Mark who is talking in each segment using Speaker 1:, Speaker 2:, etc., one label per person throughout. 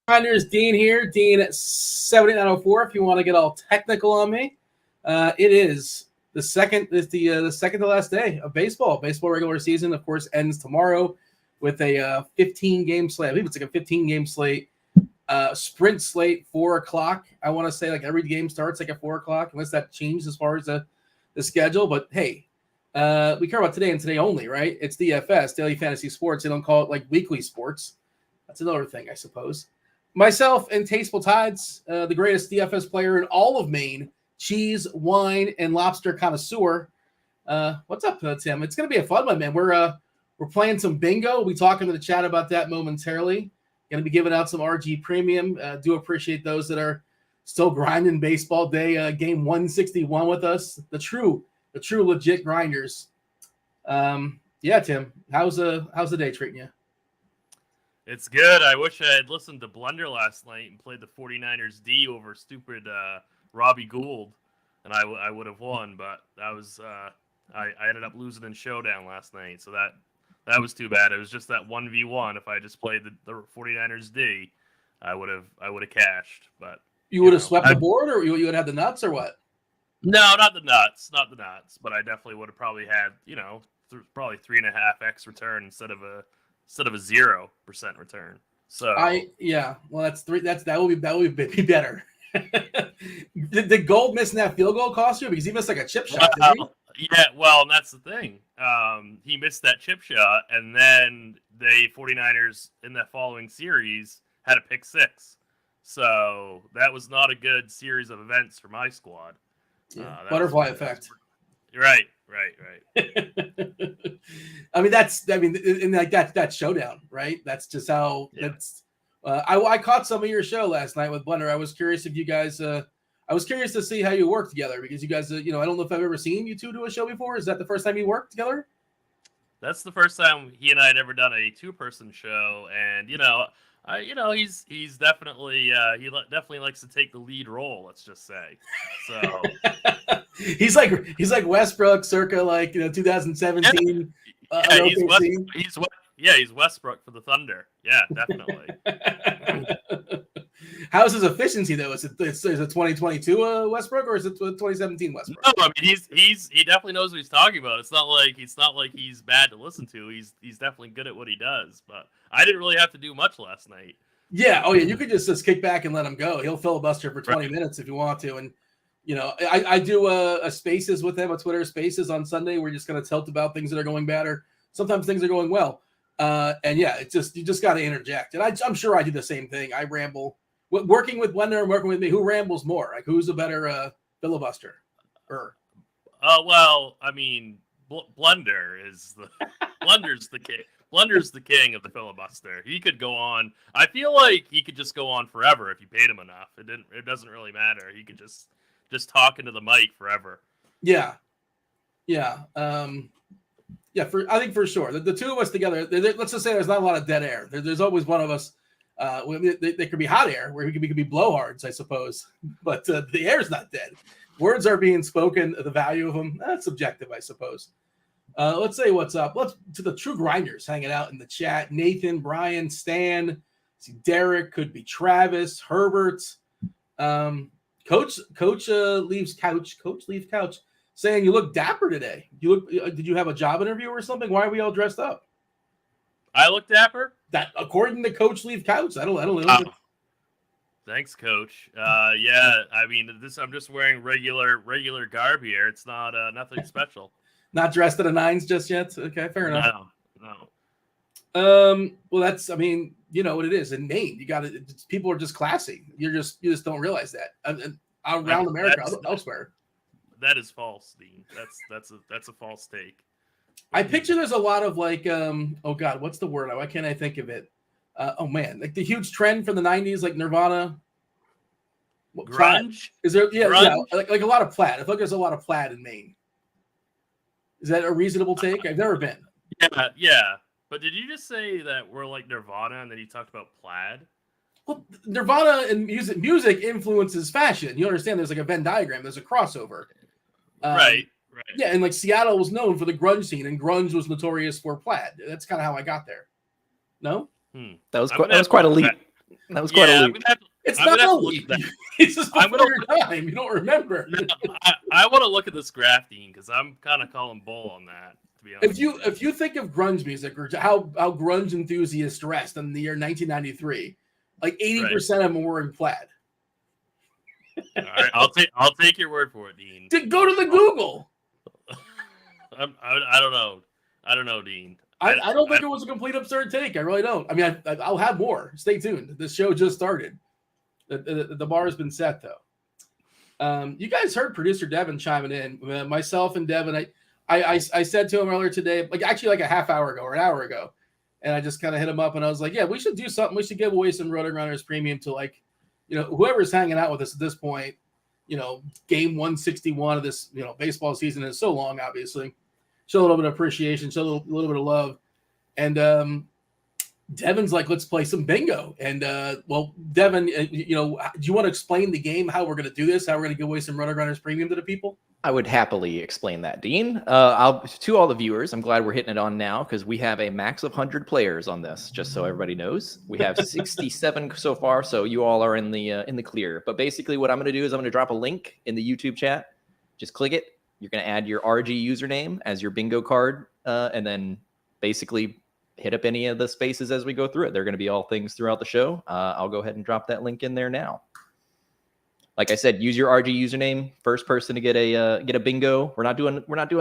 Speaker 1: Grinders, Dean here, Dean at 78904. If you want to get all technical on me, it is the second to last day of baseball. Baseball regular season, of course, ends tomorrow with a 15-game slate. I believe it's like a 15-game slate, sprint slate, 4 o'clock. I want to say like every game starts like at 4 o'clock, unless that changed as far as the schedule. But hey, we care about today and today only, right? It's DFS, Daily Fantasy Sports. They don't call it like weekly sports. That's another thing, I suppose. Myself and Tasteful Tides, the greatest DFS player in all of Maine, cheese, wine, and lobster connoisseur. What's up, Tim? It's going to be a fun one, man. We're playing some bingo. We'll be talking to the chat about that momentarily. Going to be giving out some RG Premium. Do appreciate those that are still grinding baseball day, game 161 with us. The true legit grinders. Yeah, Tim, how's the day treating you?
Speaker 2: It's good. I wish I had listened to Blunder last night and played the 49ers D over stupid Robbie Gould, and I would have won, but that was I ended up losing in Showdown last night, so that was too bad. It was just that 1v1. If I just played the 49ers D, I would have cashed. But
Speaker 1: you would have swept the board, or you would have the nuts, or what?
Speaker 2: No, not the nuts, but I definitely would have probably had probably 3.5x return instead of a 0% return. So that would be better. Did Gold missing that field goal cost you? Because he missed like a chip shot, didn't he? Yeah, well, and that's the thing. He missed that chip shot, and then the 49ers in that following series had a pick six. So that was not a good series of events for my squad.
Speaker 1: Butterfly effect.
Speaker 2: Right.
Speaker 1: I mean, that's Showdown, right? That's just how. Yeah. That's. I caught some of your show last night with Blender. I was curious if you guys. I was curious to see how you work together, because you guys, I don't know if I've ever seen you two do a show before. Is that the first time you worked together?
Speaker 2: That's the first time he and I had ever done a 2-person show, and he's definitely he definitely likes to take the lead role. Let's just say. So
Speaker 1: he's like Westbrook, circa 2017.
Speaker 2: He's Westbrook for the Thunder. Yeah, definitely.
Speaker 1: How's his efficiency though? Is it 2022 Westbrook, or is it 2017 Westbrook?
Speaker 2: No, I mean he definitely knows what he's talking about. It's not like he's bad to listen to. He's definitely good at what he does. But I didn't really have to do much last night.
Speaker 1: Yeah. Oh yeah. You could just kick back and let him go. He'll filibuster for 20 minutes if you want to. And I do a Spaces with him, a Twitter Spaces on Sunday. We're just going to tilt about things that are going bad, or sometimes things are going well. And yeah, it's just, you just got to interject. And I'm sure I do the same thing. I ramble. Working with Blender and working with me, who rambles more? Like, who's a better filibuster?
Speaker 2: Well, I mean, Blunder's the king. Blunder's the king of the filibuster. He could go on. I feel like he could just go on forever if you paid him enough. It doesn't really matter. He could just talk into the mic forever.
Speaker 1: Yeah. I think for sure the two of us together. Let's just say there's not a lot of dead air. There's always one of us. There could be hot air where we could be blowhards, I suppose, but the air's not dead. Words are being spoken. The value of them, that's subjective, I suppose. Let's say what's up. Let's to the true grinders hanging out in the chat. Nathan, Brian, Stan, see Derek, could be Travis, Herbert. Coach leaves couch saying you look dapper today. Did you have a job interview or something? Why are we all dressed up?
Speaker 2: I look dapper?
Speaker 1: That according to Coach Leave Couch. I don't know.
Speaker 2: Oh. Thanks, Coach. Yeah, I mean, I'm just wearing regular garb here. It's not nothing special.
Speaker 1: Not dressed to the nines just yet. Okay, fair enough.
Speaker 2: No.
Speaker 1: Well, that's. I mean, you know what it is in Maine. You got to. People are just classy. You just don't realize that. Around America, elsewhere. That
Speaker 2: is false, Dean. That's a false take.
Speaker 1: I picture there's a lot of oh God, what's the word? Why can't I think of it? Oh man, like the huge trend from the 90s, like Nirvana.
Speaker 2: Grunge?
Speaker 1: Plaid. Is there? Yeah,
Speaker 2: Grunge?
Speaker 1: yeah, like a lot of plaid. I feel like there's a lot of plaid in Maine. Is that a reasonable take? I've never been.
Speaker 2: Yeah. But did you just say that we're like Nirvana and then you talked about plaid?
Speaker 1: Well, Nirvana and music influences fashion. You understand? There's like a Venn diagram. There's a crossover.
Speaker 2: Right.
Speaker 1: Yeah, and like Seattle was known for the grunge scene, and grunge was notorious for plaid. That's kind of how I got there. No,
Speaker 3: that was quite elite. That was quite a leap.
Speaker 1: It's not a leap. It's just before your time. You don't remember.
Speaker 2: No, I want to look at this graph, Dean, because I'm kind of calling bull on that. To be honest,
Speaker 1: if you think of grunge music or how grunge enthusiasts dressed in the year 1993, like 80% of them were wearing plaid.
Speaker 2: All right, I'll take your word for it, Dean.
Speaker 1: Go to the Google.
Speaker 2: I don't know, Dean.
Speaker 1: I don't think it was a complete absurd take. I really don't. I mean, I'll have more. Stay tuned. This show just started. The bar has been set, though. You guys heard producer Devin chiming in. Myself and Devin, I said to him earlier today, like a half hour ago or an hour ago, and I just kind of hit him up and I was like, yeah, we should do something. We should give away some RotoGrinders premium to whoever's hanging out with us at this point. Game 161 of this baseball season is so long, obviously. Show a little bit of appreciation, show a little bit of love. And Devin's like, let's play some bingo. And Devin, do you want to explain the game, how we're going to do this, how we're going to give away some RotoGrinders premium to the people?
Speaker 3: I would happily explain that, Dean. To all the viewers, I'm glad we're hitting it on now because we have a max of 100 players on this, just so everybody knows. We have 67 so far, so you all are in the clear. But basically what I'm going to do is I'm going to drop a link in the YouTube chat. Just click it. You're going to add your RG username as your bingo card, and then basically hit up any of the spaces as we go through it. They're going to be all things throughout the show. I'll go ahead and drop that link in there now. Like I said, use your RG username. First person to get a bingo. We're not doing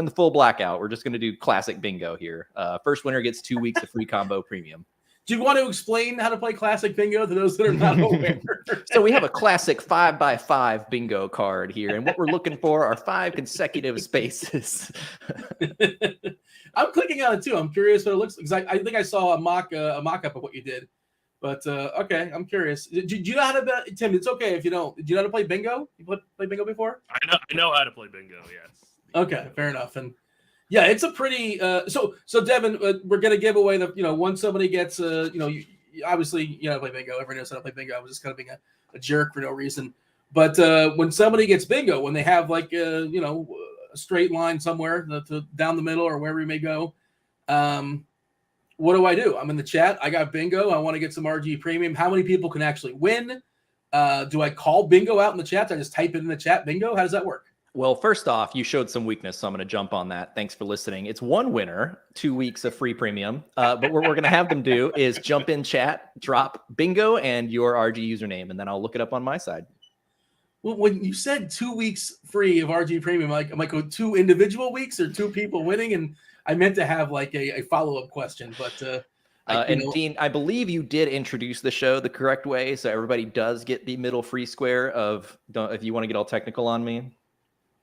Speaker 3: the full blackout. We're just going to do classic bingo here. First winner gets 2 weeks of free combo premium.
Speaker 1: Do you want to explain how to play classic bingo to those that are not aware?
Speaker 3: So we have a classic 5x5 bingo card here, and what we're looking for are 5 consecutive spaces.
Speaker 1: I'm clicking on it too. I'm curious what it looks like. I think I saw a mock-up of what you did. But okay, I'm curious. Do you know how to Tim? It's okay if you don't. Do you know how to play bingo? You play bingo before?
Speaker 2: I know how to play bingo. Yes.
Speaker 1: Okay, fair enough. And yeah, it's a pretty. So Devin, we're gonna give away the. Once somebody gets obviously you know how to play bingo. Everyone knows how to play bingo. I was just kind of being a jerk for no reason. But when somebody gets bingo, when they have like a straight line somewhere down the middle or wherever you may go, what do? I'm in the chat. I got bingo. I want to get some RG premium. How many people can actually win? Do I call bingo out in the chat? Do I just type it in the chat, bingo? How does that work?
Speaker 3: Well, first off, you showed some weakness, so I'm going to jump on that. Thanks for listening. It's one winner, 2 weeks of free premium. But what we're going to have them do is jump in chat, drop bingo and your RG username, and then I'll look it up on my side.
Speaker 1: Well, when you said 2 weeks free of RG premium, I might go 2 individual weeks or 2 people winning, and I meant to have like a follow-up question, but
Speaker 3: Dean, I believe you did introduce the show the correct way, so everybody does get the middle free square of. If you want to get all technical on me.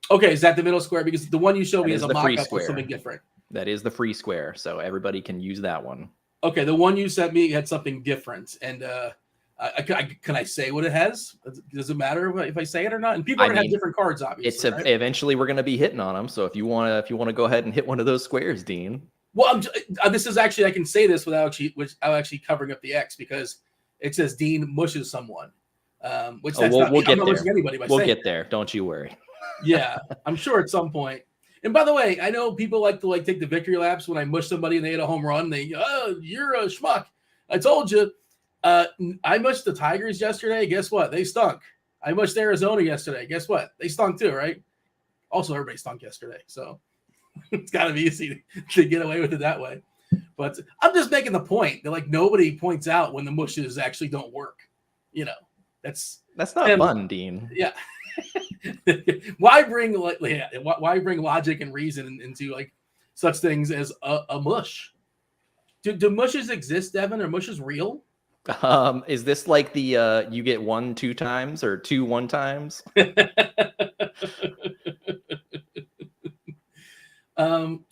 Speaker 1: Okay, is that the middle square? Because the one you showed me is a mock-up with something different.
Speaker 3: That is the free square, so everybody can use that one.
Speaker 1: Okay, the one you sent me had something different, and can I say what it has? Does it matter if I say it or not? And people are gonna have different cards, obviously. Right?
Speaker 3: Eventually we're going to be hitting on them. So if you want to go ahead and hit one of those squares, Dean.
Speaker 1: Well, this is actually I can say this without actually covering up the X because it says Dean mushes someone. Which
Speaker 3: we'll get there.
Speaker 1: Anybody by
Speaker 3: we'll get there. Don't you worry.
Speaker 1: Yeah, I'm sure at some point. And by the way, I know people like to take the victory laps when I mush somebody and they hit a home run. You're a schmuck. I told you. I mushed the Tigers yesterday. Guess what? They stunk. I mushed Arizona yesterday. Guess what? They stunk too, right? Also, everybody stunk yesterday. So it's got to be easy to get away with it that way. But I'm just making the point that nobody points out when the mushes actually don't work. That's
Speaker 3: not fun, Dean.
Speaker 1: Yeah. Why bring logic and reason into such things as a mush? Do mushes exist, Devin? Are mushes real?
Speaker 3: Is this like the you get 1 2 times or 2 1 times?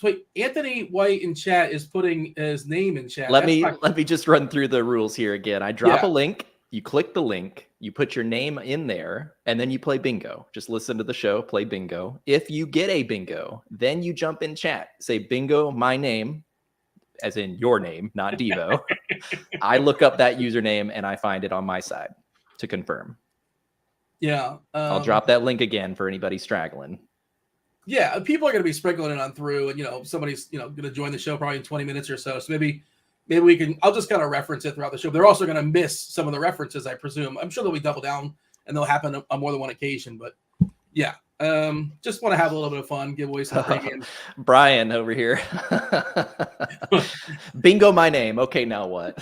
Speaker 1: Wait, Anthony White in chat is putting his name in chat.
Speaker 3: Let me just run through the rules here again. I drop a link, you click the link, you put your name in there, and then you play bingo. Just listen to the show, play bingo. If you get a bingo, then you jump in chat, say bingo, my name, as in your name, not Devo. I look up that username and I find it on my side to confirm.
Speaker 1: Yeah.
Speaker 3: I'll drop that link again for anybody straggling.
Speaker 1: Yeah, people are going to be sprinkling it on through, and somebody's going to join the show probably in 20 minutes or so. So maybe maybe we can. I'll just kind of reference it throughout the show. They're also going to miss some of the references, I presume. I'm sure they'll be double down, and they'll happen on more than one occasion. But yeah, just want to have a little bit of fun, give away some pre-game.
Speaker 3: Brian over here. Bingo my name. Okay, now what?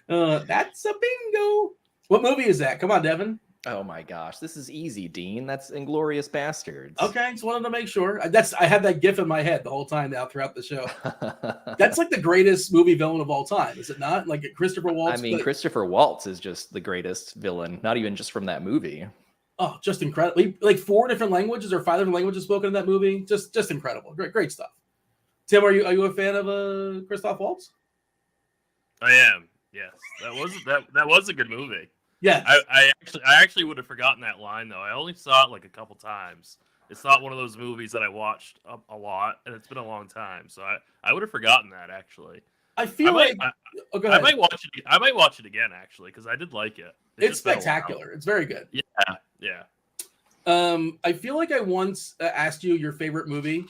Speaker 1: That's a bingo. What movie is that? Come on, Devin.
Speaker 3: Oh my gosh, this is easy, Dean. That's Inglourious Bastards.
Speaker 1: Okay, just wanted to make sure. I had that gif in my head the whole time now throughout the show. That's like the greatest movie villain of all time, is it not? Like Christopher Waltz.
Speaker 3: I mean, Christopher Waltz is just the greatest villain, not even just from that movie.
Speaker 1: Oh, just incredible. Like 4 different languages or 5 different languages spoken in that movie. Just incredible. Great stuff. Tim, are you a fan of Christoph Waltz?
Speaker 2: I am. Yes. That was a good movie.
Speaker 1: Yeah.
Speaker 2: I actually would have forgotten that line though. I only saw it like a couple times. It's not one of those movies that I watched a lot, and it's been a long time. So I would have forgotten that actuly.
Speaker 1: I feel
Speaker 2: go ahead. I might watch it again actually because I did like it.
Speaker 1: It's spectacular. It's very good.
Speaker 2: Yeah.
Speaker 1: I feel like I once asked you your favorite movie,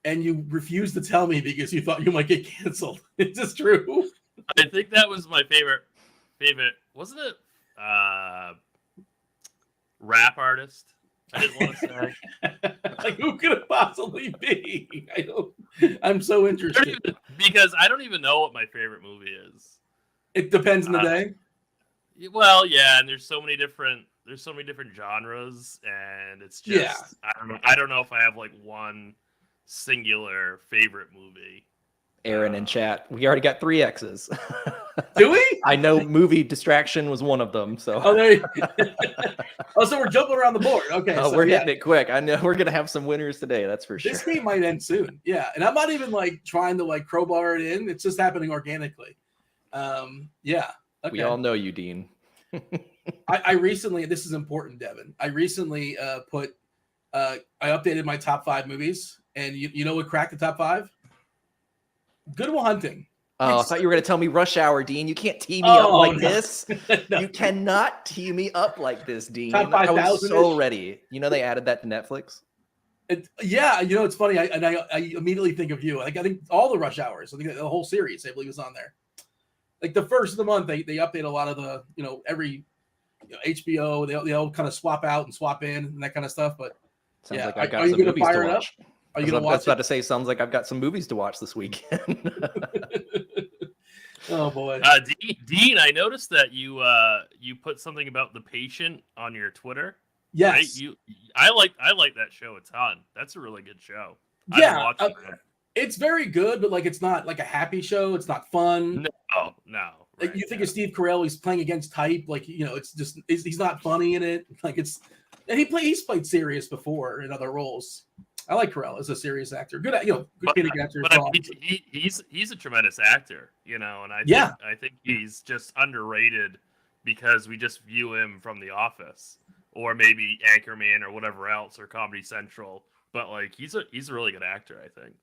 Speaker 1: and you refused to tell me because you thought you might get canceled. Is this true?
Speaker 2: I think that was my favorite. Wasn't it? Rap artist. I didn't want to say.
Speaker 1: Like, who could it possibly be? I'm so interested
Speaker 2: because I don't even know what my favorite movie is.
Speaker 1: It depends on the day.
Speaker 2: Well, yeah, and there's so many different genres, and it's just I don't know if I have like one singular favorite movie.
Speaker 3: Aaron in chat, we already got 3 X's.
Speaker 1: Do we?
Speaker 3: I know movie distraction was one of them. So
Speaker 1: so we're jumping around the board. Okay, so
Speaker 3: we're hitting it quick. I know we're gonna have some winners today. That's for sure.
Speaker 1: This game might end soon. Yeah, and I'm not even like trying to like crowbar it in. It's just happening organically. Yeah. Okay.
Speaker 3: We all know you, Dean.
Speaker 1: I recently, this is important, Devin. I recently I updated my top 5 movies, and you know what cracked the top 5? Good Will Hunting.
Speaker 3: Oh, I thought you were going to tell me Rush Hour, Dean. You can't tee me up like this. No. You cannot tee me up like this, Dean.
Speaker 1: Top 5,000.
Speaker 3: I was so ready. You know they added that to Netflix?
Speaker 1: Yeah, you know, it's funny. I immediately think of you. Like, I think all the Rush Hours, I think the whole series, I believe, is on there. Like, the first of the month, they update a lot of the, every HBO, they all kind of swap out and swap in and that kind of stuff. But
Speaker 3: sounds like I got some movies to watch.
Speaker 1: Are you going to watch? I was
Speaker 3: about to say, sounds like I've got some movies to watch this weekend.
Speaker 1: Oh boy,
Speaker 2: Dean, I noticed that you put something about The Patient on your Twitter.
Speaker 1: Yes,
Speaker 2: right? I like that show a ton. That's a really good show.
Speaker 1: Yeah, it's very good, but like it's not like a happy show. It's not fun.
Speaker 2: No.
Speaker 1: Like you think of Steve Carell, he's playing against type. Like it's just he's not funny in it. Like he's played serious before in other roles. I like Carell as a serious actor. Good comedic actor.
Speaker 2: But he's a tremendous actor, and I think he's just underrated because we just view him from The Office or maybe Anchorman or whatever else or Comedy Central. But like he's a really good actor, I think.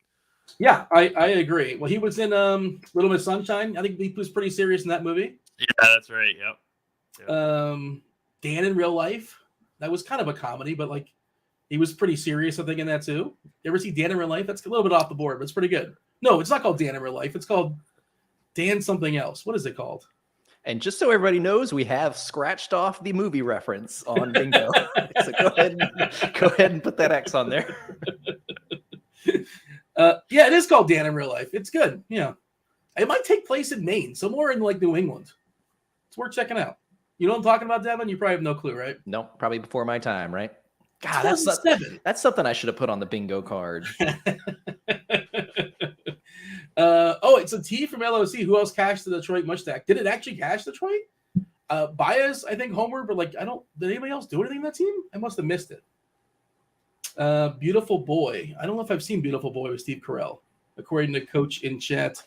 Speaker 1: Yeah, I agree. Well, he was in Little Miss Sunshine. I think he was pretty serious in that movie.
Speaker 2: Yeah, that's right. Yep.
Speaker 1: Dan in Real Life. That was kind of a comedy, but like. He was pretty serious, I think, in that too. You ever see Dan in Real Life? That's a little bit off the board, but it's pretty good. No, it's not called Dan in Real Life. It's called Dan something else. What is it called?
Speaker 3: And just so everybody knows, we have scratched off the movie reference on Bingo. So go ahead and put that X on there.
Speaker 1: Yeah, it is called Dan in Real Life. It's good. Yeah, it might take place in Maine, somewhere in like New England. It's worth checking out. You know what I'm talking about, Devin? You probably have no clue, right?
Speaker 3: No, probably before my time, right? God, that's something I should have put on the bingo card.
Speaker 1: It's a T from LOC. Who else cashed the Detroit Mushstack? Did it actually cash Detroit? Baez, I think, homer, but like, did anybody else do anything in that team? I must have missed it. Beautiful Boy. I don't know if I've seen Beautiful Boy with Steve Carell, according to Coach in chat.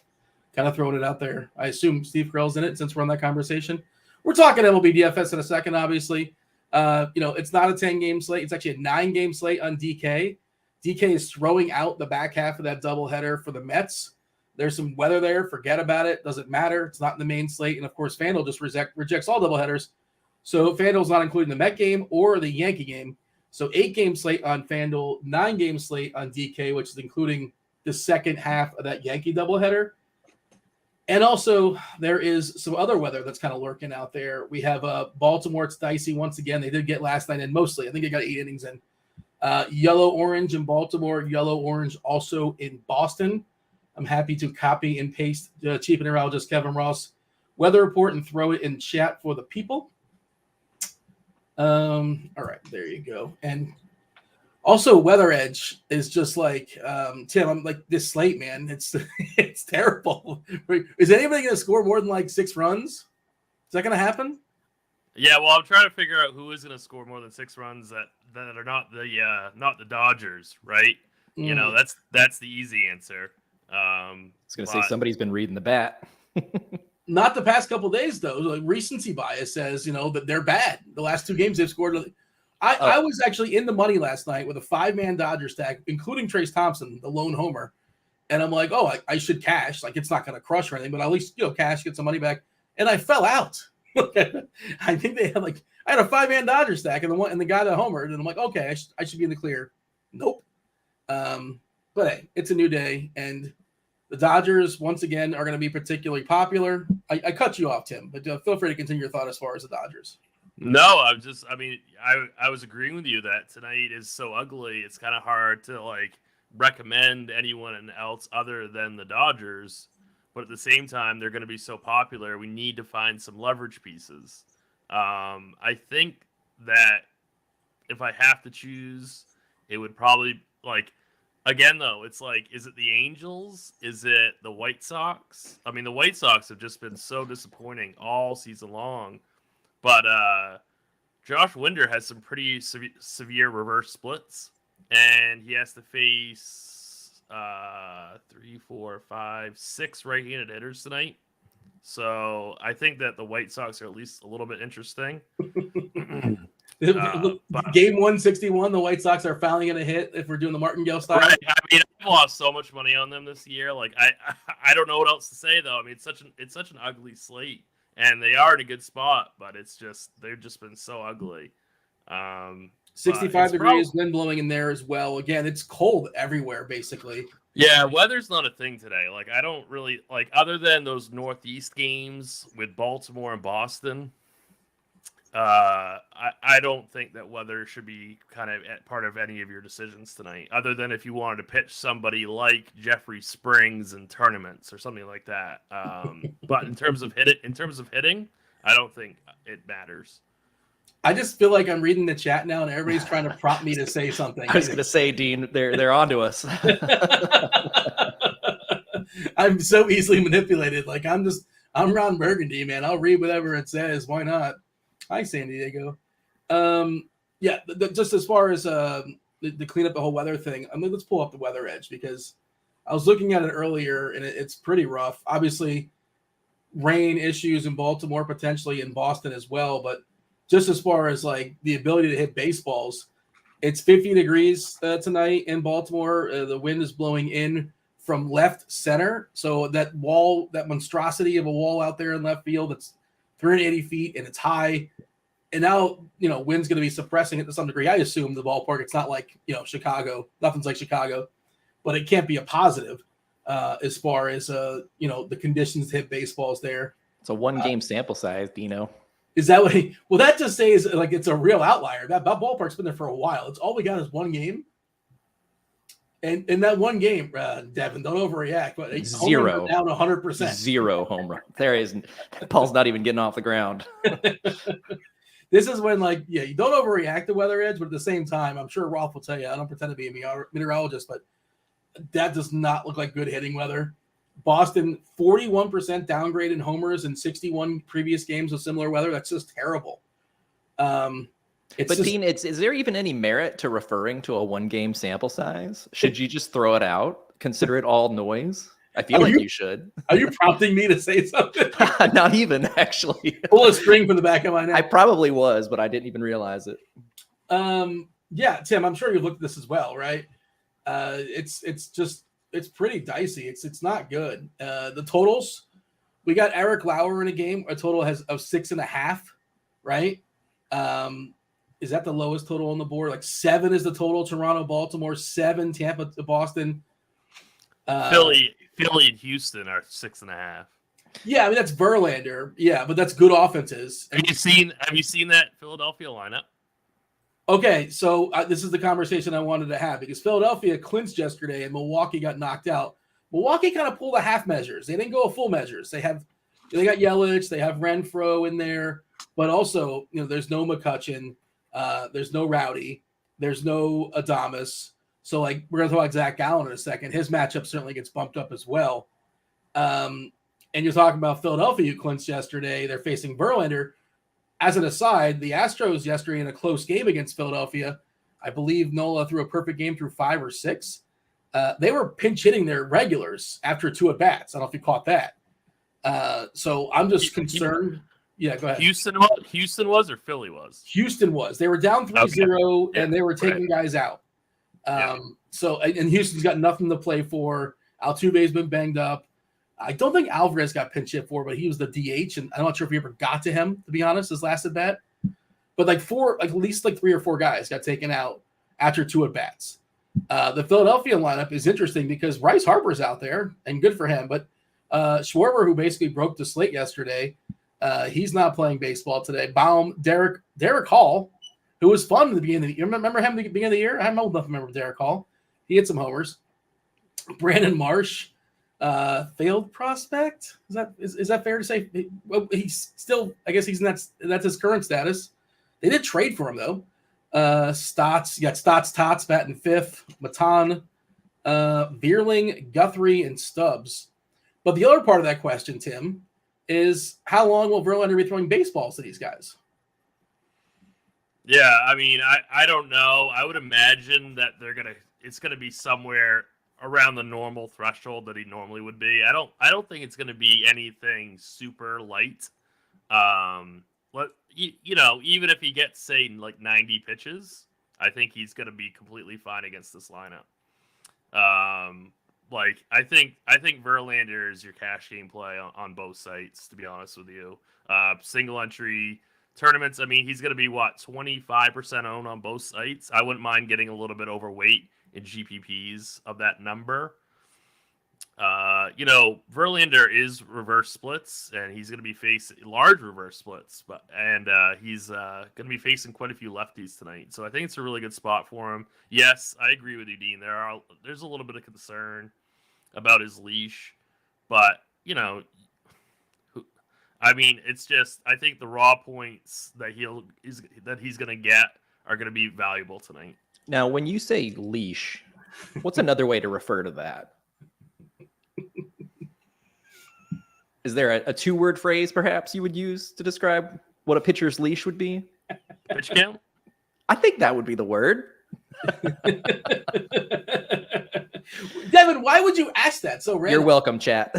Speaker 1: Kind of throwing it out there. I assume Steve Carell's in it since we're on that conversation. We're talking Mlb Dfs in a second, obviously. It's not a 10-game slate. It's actually a 9-game slate on DK. DK is throwing out the back half of that doubleheader for the Mets. There's some weather there. Forget about it. Doesn't matter. It's not in the main slate. And, of course, Fanduel just rejects all doubleheaders. So Fanduel's not including the Met game or the Yankee game. So 8-game slate on Fanduel, 9-game slate on DK, which is including the second half of that Yankee doubleheader. And also, there is some other weather that's kind of lurking out there. We have Baltimore. It's dicey once again. They did get last night in mostly. I think they got 8 innings in. Yellow-orange in Baltimore. Yellow-orange also in Boston. I'm happy to copy and paste Chief Meteorologist Kevin Roth's weather report and throw it in chat for the people. All right, there you go. And also, Weather Edge is just like Tim. I'm like this slate, man. It's terrible. Is anybody going to score more than like 6 runs? Is that going to happen?
Speaker 2: Yeah, well, I'm trying to figure out who is going to score more than 6 runs that are not the Dodgers, right? You know, that's the easy answer.
Speaker 3: I was going to say somebody's been reading the bat.
Speaker 1: Not the past couple of days though. Like recency bias says, you know, that they're bad. The last 2 games they've scored. I was actually in the money last night with a 5-man Dodger stack, including Trace Thompson, the lone homer. And I'm like, oh, I should cash. Like, it's not going to crush or anything, but at least, cash, get some money back. And I fell out. I think I had a 5-man Dodger stack and the guy that homered. And I'm like, okay, I should be in the clear. Nope. But hey, it's a new day. And the Dodgers, once again, are going to be particularly popular. I cut you off, Tim, but feel free to continue your thought as far as the Dodgers.
Speaker 2: No, I was agreeing with you that tonight is so ugly. It's kind of hard to recommend anyone else other than the Dodgers, but at the same time, they're going to be so popular. We need to find some leverage pieces. I think that if I have to choose, it would probably again though, it's is it the Angels? Is it the White Sox? I mean, the White Sox have just been so disappointing all season long. But Josh Winder has some pretty severe reverse splits, and he has to face 3, 4, 5, 6 right-handed hitters tonight. So I think that the White Sox are at least a little bit interesting.
Speaker 1: Game 161, the White Sox are finally going to hit if we're doing the Martingale style.
Speaker 2: Right. I mean, I've lost so much money on them this year. I don't know what else to say though. I mean, it's such an ugly slate. And they are in a good spot, but they've just been so ugly.
Speaker 1: 65 degrees, wind blowing in there as well. Again, it's cold everywhere, basically.
Speaker 2: Yeah, weather's not a thing today. I don't really other than those Northeast games with Baltimore and Boston. I don't think that weather should be kind of part of any of your decisions tonight, other than if you wanted to pitch somebody like Jeffrey Springs in tournaments or something like that. But in terms of hitting, I don't think it matters.
Speaker 1: I just feel like I'm reading the chat now, and everybody's trying to prompt me to say something.
Speaker 3: I was going to say, Dean, they're onto us.
Speaker 1: I'm so easily manipulated. I'm Ron Burgundy, man. I'll read whatever it says. Why not? Hi, San Diego. Just as far as to clean up the whole weather thing, let's pull up the Weather Edge because I was looking at it earlier and it's pretty rough. Obviously, rain issues in Baltimore, potentially in Boston as well. But just as far as the ability to hit baseballs, it's 50 degrees tonight in Baltimore. The wind is blowing in from left center. So that monstrosity of a wall out there in left field, that's 380 feet and it's high. And now, wind's going to be suppressing it to some degree. I assume the ballpark, it's not Chicago. Nothing's like Chicago. But it can't be a positive as far as, the conditions to hit baseballs there.
Speaker 3: It's a 1-game sample size, Dino.
Speaker 1: Is that what well, that just says it's a real outlier. That ballpark's been there for a while. It's all we got is 1 game. And in that 1 game, Devin, don't overreact. But
Speaker 3: 0
Speaker 1: down 100%.
Speaker 3: 0 home run. There is Paul's not even getting off the ground.
Speaker 1: This is when you don't overreact to Weather Edge, but at the same time, I'm sure Roth will tell you. I don't pretend to be a meteorologist, but that does not look like good hitting weather. Boston 41% downgrade in homers in 61 previous games of similar weather. That's just terrible.
Speaker 3: Dean, is there even any merit to referring to a 1-game sample size? Should you just throw it out? Consider it all noise? I feel you should.
Speaker 1: Are you prompting me to say something?
Speaker 3: Not even, actually.
Speaker 1: Pull a string from the back of my neck.
Speaker 3: I probably was, but I didn't even realize it.
Speaker 1: Yeah, Tim, I'm sure you've looked at this as well, right? It's pretty dicey. It's not good. The totals, we got Eric Lauer in a game. A total of 6.5, right? Is that the lowest total on the board? 7 is the total. Toronto, Baltimore, 7. Tampa, Boston.
Speaker 2: Philly and Houston are 6.5.
Speaker 1: Yeah, I mean that's Verlander. Yeah, but that's good offenses.
Speaker 2: Have you seen that Philadelphia lineup?
Speaker 1: Okay, so this is the conversation I wanted to have because Philadelphia clinched yesterday and Milwaukee got knocked out. Milwaukee kind of pulled a half measures. They didn't go a full measures. They got Yelich, they have Renfroe in there, but also there's no McCutchen, there's no Rowdy, there's no Adames. So like we're gonna talk about Zach Gallen in a second. His matchup certainly gets bumped up as well. And you're talking about Philadelphia who clinched yesterday. They're facing Verlander. As an aside, the Astros yesterday in a close game against Philadelphia, I believe Nola threw a perfect game through 5 or 6. They were pinch hitting their regulars after 2 at-bats. I don't know if you caught that. So I'm just concerned. Yeah, go ahead.
Speaker 2: Houston was or Philly was?
Speaker 1: Houston was. They were down 3-0, and they were taking guys out. So, and Houston's got nothing to play for. Altuve's been banged up. I don't think Alvarez got pinch hit for, but he was the DH, and I'm not sure if he ever got to him, to be honest, his last at-bat. But at least 3 or 4 guys got taken out after 2 at-bats. The Philadelphia lineup is interesting because Bryce Harper's out there, and good for him. But Schwarber, who basically broke the slate yesterday, he's not playing baseball today. Derek Hall, who was fun at the beginning of the year. Remember him at the beginning of the year? I'm old enough to remember Derek Hall. He hit some homers. Brandon Marsh. Failed prospect. Is that fair to say? Well, he's still. I guess that's his current status. They did trade for him though. Stotts. You got Stotts, Tots batting 5th. Matan, Vierling, Guthrie, and Stubbs. But the other part of that question, Tim, is how long will Verlander be throwing baseballs to these guys?
Speaker 2: Yeah, I mean, I don't know. I would imagine that it's gonna be somewhere around the normal threshold that he normally would be. I don't think it's going to be anything super light. Even if he gets say 90 pitches, I think he's going to be completely fine against this lineup. I think Verlander is your cash game play on both sites, to be honest with you. Single entry tournaments, I mean, he's going to be 25% owned on both sites. I wouldn't mind getting a little bit overweight in GPPs of that number. Verlander is reverse splits, and he's going to be facing large reverse splits, he's going to be facing quite a few lefties tonight. So I think it's a really good spot for him. Yes, I agree with you, Dean. There's a little bit of concern about his leash, but it's just I think the raw points that he's going to get are going to be valuable tonight.
Speaker 3: Now, when you say leash, what's another way to refer to that? Is there a 2-word phrase perhaps you would use to describe what a pitcher's leash would be?
Speaker 2: Pitch count?
Speaker 3: I think that would be the word.
Speaker 1: Devin, why would you ask that so random?
Speaker 3: You're welcome, chat.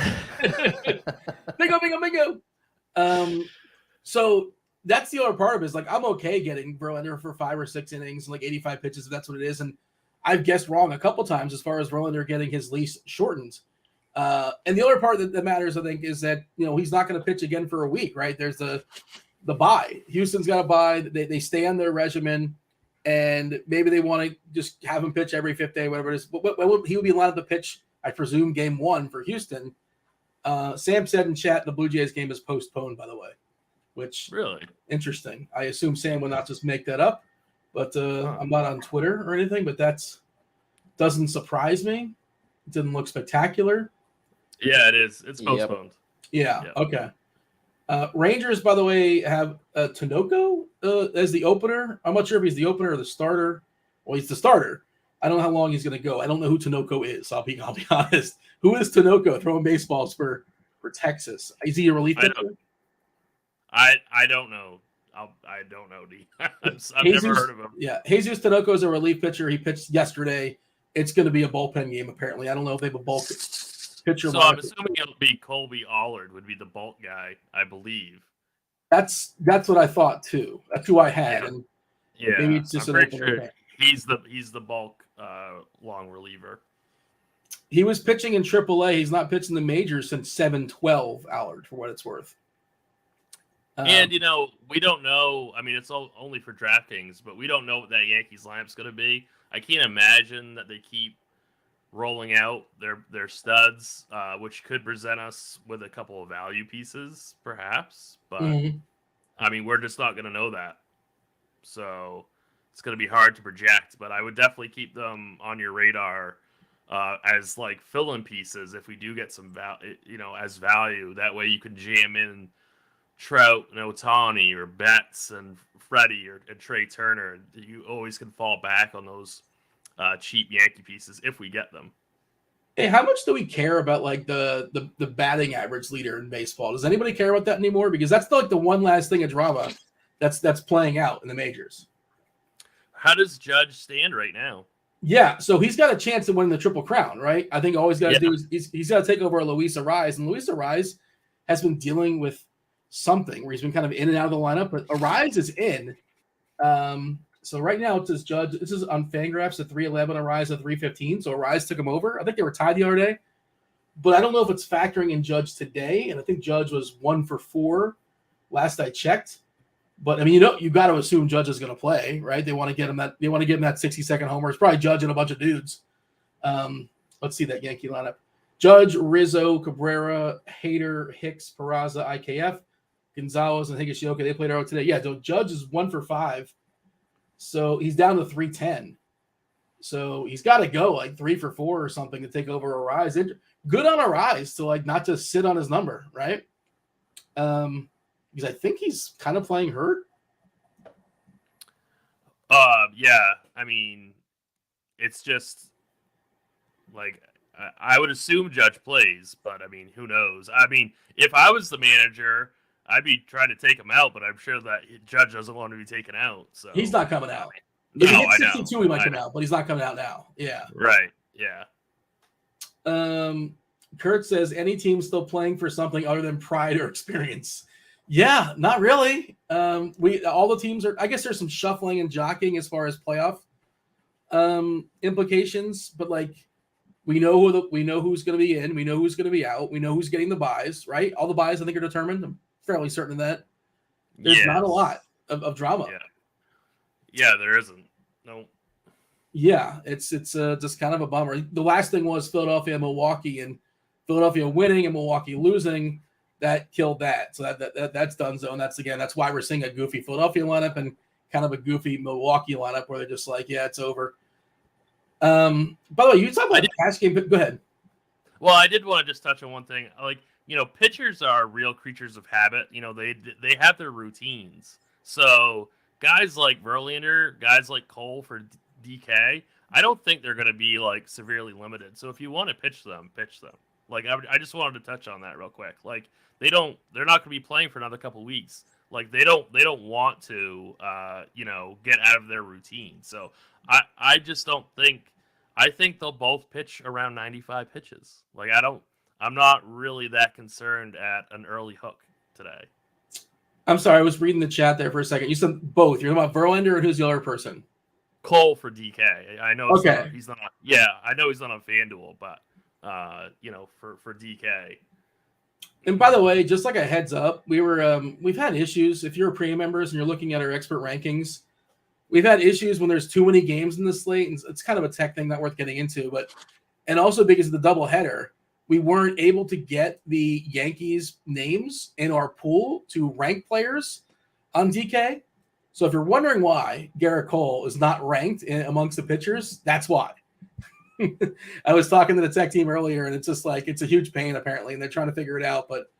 Speaker 1: Bingo. So that's the other part of it is I'm okay getting Verlander for 5 or 6 innings and 85 pitches if that's what it is. And I've guessed wrong a couple times as far as Verlander getting his leash shortened. And the other part that matters, I think, is that, he's not going to pitch again for a week, right? There's the bye. Houston's got a bye. They stay on their regimen, and maybe they want to just have him pitch every 5th day, whatever it is. But he would be allowed to pitch, I presume, game 1 for Houston. Sam said in chat the Blue Jays game is postponed, by the way, which
Speaker 2: really
Speaker 1: interesting. I assume Sam would not just make that up, but I'm not on Twitter or anything, but that's doesn't surprise me. It didn't look spectacular.
Speaker 2: Yeah, it is. It's postponed.
Speaker 1: Yeah. Okay. Rangers, by the way, have Tinoco as the opener. I'm not sure if he's the opener or the starter. Well, he's the starter. I don't know how long he's going to go. I don't know who Tinoco is. I'll be honest. Who is Tinoco throwing baseballs for Texas? Is he a relief pitcher?
Speaker 2: I don't know. I don't know, D. I've never heard of him.
Speaker 1: Yeah, Jesus Tinoco is a relief pitcher. He pitched yesterday. It's going to be a bullpen game, apparently. I don't know if they have a bulk pitcher.
Speaker 2: So I'm assuming it'll be Colby Allard would be the bulk guy, I believe.
Speaker 1: That's what I thought too. That's who I had.
Speaker 2: Yeah.
Speaker 1: And
Speaker 2: yeah.
Speaker 1: Maybe it's just
Speaker 2: I'm pretty sure he's the bulk long reliever.
Speaker 1: He was pitching in AAA. He's not pitching the majors since 7-12, Allard, for what it's worth.
Speaker 2: And, we don't know. I mean, it's only for DraftKings, but we don't know what that Yankees lineup's going to be. I can't imagine that they keep rolling out their studs, which could present us with a couple of value pieces, perhaps. But I mean, we're just not going to know that, so it's going to be hard to project. But I would definitely keep them on your radar as like fill-in pieces if we do get some as value. That way you can jam in Trout and Ohtani or Betts and Freddie and Trey Turner. You always can fall back on those cheap Yankee pieces if we get them.
Speaker 1: Hey, how much do we care about like the batting average leader in baseball? Does anybody care about that anymore? Because that's like the one last thing of drama that's playing out in the majors.
Speaker 2: How does Judge stand right now?
Speaker 1: Yeah, so he's got a chance to win the Triple Crown, right? I think all he's got to do is he's got to take over Luis Arraez, and Luis Arraez has been dealing with something where he's been kind of in and out of the lineup, but Arraez is in. So right now it says Judge. This is on Fangraphs at 311, Arraez at 315. So Arraez took him over. I think they were tied the other day, but I don't know if it's factoring in Judge today. And I think Judge was 1 for 4 last I checked. But I mean, you got to assume Judge is going to play, right? They want to get him that. They want to give him that 60-second homer. It's probably Judge and a bunch of dudes. Let's see that Yankee lineup: Judge, Rizzo, Cabrera, Hader, Hicks, Peraza, IKF, Gonzalez, and Higashioka. They played out today. Yeah, so Judge is 1 for 5, so he's down to 310. So he's got to go like 3 for 4 or something to take over Arraez. Good on Arraez to like not just sit on his number, right? Because I think he's kind of playing hurt.
Speaker 2: Yeah. I mean, it's just like I would assume Judge plays, but I mean, who knows? I mean, if I was the manager, I'd be trying to take him out, but I'm sure that Judge doesn't want to be taken out. So
Speaker 1: he's not coming out.
Speaker 2: No,
Speaker 1: if he hits 62, he might come out, but he's not coming out now. Yeah.
Speaker 2: Right. Yeah.
Speaker 1: Kurt says, any team still playing for something other than pride or experience? Yeah, not really. All the teams are. I guess there's some shuffling and jockeying as far as playoff implications, but like we know who's going to be in, we know who's going to be out, we know who's getting the buys. Right, all the buys I think are determined. I'm fairly certain of that. There's not a lot of drama.
Speaker 2: Yeah, there isn't. No.
Speaker 1: Yeah, it's just kind of a bummer. The last thing was Philadelphia, Milwaukee, and Philadelphia winning and Milwaukee losing. That killed that. So that's done. So, and that's why we're seeing a goofy Philadelphia lineup and kind of a goofy Milwaukee lineup where they're just like, yeah, it's over. By the way, you talk about the cash game. Go ahead.
Speaker 2: Well, I did want to just touch on one thing. Like, pitchers are real creatures of habit. They have their routines. So guys like Verlander, guys like Cole for DK, I don't think they're going to be like severely limited. So if you want to pitch them, pitch them. Like I just wanted to touch on that real quick. Like they're not going to be playing for another couple weeks. Like they don't want to get out of their routine. So I just don't think. I think they'll both pitch around 95 pitches. Like I'm not really that concerned at an early hook today.
Speaker 1: I'm sorry, I was reading the chat there for a second. You said both. You're talking about Verlander and who's the other person?
Speaker 2: Cole for DK. I know.
Speaker 1: Okay.
Speaker 2: He's not. Yeah, I know he's not on FanDuel, but for DK.
Speaker 1: And by the way, just like a heads up, we've had issues. If you're a premium members and you're looking at our expert rankings, we've had issues when there's too many games in the slate, and it's kind of a tech thing not worth getting into. And also because of the doubleheader, we weren't able to get the Yankees names in our pool to rank players on DK. So if you're wondering why Garrett Cole is not ranked amongst the pitchers, that's why. I was talking to the tech team earlier, and it's just like it's a huge pain apparently, and they're trying to figure it out. But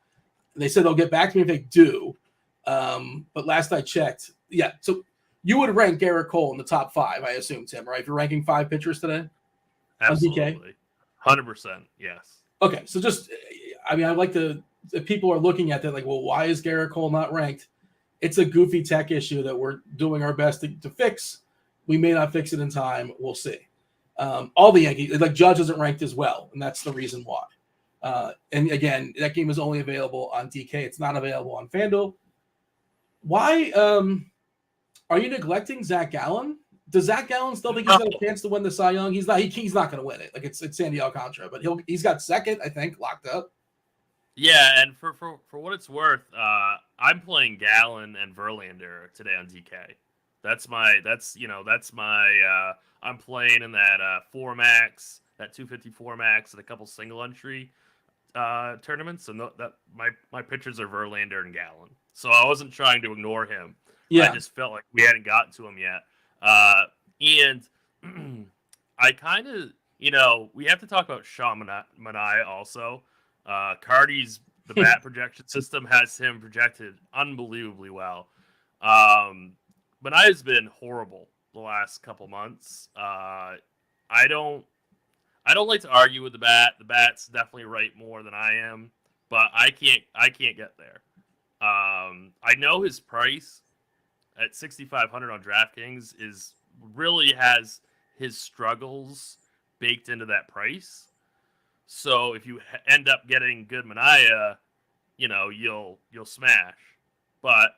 Speaker 1: they said they'll get back to me if they do. But last I checked, yeah. So you would rank Garrett Cole in the top 5, I assume, Tim, right? If you're ranking 5 pitchers today,
Speaker 2: absolutely, 100%, yes.
Speaker 1: Okay, so I like if people are looking at that like, well, why is Garrett Cole not ranked? It's a goofy tech issue that we're doing our best to fix. We may not fix it in time. We'll see. All the Yankees, like Judge isn't ranked as well, and that's the reason why. And again, that game is only available on DK. It's not available on FanDuel. Why are you neglecting Zach Gallen? Does Zach Gallen still think he's got a chance to win the Cy Young? He's not going to win it. Like it's Sandy Alcantara, but he's got second, I think, locked up. Yeah,
Speaker 2: and for what it's worth, I'm playing Gallen and Verlander today on DK. I'm playing in that 4 max that 254 max and a couple single entry tournaments, and that my pitchers are Verlander and Gallen. So I wasn't trying to ignore him.
Speaker 1: Yeah.
Speaker 2: I just felt like we hadn't gotten to him yet. And I kind of, we have to talk about Sean Manaea also. Carty's the bat projection system has him projected unbelievably well. Manaea's been horrible the last couple months. I don't like to argue with the bat. The bat's definitely right more than I am, but I can't get there. I know his price at 6,500 on DraftKings really has his struggles baked into that price. So if you end up getting good Manaea, you'll smash. But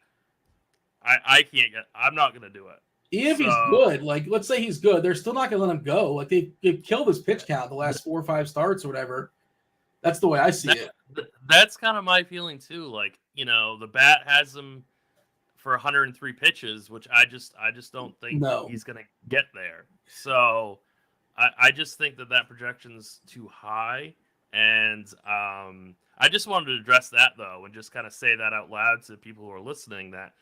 Speaker 2: I'm not gonna do it.
Speaker 1: Even if he's good, like let's say he's good, they're still not gonna let him go. Like they've killed his pitch count the last 4 or 5 starts or whatever. That's the way I see it.
Speaker 2: That's kind of my feeling too. Like, the bat has him for 103 pitches, which I just don't think he's gonna get there. So I just think that projection's too high. And I just wanted to address that though, and just kind of say that out loud to people who are listening that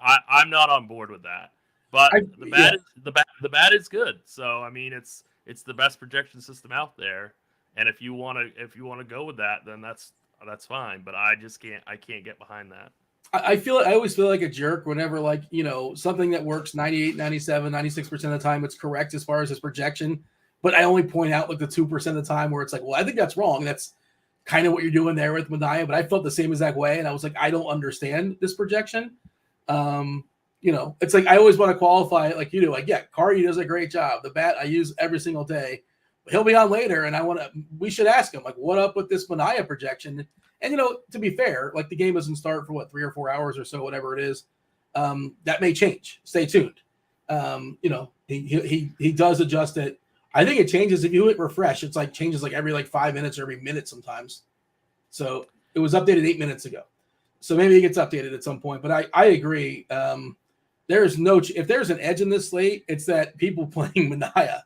Speaker 2: I'm not on board with that. But the bat is good. So I mean, it's the best projection system out there. And if you want to go with that, then that's fine. But I can't get behind that.
Speaker 1: I always feel like a jerk whenever something that works 98, 97, 96% of the time it's correct as far as his projection. But I only point out the 2% of the time where it's like, well, I think that's wrong. That's kind of what you're doing there with Manaea. But I felt the same exact way. And I was like, I don't understand this projection. It's like I always want to qualify it like you do. Like, yeah, Carty does a great job. The bat I use every single day. But he'll be on later, and we should ask him, like, what up with this Manaea projection? And, to be fair, like the game doesn't start for 3 or 4 hours or so, whatever it is. That may change. Stay tuned. He does adjust it. I think it changes if you hit refresh. It's like changes like every 5 minutes or every minute sometimes. So it was updated 8 minutes ago. So maybe it gets updated at some point. But I agree. If there's an edge in this slate, it's that people playing Manaea.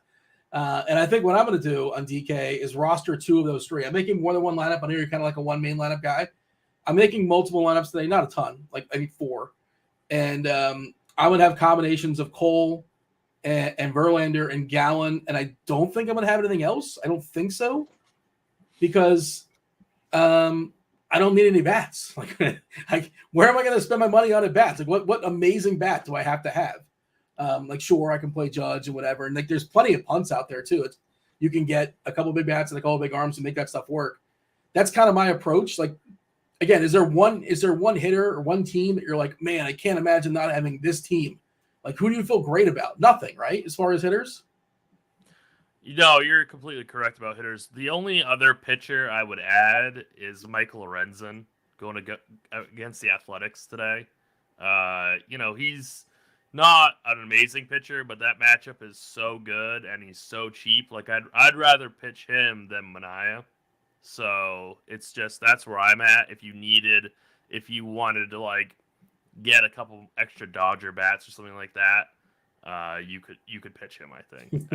Speaker 1: And I think what I'm going to do on DK is roster 2 of those 3. I'm making more than one lineup. I know you're kind of like a one main lineup guy. I'm making multiple lineups today, not a ton, like I think 4. And I would have combinations of Cole and Verlander and Gallen. And I don't think I'm going to have anything else. I don't think so, because I don't need any bats. Like where am I going to spend my money on at bats? Like what amazing bat do I have to have? Sure, I can play Judge and whatever. And there's plenty of punts out there too. You can get a couple big bats and a couple big arms and make that stuff work. That's kind of my approach. Like, again, is there one hitter or one team that you're like, man, I can't imagine not having this team? Like, who do you feel great about? Nothing, right? As far as hitters?
Speaker 2: You're completely correct about hitters. The only other pitcher I would add is Michael Lorenzen going against the Athletics today. He's not an amazing pitcher, but that matchup is so good and he's so cheap. Like I'd rather pitch him than Manaea. So it's just that's where I'm at. If you wanted to get a couple extra Dodger bats or something like that, you could pitch him. I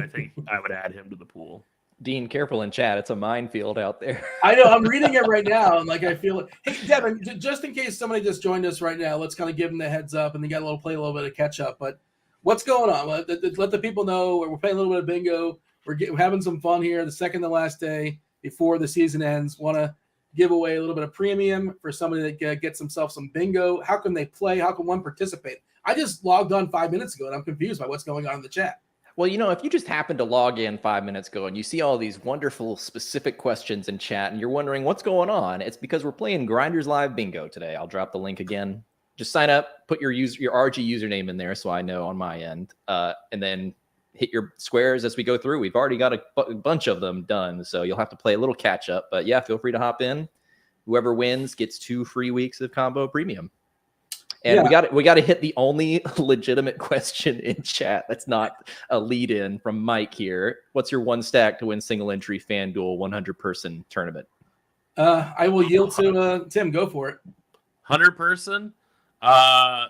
Speaker 2: think I would add him to the pool.
Speaker 3: Dean, careful in chat. It's a minefield out there.
Speaker 1: I know. I'm reading it right now, and I feel it. Hey, Devin, just in case somebody just joined us right now, let's kind of give them the heads up, and they got play a little bit of catch up. But what's going on? Let the people know we're playing a little bit of bingo. We're having some fun here. The second to last day before the season ends, want to give away a little bit of premium for somebody that gets themselves some bingo. How can they play? How can one participate? I just logged on 5 minutes ago, and I'm confused by what's going on in the chat.
Speaker 3: Well, if you just happen to log in 5 minutes ago and you see all these wonderful specific questions in chat and you're wondering what's going on, it's because we're playing GrindersLive Bingo today. I'll drop the link again. Just sign up, put your RG username in there so I know on my end, and then hit your squares as we go through. We've already got a bunch of them done, so you'll have to play a little catch up. But yeah, feel free to hop in. Whoever wins gets 2 free weeks of combo premium. And we got to hit the only legitimate question in chat. That's not a lead in from Mike here. What's your one stack to win single entry FanDuel 100-person tournament?
Speaker 1: I will yield to Tim. Go for it.
Speaker 2: 100-person. I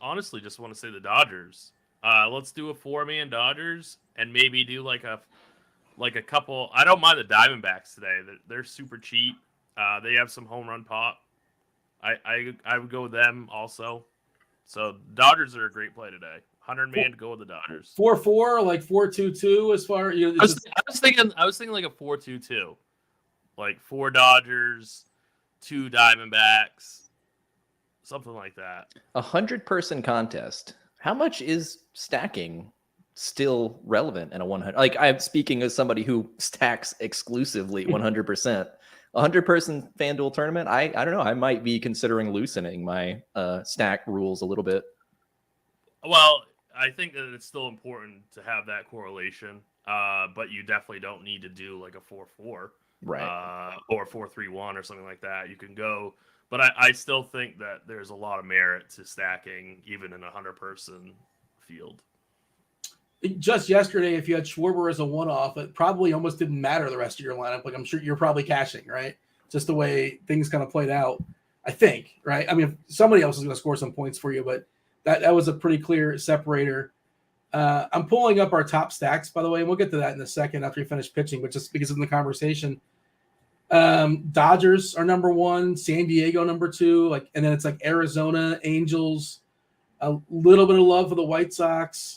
Speaker 2: honestly just want to say the Dodgers. Let's do a 4-man Dodgers and maybe do like a couple. I don't mind the Diamondbacks today. They're super cheap. They have some home run pop. I would go with them also. So Dodgers are a great play today. 100-man to go with the Dodgers.
Speaker 1: 4-4, like 4-2-2 as far.
Speaker 2: I was thinking like a 4-2-2, like 4 Dodgers, 2 Diamondbacks, something like that.
Speaker 3: 100-person contest. How much is stacking still relevant in a 100? Like, I'm speaking as somebody who stacks exclusively 100%. 100-person FanDuel tournament. I don't know. I might be considering loosening my stack rules a little bit.
Speaker 2: Well, I think that it's still important to have that correlation, but you definitely don't need to do like a 4-4,
Speaker 3: right?
Speaker 2: Or 4-3-1 or something like that. You can go, but I still think that there's a lot of merit to stacking even in a 100-person field.
Speaker 1: Just yesterday, if you had Schwarber as a one-off, it probably almost didn't matter the rest of your lineup. Like, I'm sure you're probably cashing, right? Just the way things kind of played out, I think, right? I mean, if somebody else is going to score some points for you, but that was a pretty clear separator. I'm pulling up our top stacks, by the way, and we'll get to that in a second after we finish pitching, but just because of the conversation. Dodgers are number 1, San Diego number 2, and then it's like Arizona, Angels, a little bit of love for the White Sox.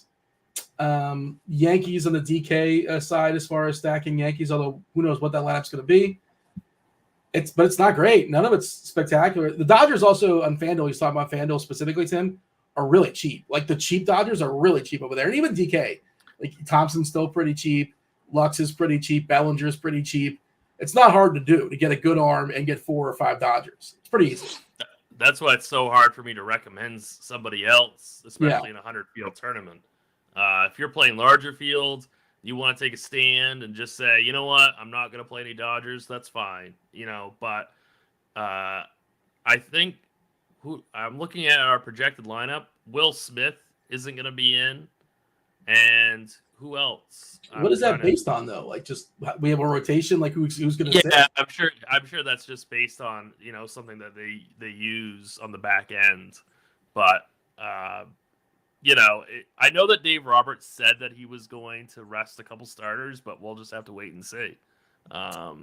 Speaker 1: Yankees on the DK side as far as stacking Yankees, although who knows what that lineup's going to be. But it's not great. None of it's spectacular. The Dodgers also on FanDuel, he's talking about FanDuel specifically, Tim, are really cheap. Like the cheap Dodgers are really cheap over there. And even DK, like Thompson's still pretty cheap. Lux is pretty cheap. Bellinger's pretty cheap. It's not hard to do to get a good arm and get 4 or 5 Dodgers. It's pretty easy.
Speaker 2: That's why it's so hard for me to recommend somebody else, especially in a 100-field tournament. If you're playing larger field, you want to take a stand and just say, you know what, I'm not going to play any Dodgers. That's fine, But I think I'm looking at our projected lineup. Will Smith isn't going to be in, and who else?
Speaker 1: What is that based on though? Like, just we have a rotation. Like who's going to?
Speaker 2: Yeah, I'm sure that's just based on something that they use on the back end, but. I know that Dave Roberts said that he was going to rest a couple starters, but we'll just have to wait and see.
Speaker 1: I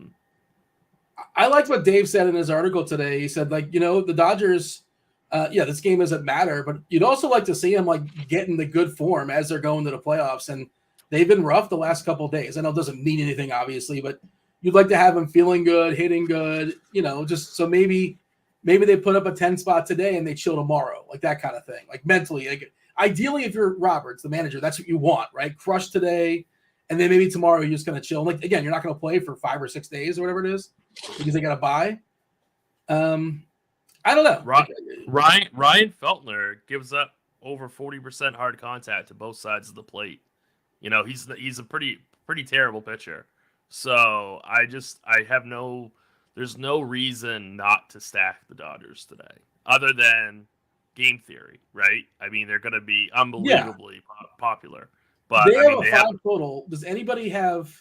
Speaker 1: liked what Dave said in his article today. He said, the Dodgers, this game doesn't matter, but you'd also like to see them get in the good form as they're going to the playoffs. And they've been rough the last couple of days. I know it doesn't mean anything, obviously, but you'd like to have them feeling good, hitting good, just so maybe they put up a 10 spot today and they chill tomorrow, like that kind of thing, like mentally, ideally, if you're Roberts, the manager, that's what you want, right? Crush today, and then maybe tomorrow you're just going to chill. Again, you're not going to play for 5 or 6 days or whatever it is because they got to buy. I don't know.
Speaker 2: Ryan Feltner gives up over 40% hard contact to both sides of the plate. He's a pretty terrible pitcher. So there's no reason not to stack the Dodgers today, other than game theory, right? I mean, they're going to be unbelievably popular. But
Speaker 1: they have a 5 total. Does anybody have?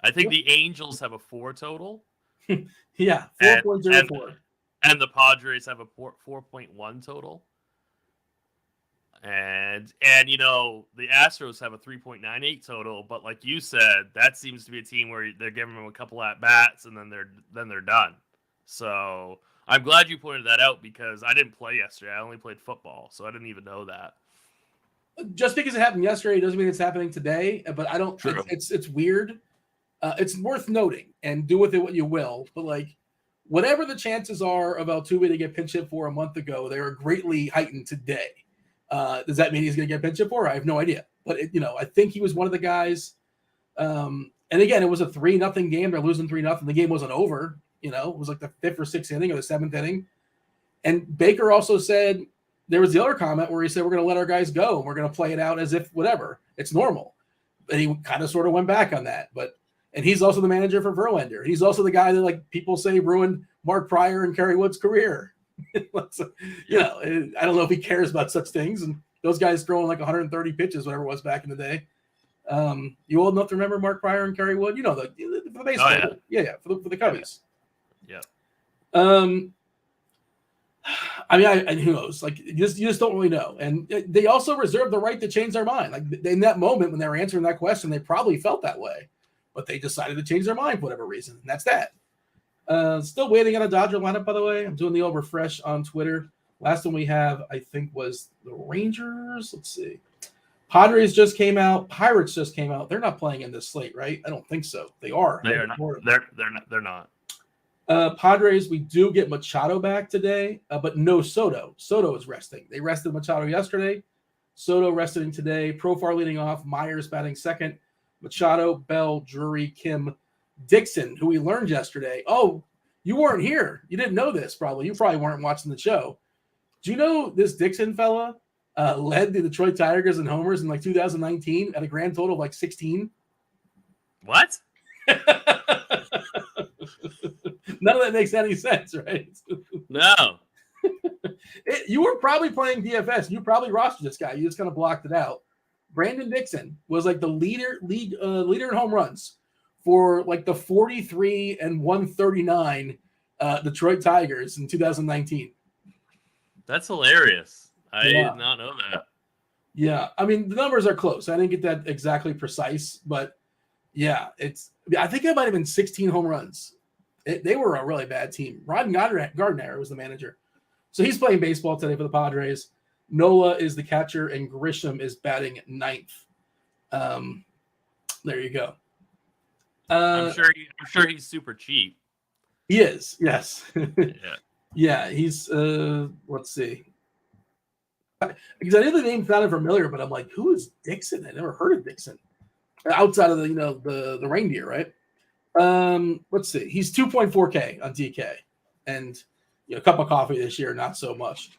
Speaker 2: I think the Angels have a 4 total.
Speaker 1: Yeah, 4.04.
Speaker 2: And the Padres have a 4.1 total. And the Astros have a 3.98 total. But like you said, that seems to be a team where they're giving them a couple at bats and then they're done. So. I'm glad you pointed that out because I didn't play yesterday. I only played football, so I didn't even know that.
Speaker 1: Just because it happened yesterday doesn't mean it's happening today. But I don't. It's weird. It's worth noting, and do with it what you will. But whatever the chances are of Altuve to get pinch hit for a month ago, they are greatly heightened today. Does that mean he's going to get pinch hit for? I have no idea. But I think he was one of the guys. And again, it was a 3-0 game. They're losing 3-0. The game wasn't over. It was like the 5th or 6th inning or the 7th inning. And Baker also said, there was the other comment where he said, we're going to let our guys go. And we're going to play it out as if whatever, it's normal. And he kind of sort of went back on that. And he's also the manager for Verlander. He's also the guy that people say ruined Mark Pryor and Kerry Wood's career. So, I don't know if he cares about such things. And those guys throwing 130 pitches, whatever it was back in the day. You old enough to remember Mark Pryor and Kerry Wood? The baseball. Oh, yeah. For the Cubbies.
Speaker 2: Yeah.
Speaker 1: I mean, who knows? Like, you just don't really know. And they also reserve the right to change their mind. Like, in that moment when they were answering that question, they probably felt that way, but they decided to change their mind for whatever reason. And that's that. Still waiting on a Dodger lineup, by the way. I'm doing the old refresh on Twitter. Last one we have, I think, was the Rangers. Let's see. Padres just came out. Pirates just came out. They're not playing in this slate, right? I don't think so. They are.
Speaker 2: They are not. They're not.
Speaker 1: Padres, we do get Machado back today, but no Soto. Soto is resting. They rested Machado yesterday. Soto resting today. Profar leading off. Myers batting second. Machado, Bell, Drury, Kim, Dixon, who we learned yesterday. Oh, you weren't here. You didn't know this, probably. You probably weren't watching the show. Do you know this Dixon fella led the Detroit Tigers in homers in like 2019 at a grand total of like 16?
Speaker 2: What?
Speaker 1: None of that makes any sense, right?
Speaker 2: No.
Speaker 1: You were probably playing DFS. You probably rostered this guy. You just kind of blocked it out. Brandon Dixon was like the leader in home runs for like the 43 and 139 Detroit Tigers in 2019.
Speaker 2: That's hilarious. I did not know that.
Speaker 1: Yeah, I mean the numbers are close. I didn't get that exactly precise, but yeah, I think it might have been 16 home runs. They were a really bad team. Ron Gardner was the manager. So he's playing baseball today for the Padres. Nola is the catcher, and Grisham is batting ninth. There you go.
Speaker 2: I'm sure he's super cheap.
Speaker 1: He is, yes.
Speaker 2: Yeah.
Speaker 1: Yeah, he's let's see. Because I knew the name sounded familiar, but I'm like, who is Dixon? I never heard of Dixon. Outside of the reindeer, right? Let's see. He's 2.4K on DK, and a cup of coffee this year, not so much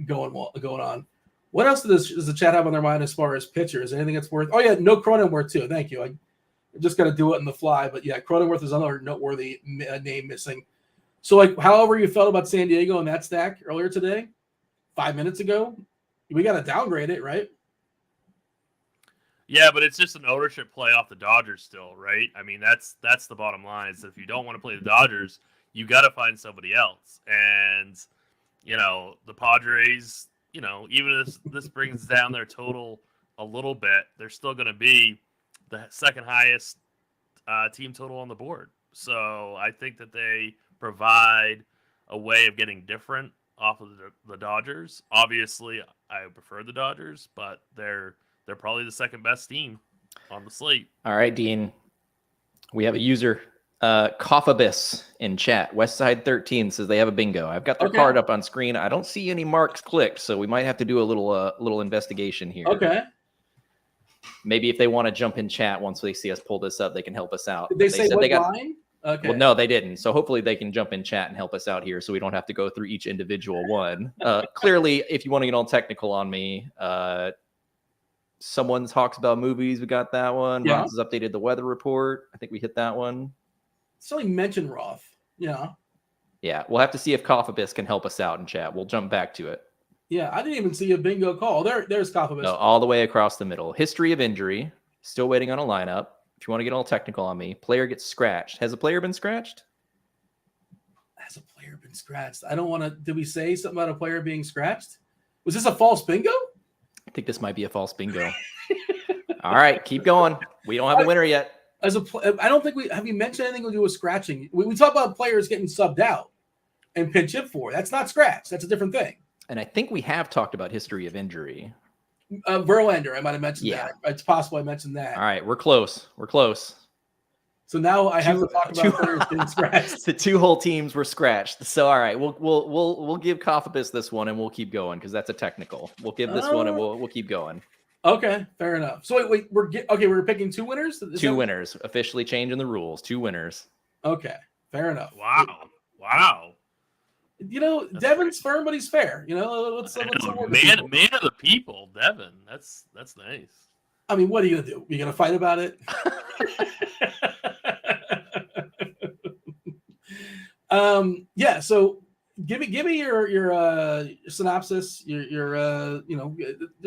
Speaker 1: going on. What else does the chat have on their mind as far as pitchers? Anything that's worth? Oh yeah, no Cronenworth too. Thank you. I just got to do it on the fly, but yeah, Cronenworth is another noteworthy name missing. So like, however you felt about San Diego and that stack earlier today, 5 minutes ago, we got to downgrade it, right?
Speaker 2: Yeah, but it's just an ownership play off the Dodgers still, right? I mean, that's the bottom line. Is if you don't want to play the Dodgers, you got to find somebody else. And the Padres, even if this brings down their total a little bit, they're still going to be the second highest team total on the board. So I think that they provide a way of getting different off of the Dodgers. Obviously, I prefer the Dodgers, but they're probably the second best team on the slate.
Speaker 3: All right, Dean. We have a user, Coffabis, in chat. Westside 13 says they have a bingo. I've got their card up on screen. I don't see any marks clicked, so we might have to do a little investigation here.
Speaker 1: Okay.
Speaker 3: Maybe if they want to jump in chat once they see us pull this up, they can help us out.
Speaker 1: Did they say what line? Okay.
Speaker 3: Well, no, they didn't. So hopefully they can jump in chat and help us out here so we don't have to go through each individual one. Clearly, if you want to get all technical on me, someone talks about movies. We got that one.
Speaker 1: Yeah.
Speaker 3: Roth has updated the weather report. I think we hit that one.
Speaker 1: Somebody mentioned Roth. Yeah.
Speaker 3: Yeah. We'll have to see if Coffabis can help us out in chat. We'll jump back to it.
Speaker 1: Yeah. I didn't even see a bingo call. There's Coffabis.
Speaker 3: No, all the way across the middle. History of injury. Still waiting on a lineup. If you want to get all technical on me, player gets scratched. Has a player been scratched?
Speaker 1: Has a player been scratched? I don't want to. Did we say something about a player being scratched? Was this a false bingo?
Speaker 3: I think this might be a false bingo. All right, keep going. We don't have a winner yet.
Speaker 1: I don't think have you mentioned anything to do with scratching? We talk about players getting subbed out and pinch hit for. That's not scratch. That's a different thing.
Speaker 3: And I think we have talked about history of injury.
Speaker 1: Verlander, I might have mentioned that. It's possible I mentioned that.
Speaker 3: All right, we're close. We're close.
Speaker 1: So now I have to talk about players getting scratched.
Speaker 3: The two whole teams were scratched. So all right, we'll give Coffabis this one and we'll keep going because that's a technical. We'll give this one and we'll keep going. Okay,
Speaker 1: fair enough. So wait, we're picking two winners.
Speaker 3: Two winners, officially changing the rules. Two winners.
Speaker 1: Okay, fair enough.
Speaker 2: Wow.
Speaker 1: Devin's firm, but he's fair. Let's
Speaker 2: man of the people, Devin. That's nice.
Speaker 1: I mean, what are you gonna do? You gonna fight about it? Yeah. So give me your synopsis, your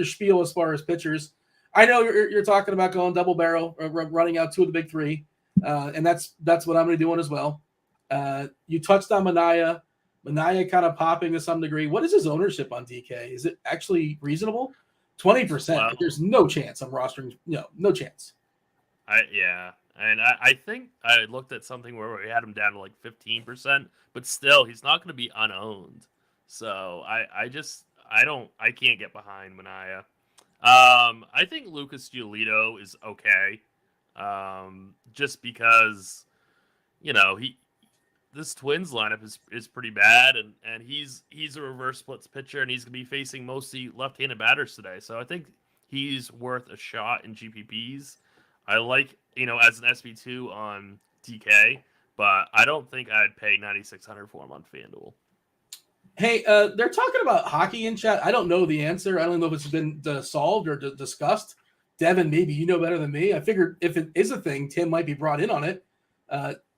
Speaker 1: spiel as far as pitchers. I know you're talking about going double barrel, running out two of the big three, and that's what I'm gonna be doing as well. You touched on Manaea. Manaea kind of popping to some degree. What is his ownership on DK? Is it actually reasonable? 20%.
Speaker 2: Well,
Speaker 1: There's no chance I'm rostering. No chance.
Speaker 2: And I think I looked at something where we had him down to like 15%, but still, he's not going to be unowned. So I can't get behind Manaea. I think Lucas Giolito is okay, just because, this Twins lineup is pretty bad, and he's a reverse splits pitcher, and he's going to be facing mostly left-handed batters today. So I think he's worth a shot in GPPs. I like, as an SP2 on DK, but I don't think I'd pay $9,600 for him on FanDuel.
Speaker 1: Hey, they're talking about hockey in chat. I don't know the answer. I don't know if it's been solved or discussed. Devin, maybe you know better than me. I figured if it is a thing, Tim might be brought in on it.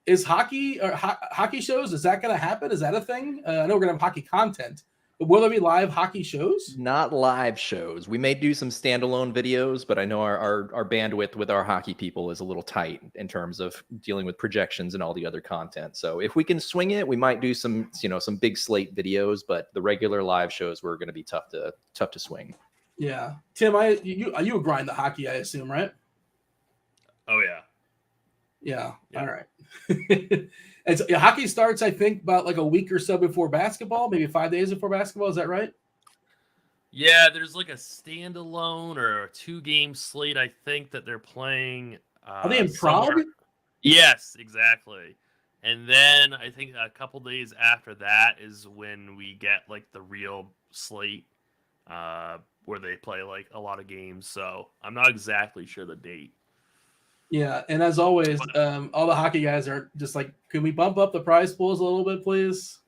Speaker 1: Is hockey or hockey shows, is that going to happen? Is that a thing? I know we're going to have hockey content, but will there be live hockey shows?
Speaker 3: Not live shows. We may do some standalone videos, but I know our bandwidth with our hockey people is a little tight in terms of dealing with projections and all the other content. So if we can swing it, we might do some big slate videos, but the regular live shows were going to be tough to swing.
Speaker 1: Yeah. Tim, you would grind the hockey, I assume, right?
Speaker 2: Oh, yeah.
Speaker 1: Yeah. All right. And so, hockey starts, I think, about like a week or so before basketball, maybe 5 days before basketball. Is that right?
Speaker 2: Yeah, there's like a standalone or a 2-game slate, I think, that they're playing.
Speaker 1: Are they in Prague?
Speaker 2: Yes, exactly. And then I think a couple days after that is when we get like the real slate, where they play like a lot of games. So I'm not exactly sure the date.
Speaker 1: Yeah, and as always, all the hockey guys are just like, can we bump up the prize pools a little bit, please?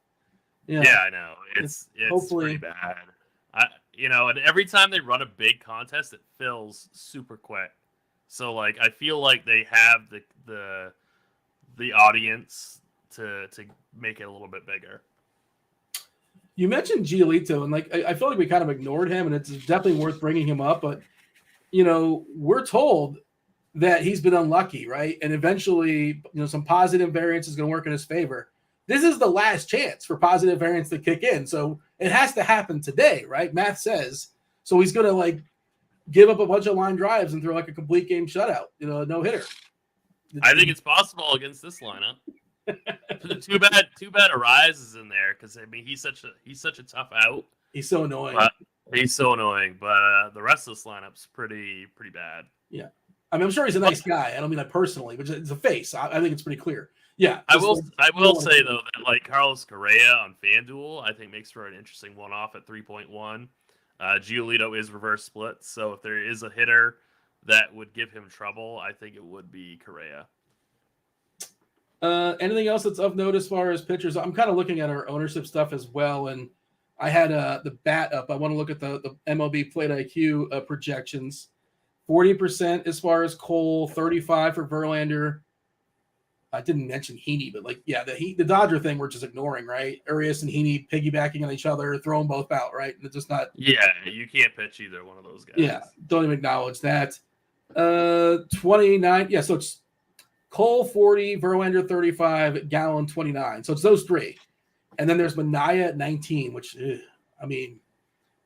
Speaker 2: Yeah, I know. It's hopefully pretty bad. And every time they run a big contest, it fills super quick. So like, I feel like they have the audience to make it a little bit bigger.
Speaker 1: You mentioned Giolito, and like I feel like we kind of ignored him, and it's definitely worth bringing him up. But we're told that he's been unlucky, right? And eventually, some positive variance is going to work in his favor. This is the last chance for positive variance to kick in. So it has to happen today, right? Math says. So he's going to like give up a bunch of line drives and throw like a complete game shutout, no hitter.
Speaker 2: I think it's possible against this lineup. Too bad Arise is in there, because I mean he's such a tough out.
Speaker 1: He's so annoying.
Speaker 2: But the rest of this lineup's pretty bad.
Speaker 1: Yeah. I mean, I'm sure he's a nice guy. I don't mean that personally, but it's a face. I think it's pretty clear. Yeah.
Speaker 2: I will say though that like Carlos Correa on FanDuel, I think makes for an interesting one-off at 3.1. Giolito is reverse split, so if there is a hitter that would give him trouble, I think it would be Correa.
Speaker 1: Anything else that's of note as far as pitchers? I'm kind of looking at our ownership stuff as well, and I had the bat up. I want to look at the MLB Plate IQ projections. 40% as far as Cole, 35 for Verlander. I didn't mention Heaney, but the Dodger thing we're just ignoring, right? Urias and Heaney piggybacking on each other, throwing both out, right? And it's just not.
Speaker 2: Yeah, you can't pitch either one of those guys.
Speaker 1: Yeah, don't even acknowledge that. 29. Yeah, so it's Cole 40, Verlander 35, Gallen 29. So it's those three, and then there's Manaea at 19, which I mean,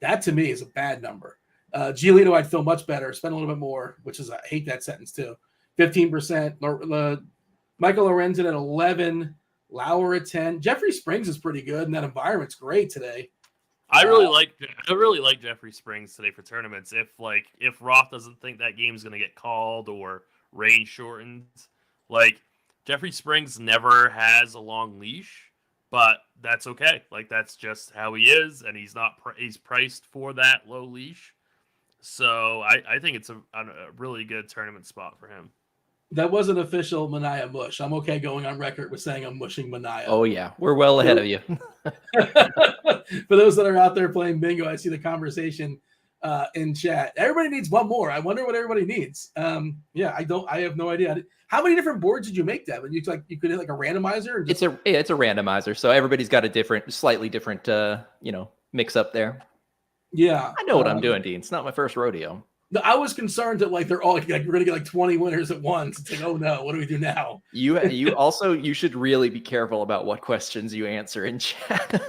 Speaker 1: that to me is a bad number. Giolito, I'd feel much better, spend a little bit more, which is, I hate that sentence too. 15%. Michael Lorenzen at 11. Lauer at 10. Jeffrey Springs is pretty good, and that environment's great today.
Speaker 2: I really like Jeffrey Springs today for tournaments. If Roth doesn't think that game's going to get called or rain shortened, like Jeffrey Springs never has a long leash, but that's okay. Like that's just how he is, and he's priced for that low leash. So I think it's a really good tournament spot for him.
Speaker 1: That was an official Manaea mush. I'm okay going on record with saying I'm mushing Manaea.
Speaker 3: Oh, yeah. We're well ahead of you.
Speaker 1: For those that are out there playing bingo, I see the conversation in chat. Everybody needs one more. I wonder what everybody needs. I have no idea. How many different boards did you make, Devin? You could hit like a randomizer? And
Speaker 3: it's a randomizer. So everybody's got a slightly different mix up there.
Speaker 1: Yeah.
Speaker 3: I know what I'm doing, Dean. It's not my first rodeo.
Speaker 1: I was concerned that like they're all like we're gonna get like 20 winners at once. It's like, oh no, what do we do now?
Speaker 3: You should really be careful about what questions you answer in chat.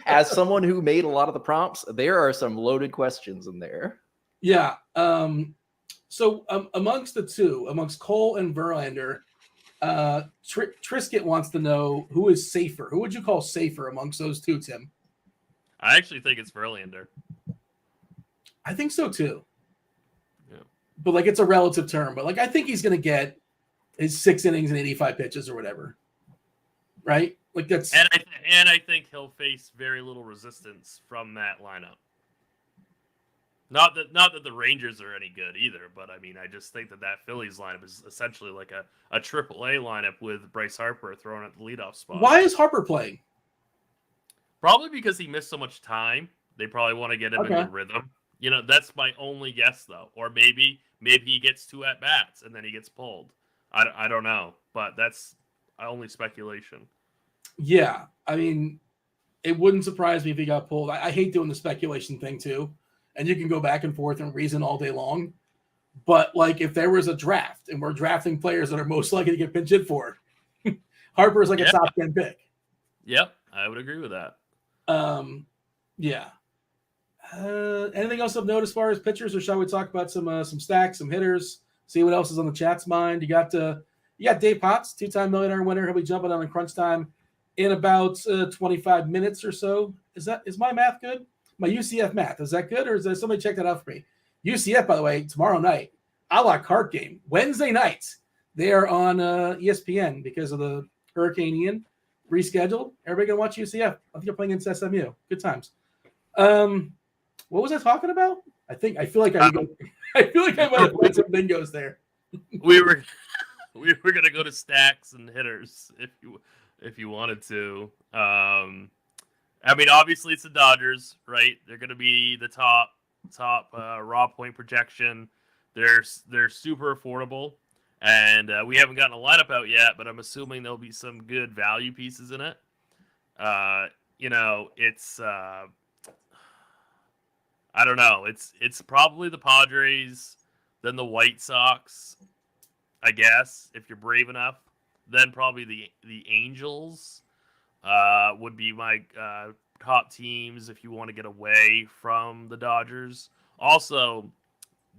Speaker 3: As someone who made a lot of the prompts, there are some loaded questions in there.
Speaker 1: Yeah. So amongst Cole and Verlander, Trisket wants to know who is safer. Who would you call safer amongst those two, Tim?
Speaker 2: I actually think it's Verlander.
Speaker 1: I think so too.
Speaker 2: Yeah.
Speaker 1: But like it's a relative term. But like I think he's going to get his 6 innings and 85 pitches or whatever. Right? Like that's
Speaker 2: and I think he'll face very little resistance from that lineup. Not that the Rangers are any good either, but I mean I just think that Phillies lineup is essentially like a AAA lineup with Bryce Harper thrown at the leadoff spot.
Speaker 1: Why is Harper playing?
Speaker 2: Probably because he missed so much time. They probably want to get him into rhythm. You know, that's my only guess though. Or maybe he gets 2 at bats and then he gets pulled. I don't know, but that's only speculation.
Speaker 1: Yeah, I mean, it wouldn't surprise me if he got pulled. I hate doing the speculation thing too, and you can go back and forth and reason all day long. But like, if there was a draft and we're drafting players that are most likely to get pinch hit for, Harper is like a top 10 pick.
Speaker 2: Yep, I would agree with that.
Speaker 1: Yeah. Anything else of note as far as pitchers, or shall we talk about some stacks, some hitters? See what else is on the chat's mind. You got Dave Potts, 2-time millionaire winner. He'll be jumping on in crunch time in about 25 minutes or so. Is my math good? My UCF math, is that good, or is there somebody check that out for me? UCF, by the way, tomorrow night, a la carte game, Wednesday nights. They are on ESPN because of the Hurricane Ian rescheduled. Everybody gonna watch UCF. I think they're playing against SMU. Good times. What was I talking about? I feel like I might have played some bingos there.
Speaker 2: we were gonna go to stacks and hitters if you wanted to. I mean, obviously it's the Dodgers, right? They're gonna be the top raw point projection. They're super affordable, and we haven't gotten a lineup out yet, but I'm assuming there'll be some good value pieces in it. You know, it's I don't know. It's probably the Padres, then the White Sox, I guess, if you're brave enough. Then probably the Angels would be my top teams if you want to get away from the Dodgers. Also,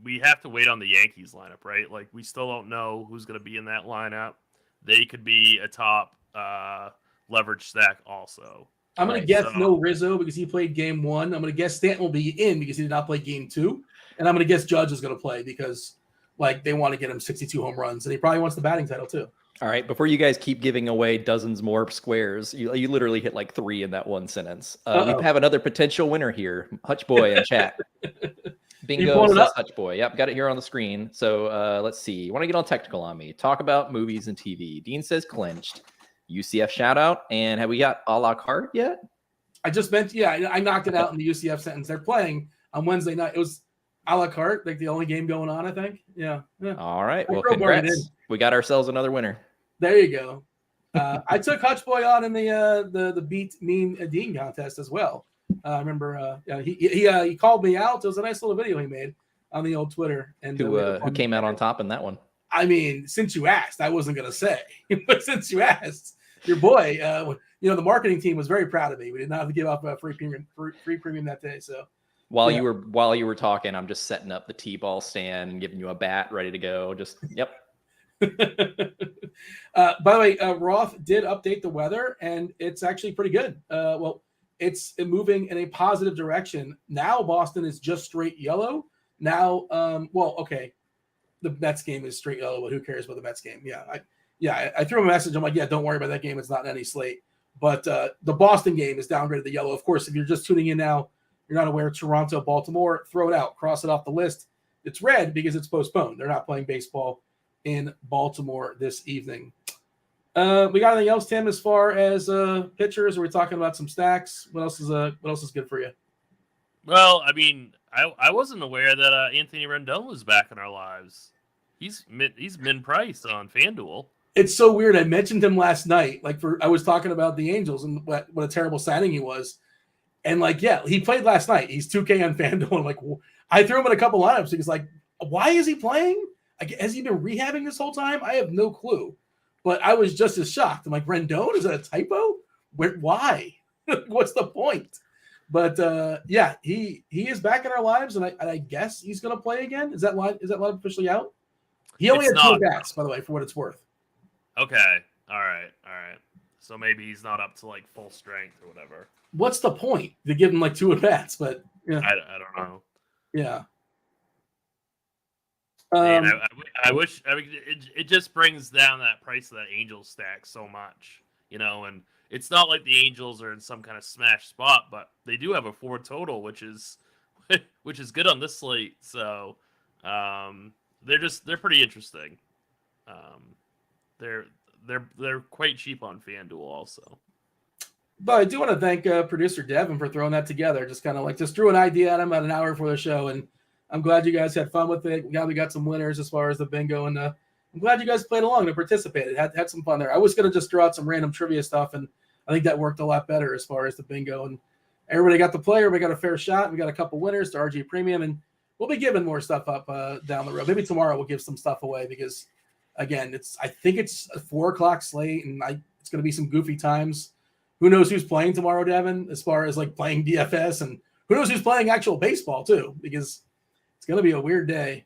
Speaker 2: we have to wait on the Yankees lineup, right? Like, we still don't know who's going to be in that lineup. They could be a top leverage stack also.
Speaker 1: I'm going to guess no Rizzo because he played game 1. I'm going to guess Stanton will be in because he did not play game 2. And I'm going to guess Judge is going to play because, like, they want to get him 62 home runs. And he probably wants the batting title, too.
Speaker 3: All right. Before you guys keep giving away dozens more squares, you literally hit like 3 in that one sentence. We have another potential winner here. Hutch Boy in chat. Bingo says Hutch Boy. Yep, got it here on the screen. So let's see. You want to get all technical on me. Talk about movies and TV. Dean says clinched. UCF shout out. And have we got a la carte yet?
Speaker 1: I just meant, yeah, I knocked it out in the UCF sentence. They're playing on Wednesday night. It was a la carte, like the only game going on, I think. Yeah.
Speaker 3: All right. Well, congrats. We got ourselves another winner.
Speaker 1: There you go. I took Hutch Boy on in the Beat Mean Dean contest as well. I remember he called me out. It was a nice little video he made on the old Twitter. And
Speaker 3: who came out on top in that one?
Speaker 1: I mean, since you asked, I wasn't going to say. But since you asked, your boy, the marketing team was very proud of me. We did not have to give up a free premium that day. So
Speaker 3: while you were talking, I'm just setting up the T-ball stand and giving you a bat ready to go. Just yep.
Speaker 1: By the way, Roth did update the weather, and it's actually pretty good. It's moving in a positive direction. Now Boston is just straight yellow. Now, the Mets game is straight yellow, but who cares about the Mets game? I threw him a message. I'm like, don't worry about that game. It's not in any slate. But the Boston game is downgraded to yellow. Of course, if you're just tuning in now, you're not aware of Toronto, Baltimore, throw it out, cross it off the list. It's red because it's postponed. They're not playing baseball in Baltimore this evening. We got anything else, Tim, as far as pitchers? Are we talking about some stacks? What else is good for you?
Speaker 2: Well, I mean, I wasn't aware that Anthony Rendon was back in our lives. He's min price on FanDuel.
Speaker 1: It's so weird. I mentioned him last night. I was talking about the Angels and what a terrible signing he was. And like, yeah, he played last night. He's 2K on Fanduel. I'm like, I threw him in a couple lineups. He's like, why is he playing? Has he been rehabbing this whole time? I have no clue. But I was just as shocked. I'm like, Rendon, is that a typo? Why? What's the point? But yeah, he is back in our lives, and I guess he's going to play again. Is that line officially out? He only had 2 at-bats, by the way, for what it's worth.
Speaker 2: Okay. All right. So maybe he's not up to like full strength or whatever.
Speaker 1: What's the point to give him like 2 at-bats? But yeah,
Speaker 2: I don't know.
Speaker 1: Yeah.
Speaker 2: I wish. I mean, it just brings down that price of that Angels stack so much, and it's not like the Angels are in some kind of smash spot, but they do have a 4 total, which is good on this slate. So they're pretty interesting. They're quite cheap on FanDuel also.
Speaker 1: But I do want to thank producer Devin for throwing that together. Just kind of like threw an idea at him about an hour before the show, and I'm glad you guys had fun with it. We got some winners as far as the bingo, and I'm glad you guys played along and participated. Had some fun there. I was going to just throw out some random trivia stuff, and I think that worked a lot better as far as the bingo. And everybody got to play. Everybody got a fair shot. We got a couple winners to RG Premium, and we'll be giving more stuff up down the road. Maybe tomorrow we'll give some stuff away because, again, I think it's a 4:00 slate, and it's going to be some goofy times. Who knows who's playing tomorrow, Devin, as far as like playing DFS, and who knows who's playing actual baseball too, because it's going to be a weird day.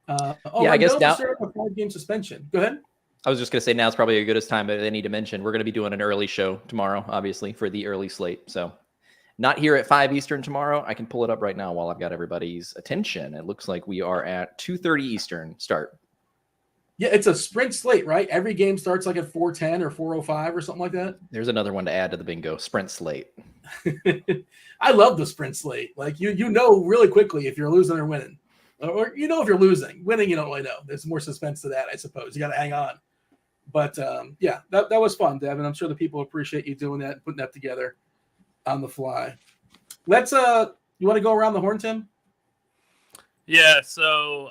Speaker 3: I guess now
Speaker 1: a 5-game suspension. Go ahead.
Speaker 3: I was just going to say now it's probably a good time that I need to mention we're going to be doing an early show tomorrow, obviously for the early slate. So not here at 5 Eastern tomorrow. I can pull it up right now while I've got everybody's attention. It looks like we are at 2:30 Eastern start.
Speaker 1: Yeah, it's a sprint slate, right? Every game starts like at 4:10 or 4:05 or something like that.
Speaker 3: There's another one to add to the bingo, sprint slate.
Speaker 1: I love the sprint slate. Like you know really quickly if you're losing or winning. Or if you're losing. Winning, you don't really know. There's more suspense to that, I suppose. You got to hang on. But yeah, that was fun, Devin. I'm sure the people appreciate you doing that, putting that together on the fly. Let's you want to go around the horn, Tim?
Speaker 2: Yeah, so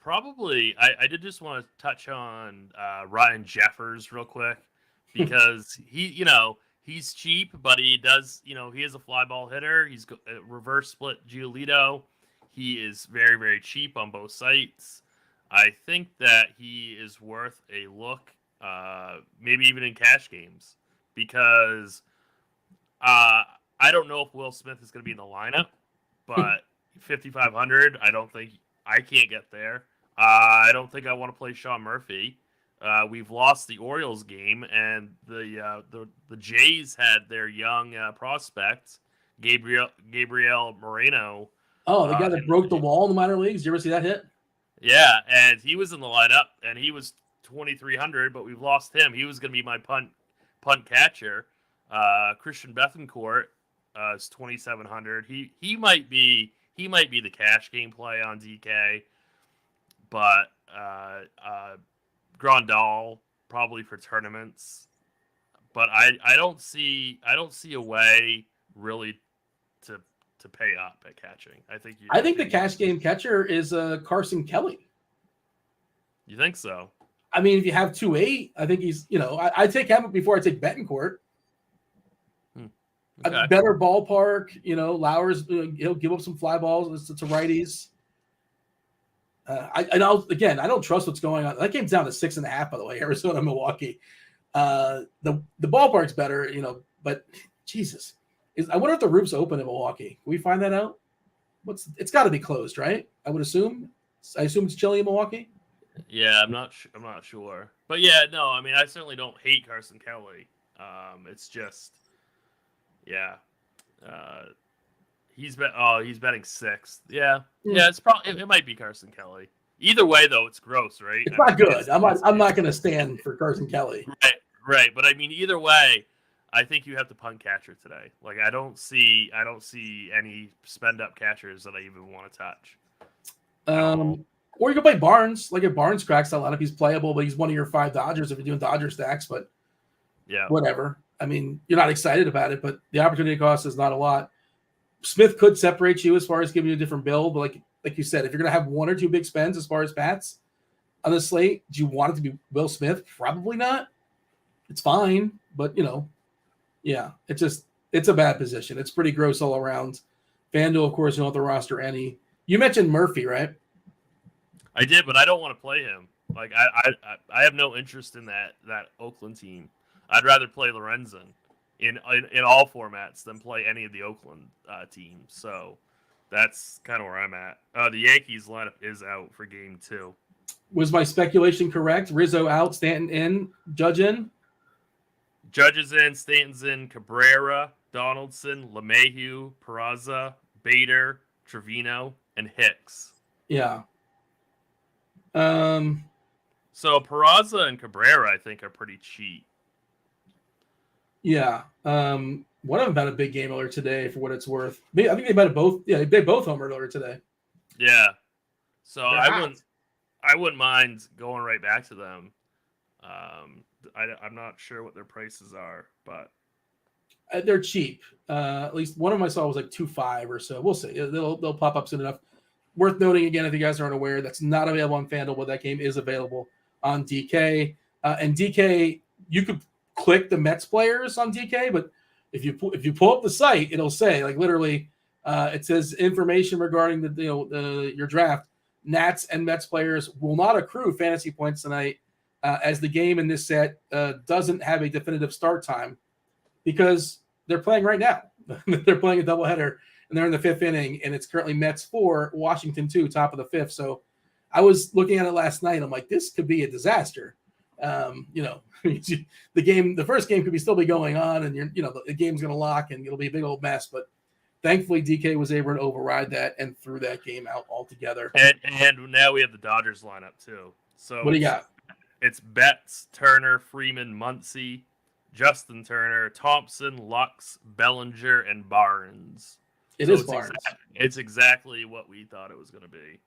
Speaker 2: probably I did just want to touch on Ryan Jeffers real quick because he's cheap, but he does, he is a fly ball hitter. He's a reverse split Giolito. He is very, very cheap on both sites. I think that he is worth a look, maybe even in cash games, because I don't know if Will Smith is going to be in the lineup, but 5,500, I can't get there. I don't think I want to play Sean Murphy. We've lost the Orioles game, and the Jays had their young prospect, Gabriel Moreno.
Speaker 1: Oh, the guy that broke the wall in the minor leagues. Did you ever see that hit?
Speaker 2: Yeah, and he was in the lineup, and he was 2,300, but we've lost him. He was going to be my punt catcher. Christian Bethancourt is 2,700. He might be the cash game play on DK, but Grandal probably for tournaments. But I don't see a way really to pay up at catching. I think
Speaker 1: the cash game catcher is Carson Kelly.
Speaker 2: You think so?
Speaker 1: I mean, if you have 2.8, I think he's, I take him before I take Bettencourt.
Speaker 2: Okay.
Speaker 1: A better ballpark, Lauer's, he'll give up some fly balls to righties. I don't trust what's going on. That game's down to 6.5, by the way, Arizona, Milwaukee. The ballpark's better, but Jesus. I wonder if the roof's open in Milwaukee. Can we find that out? It's got to be closed, right? I would assume. I assume it's chilly in Milwaukee.
Speaker 2: Yeah, I'm not sure. But yeah, no, I mean, I certainly don't hate Carson Kelly. It's just, yeah, he's betting 6th. Yeah, it's probably it might be Carson Kelly. Either way, though, it's gross, right?
Speaker 1: It's not good. I'm not going to stand for Carson Kelly.
Speaker 2: Right. But I mean, either way, I think you have to punt catcher today. Like I don't see any spend up catchers that I even want to touch.
Speaker 1: Or you can play Barnes. Like if Barnes cracks a lot, if he's playable, but he's one of your 5 Dodgers if you're doing Dodger stacks. But
Speaker 2: yeah,
Speaker 1: whatever. I mean, you're not excited about it, but the opportunity cost is not a lot. Smith could separate you as far as giving you a different build, but like you said, if you're gonna have 1 or 2 big spends as far as bats on the slate, do you want it to be Will Smith? Probably not. It's fine, but yeah, it just It's a bad position. It's pretty gross all around. FanDuel, of course, you don't have to roster any. You mentioned Murphy, right?
Speaker 2: I did, but I don't want to play him. Like I have no interest in that Oakland team. I'd rather play Lorenzen in all formats than play any of the Oakland teams. So that's kind of where I'm at. The Yankees lineup is out for game 2.
Speaker 1: Was my speculation correct? Rizzo out, Stanton in, Judge in?
Speaker 2: Judge is in, Stanton's in, Cabrera, Donaldson, LeMahieu, Peraza, Bader, Trevino, and Hicks.
Speaker 1: Yeah.
Speaker 2: So Peraza and Cabrera, I think, are pretty cheap.
Speaker 1: Yeah. One of them had a big game earlier today, for what it's worth. I think they might have both. Yeah, they both homered earlier today.
Speaker 2: Yeah. So I wouldn't mind going right back to them. I'm not sure what their prices are, but
Speaker 1: they're cheap. At least one of them I saw was like 2.5 or so. We'll see. They'll pop up soon enough. Worth noting again, if you guys aren't aware, that's not available on FanDuel, but that game is available on DK. And DK, you could click the Mets players on DK, but if you pull up the site, it'll say like literally, it says information regarding your draft. Nats and Mets players will not accrue fantasy points tonight, as the game in this set doesn't have a definitive start time because they're playing right now. They're playing a doubleheader. And they're in the 5th inning, and it's currently Mets 4, Washington 2, top of the 5th. So I was looking at it last night. I'm like, this could be a disaster. The first game could still be going on, and the game's going to lock, and it'll be a big old mess. But thankfully, DK was able to override that and threw that game out altogether.
Speaker 2: And now we have the Dodgers lineup too. So
Speaker 1: what do you got?
Speaker 2: It's Betts, Turner, Freeman, Muncy, Justin Turner, Thompson, Lux, Bellinger, and Barnes.
Speaker 1: It's Barnes.
Speaker 2: It's exactly what we thought it was going to be.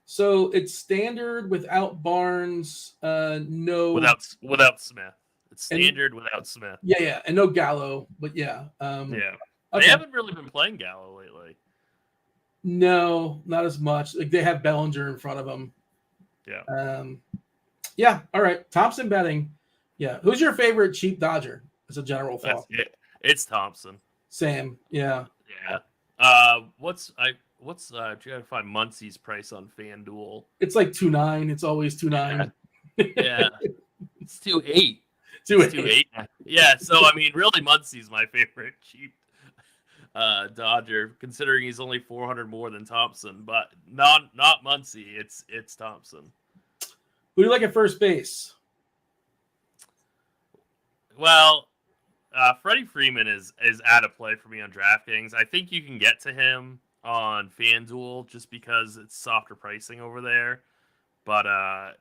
Speaker 1: So it's standard without Barnes, no
Speaker 2: without Smith. It's standard without Smith.
Speaker 1: Yeah, and no Gallo, but yeah.
Speaker 2: Yeah.
Speaker 1: Okay.
Speaker 2: They haven't really been playing Gallo lately.
Speaker 1: No, not as much. Like they have Bellinger in front of them.
Speaker 2: Yeah.
Speaker 1: Yeah. All right. Thompson betting. Yeah. Who's your favorite cheap Dodger? As a general thought.
Speaker 2: It's Thompson.
Speaker 1: Sam. Yeah.
Speaker 2: Yeah. You gotta find Muncy's price on FanDuel.
Speaker 1: It's like 2.9. It's always 2.9.
Speaker 2: Yeah. It's 2.8.
Speaker 1: 2.8.
Speaker 2: Yeah. So I mean, really, Muncy's my favorite cheap Dodger, considering he's only 400 more than Thompson, but not Muncy. It's Thompson.
Speaker 1: Who do you like at first base?
Speaker 2: Well, Freddie Freeman is out of play for me on DraftKings. I think you can get to him on FanDuel just because it's softer pricing over there. But I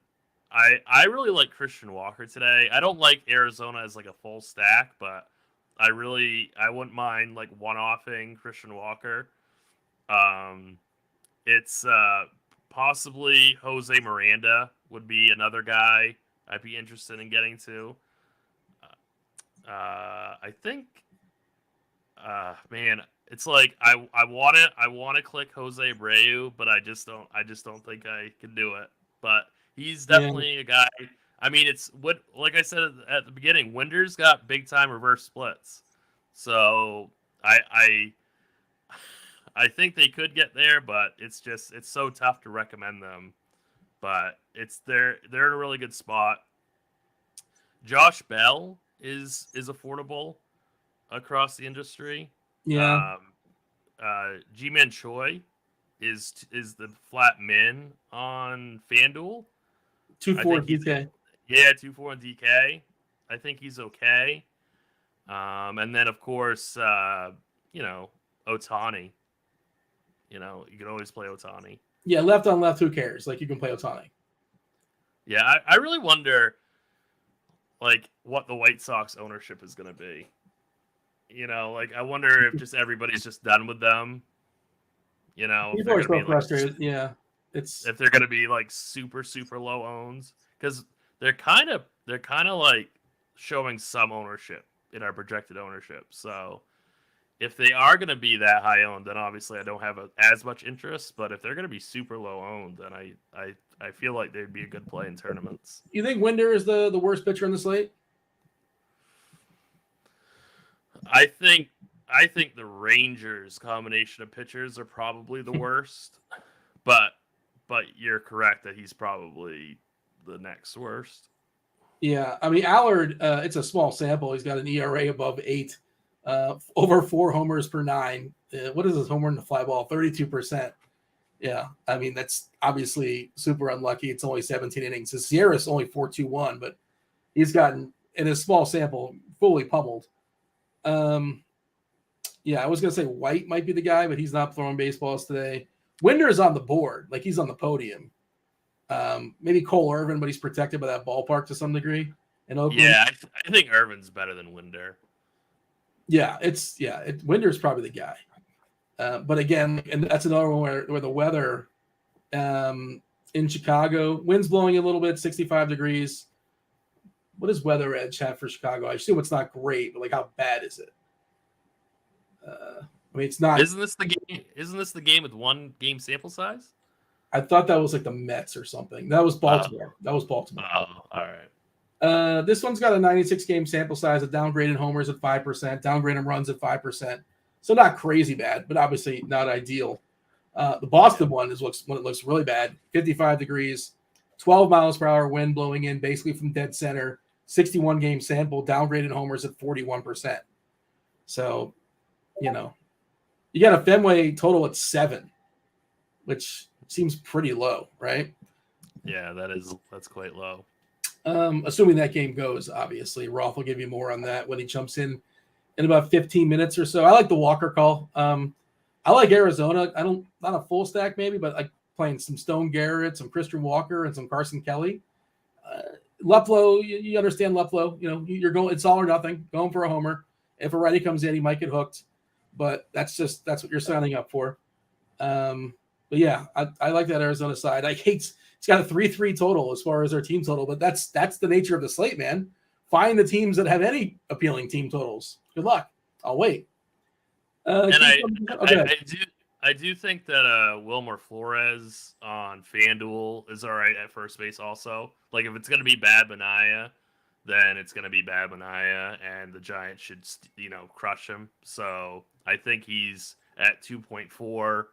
Speaker 2: really like Christian Walker today. I don't like Arizona as like a full stack, but I wouldn't mind like one-offing Christian Walker. It's possibly Jose Miranda would be another guy I'd be interested in getting to. I think, man, it's like I want to click Jose Abreu, but I just don't think I can do it. But he's definitely a guy. I mean, it's like I said at the beginning, Winder's got big time reverse splits, so I think they could get there, but it's so tough to recommend them. But they're in a really good spot. Josh Bell is affordable across the industry.
Speaker 1: Yeah.
Speaker 2: G-Man Choi is the flat min on FanDuel.
Speaker 1: 2.4 DK.
Speaker 2: Yeah, 2.4 on DK. I think he's okay. And then of course, Ohtani. You can always play Ohtani.
Speaker 1: Yeah, left on left, who cares? Like you can play Ohtani.
Speaker 2: Yeah, I really wonder like what the White Sox ownership is going to be. I wonder if just everybody's just done with them.
Speaker 1: People are so frustrated. Yeah,
Speaker 2: if they're going to be like super super low owns, because they're kind of like showing some ownership in our projected ownership. So if they are going to be that high owned, then obviously I don't have as much interest. But if they're going to be super low owned, then I feel like they'd be a good play in tournaments.
Speaker 1: You think Winder is the worst pitcher in the slate?
Speaker 2: I think the Rangers combination of pitchers are probably the worst, but you're correct that he's probably the next worst.
Speaker 1: Yeah, I mean Allard. It's a small sample. He's got an ERA above 8, over 4 homers per 9. What is his homer in the fly ball? 32%. Yeah, I mean that's obviously super unlucky. It's only 17 innings. His Sierra's only 4.21, but he's gotten in a small sample fully pummeled. Yeah, I was gonna say White might be the guy, but he's not throwing baseballs today. Winder's on the board, like he's on the podium. Maybe Cole Irvin, but he's protected by that ballpark to some degree. In Oakland.
Speaker 2: Yeah, I think Irvin's better than Winder.
Speaker 1: Yeah, Winder's probably the guy. But again, and that's another one where the weather in Chicago, wind's blowing a little bit, 65 degrees. What does Weather Edge have for Chicago? I assume it's not great, but like how bad is it? I mean, it's not.
Speaker 2: Isn't this the game with 1 game sample size?
Speaker 1: I thought that was like the Mets or something. That was Baltimore. Oh,
Speaker 2: all right.
Speaker 1: This one's got a 96 game sample size, a downgraded homers at 5%, downgraded runs at 5%. So not crazy bad, but obviously not ideal. The Boston one looks really bad. 55 degrees, 12 miles per hour wind blowing in basically from dead center, 61 game sample, downgraded homers at 41%. So, you got a Fenway total at 7, which seems pretty low, right?
Speaker 2: Yeah, that's quite low.
Speaker 1: Assuming that game goes, obviously. Roth will give you more on that when he jumps in about 15 minutes or so. I like the Walker call. I like Arizona. Not a full stack maybe, but like playing some Stone Garrett, some Christian Walker, and some Carson Kelly. Luplow, you understand Luplow. You're going, it's all or nothing, going for a homer. If a righty comes in, he might get hooked, but that's what you're signing up for. But yeah, I like that Arizona side. It's got a 3-3 total as far as their team total, but that's the nature of the slate, man. Find the teams that have any appealing team totals. Good luck. I'll wait.
Speaker 2: And I do think that Wilmer Flores on Fanduel is all right at first base also. Like if it's going to be Bad Benaya, then it's going to be Bad Benaya, and the Giants should crush him. So I think he's at 2.4.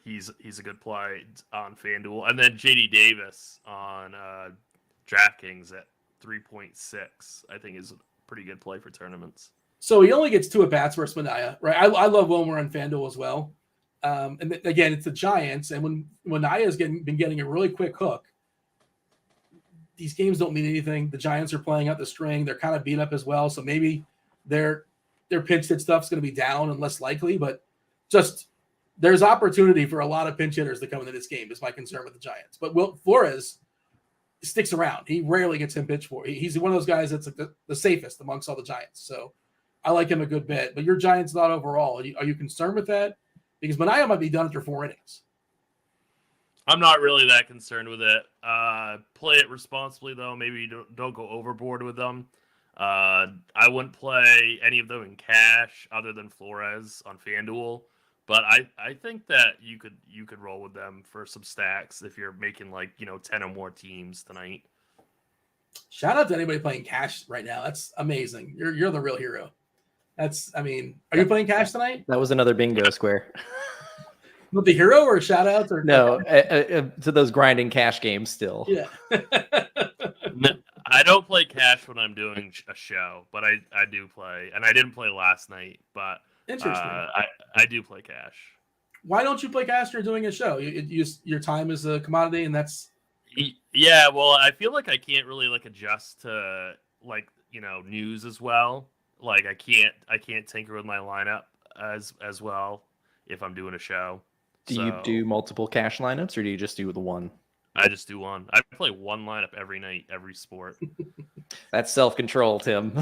Speaker 2: He's a good play on FanDuel, and then JD Davis on DraftKings at 3.6. I think is a pretty good play for tournaments.
Speaker 1: So he only gets 2 at bats versus Manaea, right? I love Wilmer on FanDuel as well. And again, it's the Giants, and when Manaea's been getting a really quick hook, these games don't mean anything. The Giants are playing out the string; they're kind of beat up as well, so maybe their pinch hit stuff's going to be down and less likely, but just. There's opportunity for a lot of pinch hitters to come into this game is my concern with the Giants. But Flores sticks around. He rarely gets him pitched for. He's one of those guys that's like the safest amongst all the Giants. So I like him a good bit. But your Giants not overall. Are you concerned with that? Because Manaea might be done after 4 innings.
Speaker 2: I'm not really that concerned with it. Play it responsibly, though. Maybe don't go overboard with them. I wouldn't play any of them in cash other than Flores on FanDuel. But I think that you could roll with them for some stacks if you're making 10 or more teams tonight.
Speaker 1: Shout out to anybody playing cash right now. That's amazing. You're the real hero. Are you playing cash tonight?
Speaker 3: That was another bingo square.
Speaker 1: With the hero or shout outs or
Speaker 3: no to those grinding cash games still.
Speaker 1: Yeah.
Speaker 2: I don't play cash when I'm doing a show, but I do play, and I didn't play last night, but.
Speaker 1: Interesting.
Speaker 2: I do play cash.
Speaker 1: Why don't you play cash when you're doing a show? Your time is a commodity, and that's.
Speaker 2: Yeah, well, I feel like I can't really adjust to news as well. Like I can't tinker with my lineup as well if I'm doing a show.
Speaker 3: Do you do multiple cash lineups, or do you just do the one?
Speaker 2: I just do one. I play one lineup every night, every sport.
Speaker 3: That's self-control, Tim.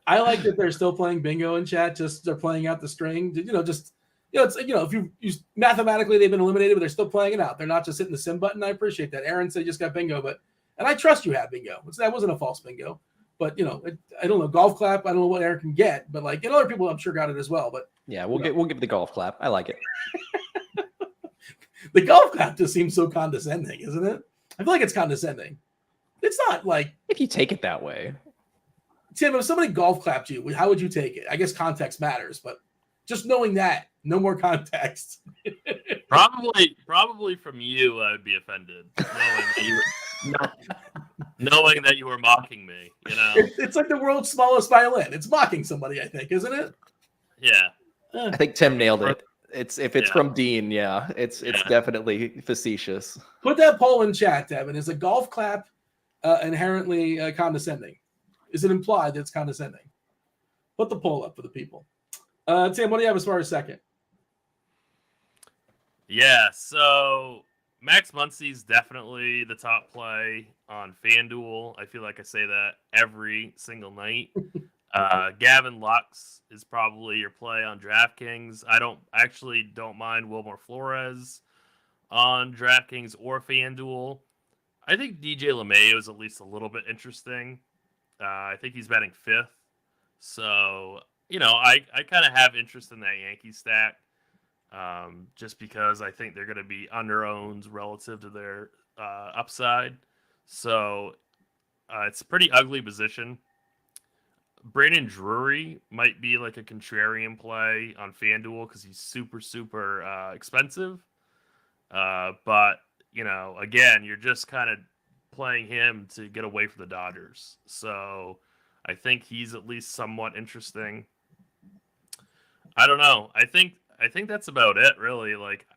Speaker 1: I like that they're still playing bingo in chat. Just they're playing out the string. It's if you mathematically they've been eliminated, but they're still playing it out. They're not just hitting the sim button. I appreciate that. Aaron said you just got bingo, and I trust you have bingo. That wasn't a false bingo, but I don't know golf clap. I don't know what Aaron can get, but other people I'm sure got it as well. But
Speaker 3: yeah, we'll give the golf clap. I like it.
Speaker 1: The golf clap just seems so condescending, isn't it? I feel like it's condescending. It's not like
Speaker 3: if you take it that way.
Speaker 1: Tim, if somebody golf clapped you, how would you take it? I guess context matters, but just knowing that, no more context.
Speaker 2: Probably from you, I would be offended, knowing that you were mocking me. You know,
Speaker 1: it's like the world's smallest violin. It's mocking somebody, I think, isn't it?
Speaker 2: Yeah.
Speaker 3: I think Tim nailed it. If it's from Dean, it's definitely facetious.
Speaker 1: Put that poll in chat, Devin. Is a golf clap inherently condescending? Is it implied that it's condescending? Put the poll up for the people. Tim, what do you have as far as second?
Speaker 2: Yeah, so Max Muncy's definitely the top play on FanDuel. I feel like I say that every single night. Gavin Lux is probably your play on DraftKings. I don't mind Wilmer Flores on DraftKings or FanDuel. I think DJ LeMahieu is at least a little bit interesting. I think he's batting 5th. So, I kind of have interest in that Yankees stack just because I think they're going to be under-owned relative to their upside. So, it's a pretty ugly position. Brandon Drury might be like a contrarian play on FanDuel because he's super, super expensive. But, again, you're just kind of playing him to get away from the Dodgers. So I think he's at least somewhat interesting. I don't know. I think that's about it, really. Like,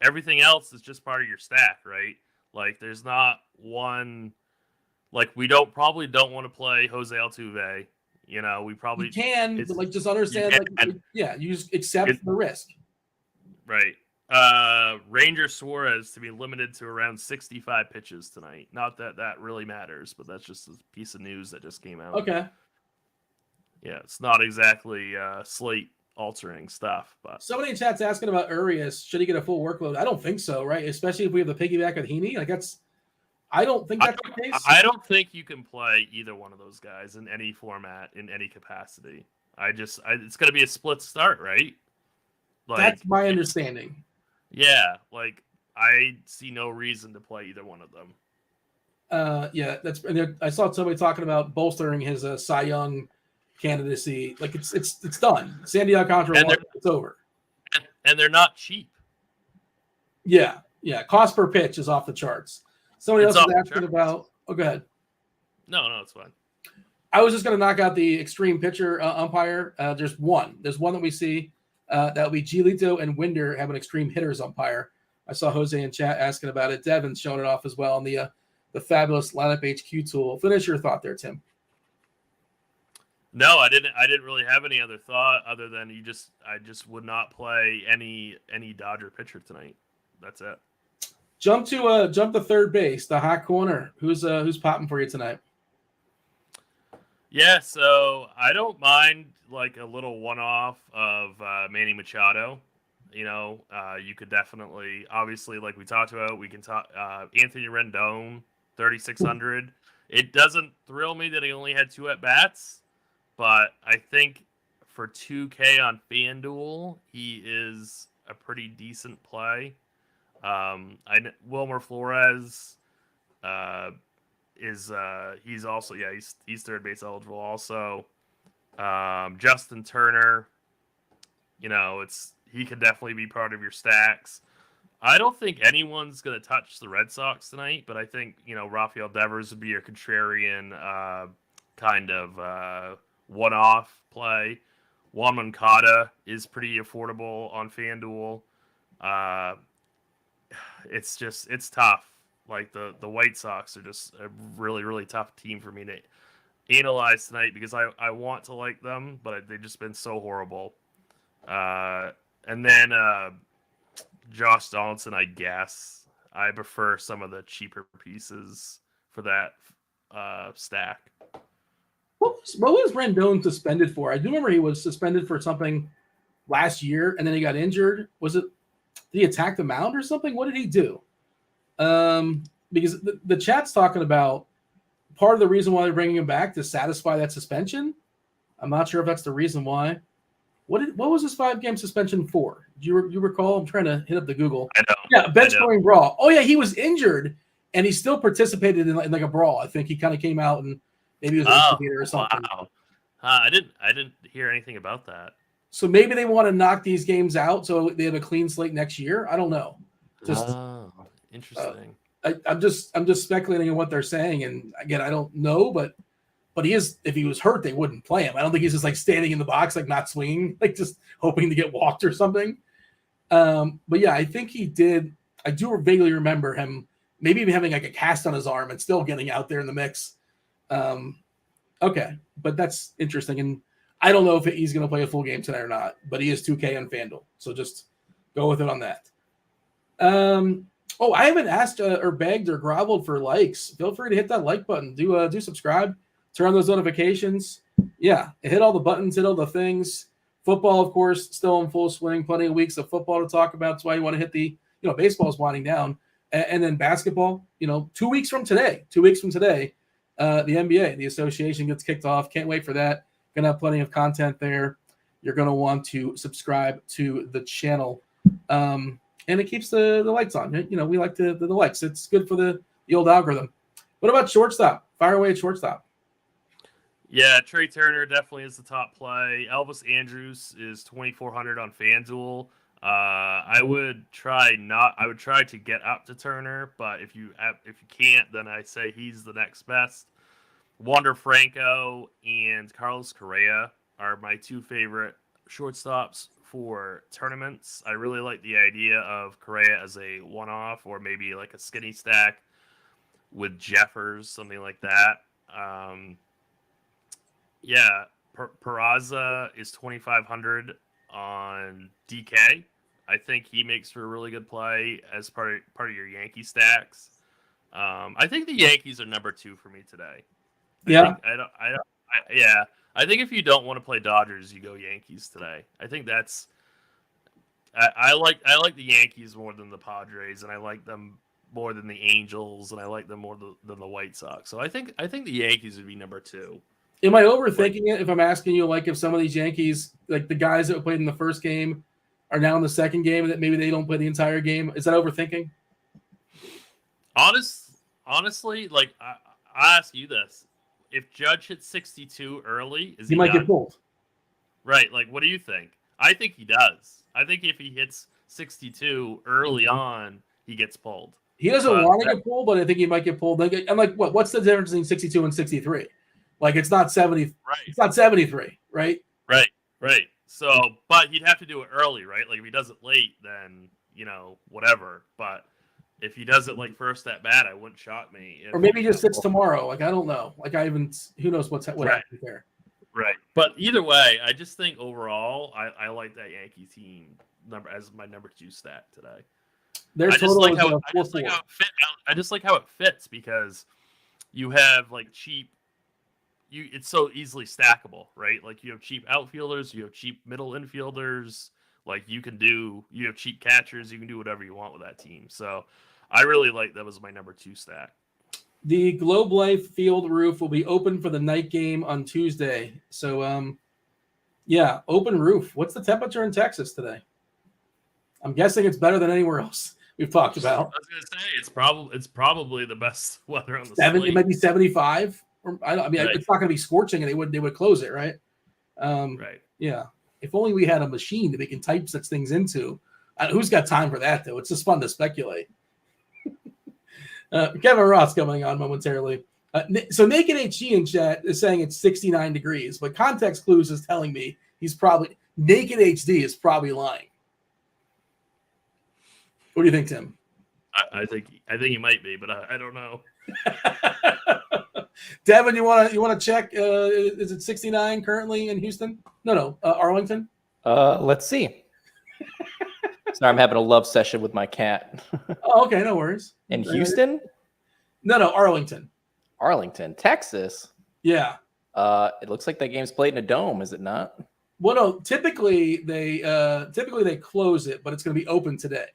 Speaker 2: everything else is just part of your stack, right? Like, there's not one... Like, we probably don't want to play Jose Altuve. We probably...
Speaker 1: You can, but, like, just understand, you just accept the risk.
Speaker 2: Right. Ranger Suarez to be limited to around 65 pitches tonight. Not that really matters, but that's just a piece of news that just came out.
Speaker 1: Okay.
Speaker 2: Yeah, it's not exactly slate altering stuff, but
Speaker 1: somebody in chat's asking about Urias. Should he get a full workload? I don't think so, right? Especially if we have the piggyback with Heaney. Like, I don't think that's the case.
Speaker 2: I don't think you can play either one of those guys in any format, in any capacity. It's going to be a split start, right? Like,
Speaker 1: that's my understanding.
Speaker 2: Yeah, like, I see no reason to play either one of them.
Speaker 1: I saw somebody talking about bolstering his Cy Young candidacy. Like, it's done. Sandy Alcantara won, it's over.
Speaker 2: And they're not cheap.
Speaker 1: Yeah. Cost per pitch is off the charts. Somebody else was asking about. Oh, go ahead.
Speaker 2: No, it's fine.
Speaker 1: I was just going to knock out the extreme pitcher umpire. There's one. There's one that we see. That will be Giolito and Winder have an extreme hitters umpire. I saw Jose in chat asking about it. Devin's showing it off as well on the fabulous lineup HQ tool. Finish your thought there, Tim.
Speaker 2: No, I didn't really have any other thought other than I just would not play any Dodger pitcher tonight. That's it.
Speaker 1: Jump to third base, the hot corner. Who's popping for you tonight?
Speaker 2: Yeah, so I don't mind like a little one-off of Manny Machado. You could definitely, obviously, like we talked about, we can talk Anthony Rendon, 3,600. It doesn't thrill me that he only had 2 at-bats, but I think for 2K on FanDuel, he is a pretty decent play. Wilmer Flores he's also he's third base eligible also. Justin Turner, he could definitely be part of your stacks. I don't think anyone's going to touch the Red Sox tonight, but I think Rafael Devers would be your contrarian kind of one-off play. Juan Moncada is pretty affordable on FanDuel. It's tough. Like the White Sox are just a really, really tough team for me to analyze tonight because I want to like them, but they've just been so horrible. And then Josh Donaldson, I guess. I prefer some of the cheaper pieces for that stack.
Speaker 1: What was Rendon suspended for? I do remember he was suspended for something last year, and then he got injured. Did he attack the mound or something? What did he do? Because the chat's talking about part of the reason why they're bringing him back to satisfy that suspension. I'm not sure if that's the reason why. What was this 5-game suspension for? Do you recall? I'm trying to hit up the Google.
Speaker 2: I know.
Speaker 1: Yeah, bench scoring brawl. Oh yeah, he was injured and he still participated in like a brawl. I think he kind of came out and Maybe it was an incubator or something.
Speaker 2: Wow. I didn't hear anything about that.
Speaker 1: So maybe they want to knock these games out so they have a clean slate next year. I don't know.
Speaker 2: Interesting.
Speaker 1: I'm just speculating on what they're saying, and again, I don't know, but he is. If he was hurt, they wouldn't play him. I don't think he's just like standing in the box, like not swinging, like just hoping to get walked or something. But yeah, I think he did. I do vaguely remember him maybe even having like a cast on his arm and still getting out there in the mix. Okay, but that's interesting, and I don't know if he's going to play a full game tonight or not. But he is 2K on Fanduel, so just go with it on that. I haven't asked or begged or groveled for likes. Feel free to hit that like button. Do subscribe. Turn on those notifications. Yeah, hit all the buttons, hit all the things. Football, of course, still in full swing. Plenty of weeks of football to talk about. That's why you want to hit the, baseball is winding down. And then basketball, 2 weeks from today, the NBA, the association gets kicked off. Can't wait for that. Going to have plenty of content there. You're going to want to subscribe to the channel. And it keeps the lights on. We like the likes. It's good for the old algorithm. What about shortstop? Fire away at shortstop.
Speaker 2: Yeah, Trey Turner definitely is the top play. Elvis Andrus is 2,400 on FanDuel. I would try to get up to Turner, but if you can't, then I say he's the next best. Wander Franco and Carlos Correa are my two favorite shortstops for tournaments. I really like the idea of Correa as a one-off or maybe like a skinny stack with Jeffers, something like that. Peraza is 2,500 on DK. I think he makes for a really good play as part of your Yankee stacks. I think the Yankees are number 2 for me today. I think if you don't want to play Dodgers, you go Yankees today. I think that's. I like the Yankees more than the Padres, and I like them more than the Angels, and I like them more than the White Sox. So I think the Yankees would be number 2.
Speaker 1: Am I overthinking it if I'm asking you, like, if some of these Yankees, like the guys that played in the first game, are now in the second game, and that maybe they don't play the entire game? Is that overthinking?
Speaker 2: Honestly, like I ask you this: if Judge hits 62 early, is he
Speaker 1: might
Speaker 2: done?
Speaker 1: Get pulled?
Speaker 2: Right. Like, what do you think? I think he does. I think if he hits 62 early on, he gets pulled.
Speaker 1: He doesn't want to get pulled, but I think he might get pulled. I'm like, what's the difference between 62 and 63? Like, it's not 70. Right. It's not 73, right?
Speaker 2: Right. So, but he'd have to do it early, right? Like, if he does it late, then, whatever. But if he does it, like, first at bat, it wouldn't shock me.
Speaker 1: Or maybe he just sits tomorrow. Like, I don't know. Like, who knows what happens there.
Speaker 2: Right. But either way, I just think overall, I like that Yankee team as my number 2 stat today.
Speaker 1: Their total is 4-4.
Speaker 2: I just like how it fits because you have, like, cheap. It's so easily stackable, right? Like, you have cheap outfielders, you have cheap middle infielders, like you have cheap catchers, you can do whatever you want with that team. So I really like that was my number 2 stack.
Speaker 1: The Globe Life Field roof will be open for the night game on Tuesday. So open roof. What's the temperature in Texas today? I'm guessing it's better than anywhere else we've talked about.
Speaker 2: I was gonna say it's probably the best weather on the
Speaker 1: slate. It might be 75.
Speaker 2: Right.
Speaker 1: It's not going to be scorching, and they would close it, right?
Speaker 2: Right.
Speaker 1: Yeah. If only we had a machine that we can type such things into. Who's got time for that, though? It's just fun to speculate. Kevin Roth coming on momentarily. So Naked HG in chat is saying it's 69 degrees, but Context Clues is telling me Naked HD is probably lying. What do you think, Tim?
Speaker 2: I think he might be, but I don't know.
Speaker 1: Devin, you want to check? Is it 69 currently in Houston? No, Arlington.
Speaker 3: Let's see. Sorry, I'm having a love session with my cat.
Speaker 1: Oh, okay, no worries.
Speaker 3: In Houston?
Speaker 1: No, Arlington.
Speaker 3: Arlington, Texas.
Speaker 1: Yeah.
Speaker 3: It looks like that game's played in a dome, is it not?
Speaker 1: Well, no. Typically they close it, but it's going to be open today.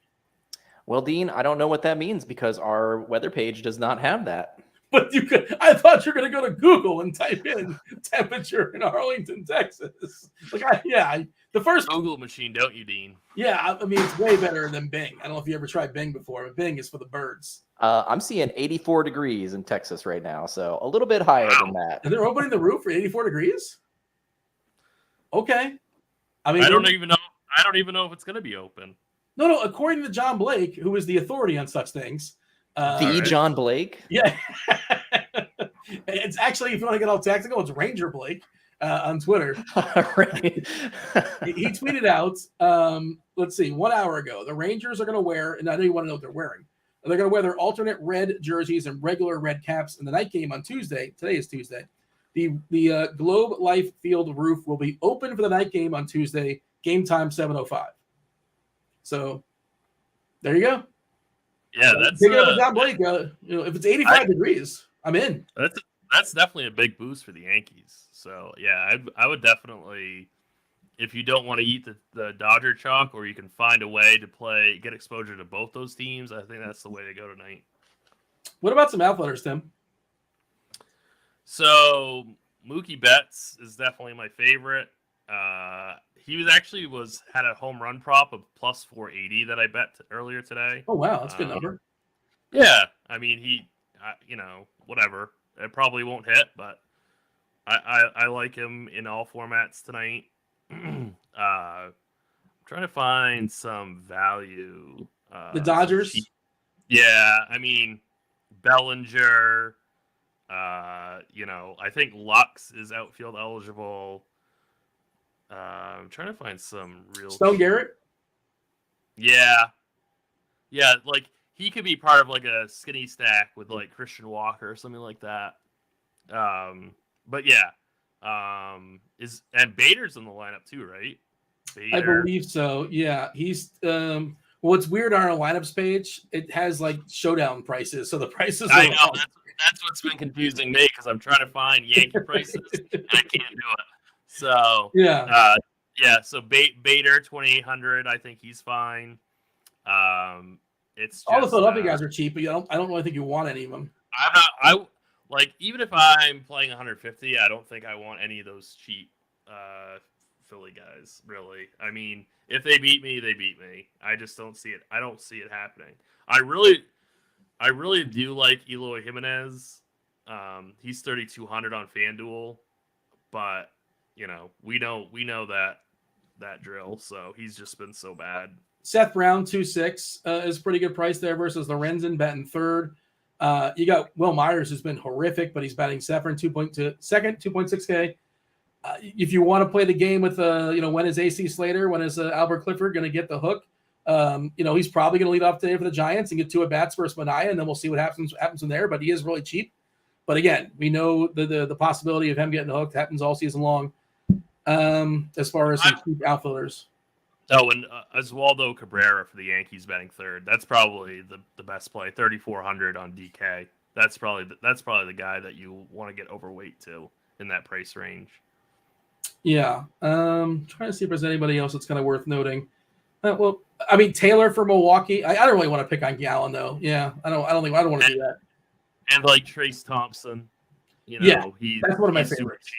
Speaker 3: Well, Dean, I don't know what that means because our weather page does not have that.
Speaker 1: But I thought you were going to go to Google and type in temperature in Arlington, Texas. The first
Speaker 2: Google machine, don't you, Dean?
Speaker 1: Yeah, I mean, it's way better than Bing. I don't know if you ever tried Bing before, but Bing is for the birds.
Speaker 3: I'm seeing 84 degrees in Texas right now, so a little bit higher than that.
Speaker 1: And they're opening the roof for 84 degrees? Okay. I mean,
Speaker 2: I don't even know if it's going to be open.
Speaker 1: No. According to John Blake, who is the authority on such things.
Speaker 3: John Blake?
Speaker 1: Yeah. It's actually, if you want to get all technical, it's Ranger Blake on Twitter. He tweeted out, let's see, 1 hour ago, the Rangers are going to wear, and I know you want to know what they're wearing. They're going to wear their alternate red jerseys and regular red caps in the night game on Tuesday. Today is Tuesday. The Globe Life Field roof will be open for the night game on Tuesday, game time 7:05. So there you go.
Speaker 2: Yeah, that's
Speaker 1: John Blake. If it's 85 degrees, I'm in.
Speaker 2: That's definitely a big boost for the Yankees. So yeah, I would definitely, if you don't want to eat the Dodger chalk, or you can find a way to get exposure to both those teams, I think that's the way to go tonight.
Speaker 1: What about some outfielders, Tim?
Speaker 2: So Mookie Betts is definitely my favorite. He had a home run prop of plus 480 that I bet earlier today.
Speaker 1: Oh wow, that's a good number.
Speaker 2: Yeah, I mean whatever. It probably won't hit, but I like him in all formats tonight. I'm trying to find some value.
Speaker 1: The Dodgers.
Speaker 2: Yeah, I mean Bellinger. I think Lux is outfield eligible. I'm trying to find some real
Speaker 1: Stone Garrett.
Speaker 2: Yeah, like he could be part of like a skinny stack with like Christian Walker or something like that. But yeah, and Bader's in the lineup too, right? Bader.
Speaker 1: I believe so. Yeah, he's. What's weird on our lineups page, it has like showdown prices, so the prices.
Speaker 2: I know that's what's been confusing me because I'm trying to find Yankee prices and I can't do it. So
Speaker 1: yeah.
Speaker 2: So Bader 2,800. I think he's fine. It's just,
Speaker 1: all the Philadelphia guys are cheap, but I don't really think you want any of them.
Speaker 2: Even if I'm playing 150, I don't think I want any of those cheap Philly guys. Really, I mean, if they beat me, they beat me. I just don't see it. I don't see it happening. I really do like Eloy Jimenez. He's 3,200 on FanDuel, but we know that drill. So he's just been so bad.
Speaker 1: Seth Brown 2.6 is a pretty good price there versus Lorenzen batting third. You got Will Myers, who's been horrific, but he's batting second, 2.6K. If you want to play the game with when is AC Slater, when is Albert Clifford going to get the hook? He's probably going to lead off today for the Giants and get 2 at-bats versus Manaea, and then we'll see what happens from there. But he is really cheap. But again, we know the possibility of him getting hooked happens all season long. As far as some cheap outfielders.
Speaker 2: Oh, and Oswaldo Cabrera for the Yankees batting third. That's probably the best play. 3,400 on DK. That's probably the guy that you want to get overweight to in that price range. Yeah.
Speaker 1: Trying to see if there's anybody else that's kind of worth noting. Taylor for Milwaukee. I don't really want to pick on Gallen though. Yeah, I don't want to do that.
Speaker 2: And like Trace Thompson,
Speaker 1: that's one of my favorites.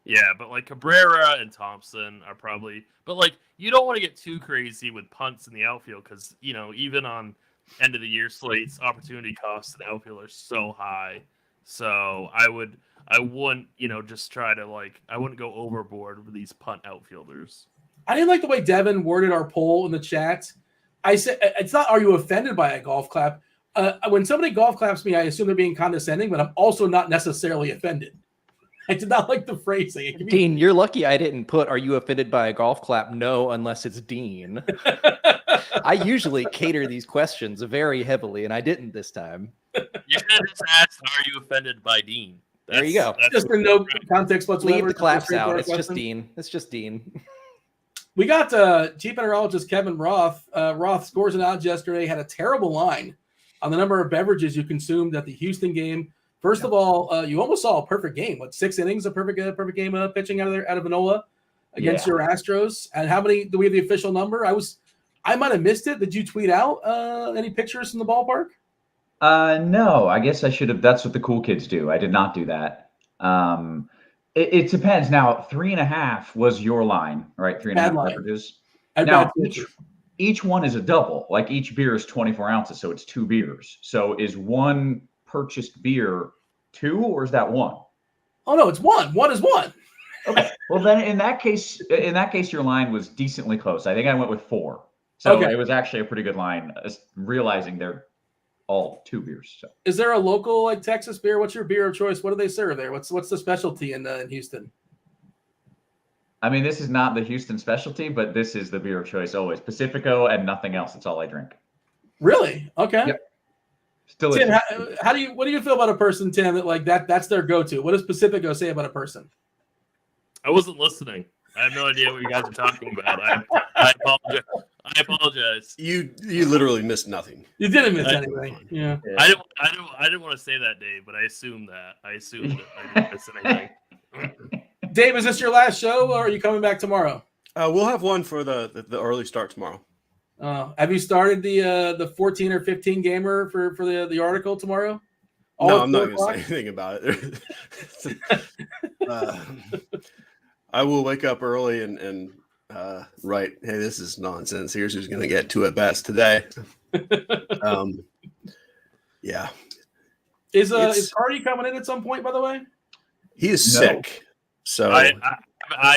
Speaker 2: Yeah, but like Cabrera and Thompson are probably, but like you don't want to get too crazy with punts in the outfield because even on end of the year slates, opportunity costs in the outfield are so high. So I wouldn't just try to I wouldn't go overboard with these punt outfielders.
Speaker 1: I didn't like the way Devin worded our poll in the chat. I said it's not, are you offended by a golf clap? When somebody golf claps me, I assume they're being condescending, but I'm also not necessarily offended. I did not like the phrasing.
Speaker 3: Dean, you're lucky I didn't put, are you offended by a golf clap? No, unless it's Dean. I usually cater these questions very heavily, and I didn't this time.
Speaker 2: You should have just asked, are you offended by Dean?
Speaker 3: There you go.
Speaker 1: Just in no context whatsoever.
Speaker 3: Leave the claps out. It's just Dean. It's just Dean.
Speaker 1: We got chief mineralogist Kevin Roth. Roth scores and odds yesterday, had a terrible line on the number of beverages you consumed at the Houston game. First of all, you almost saw a perfect game. 6 innings, a perfect game pitching out of Manoah against your Astros. And how many do we have the official number? I might have missed it. Did you tweet out any pictures from the ballpark?
Speaker 4: No, I guess I should have. That's what the cool kids do. I did not do that. It depends. Now, 3.5 was your line, right? 3.5 beverages. Now, each one is a double. Like each beer is 24 ounces, so it's 2 beers. So is one purchased beer 2, or is that 1?
Speaker 1: Oh no, it's 1. 1 is 1.
Speaker 4: Okay. Well, then in that case, your line was decently close. I think I went with 4. So It was actually a pretty good line, realizing they're all 2 beers. So.
Speaker 1: Is there a local like Texas beer? What's your beer of choice? What do they serve there? What's the specialty in Houston?
Speaker 4: I mean, this is not the Houston specialty, but this is the beer of choice always. Pacifico and nothing else. It's all I drink.
Speaker 1: Really? Okay.
Speaker 4: Yep.
Speaker 1: Still, Tim, what do you feel about a person, Tim, that like that's their go-to? What does Pacifico say about a person?
Speaker 2: I wasn't listening. I have no idea what you guys are talking about. I apologize. I apologize.
Speaker 5: You literally missed nothing.
Speaker 1: You didn't miss anything. Yeah.
Speaker 2: I didn't want to say that, Dave, but I assumed that. I assumed that I didn't miss anything.
Speaker 1: Dave, is this your last show, or are you coming back tomorrow?
Speaker 5: We'll have one for the early start tomorrow.
Speaker 1: Have you started the 14 or 15 gamer for the article tomorrow?
Speaker 5: No, I'm not going to say anything about it. I will wake up early and write, hey, this is nonsense. Here's who's going to get 2 at-bats today. Yeah.
Speaker 1: Is Carty coming in at some point, by the way?
Speaker 5: He is sick. So
Speaker 2: I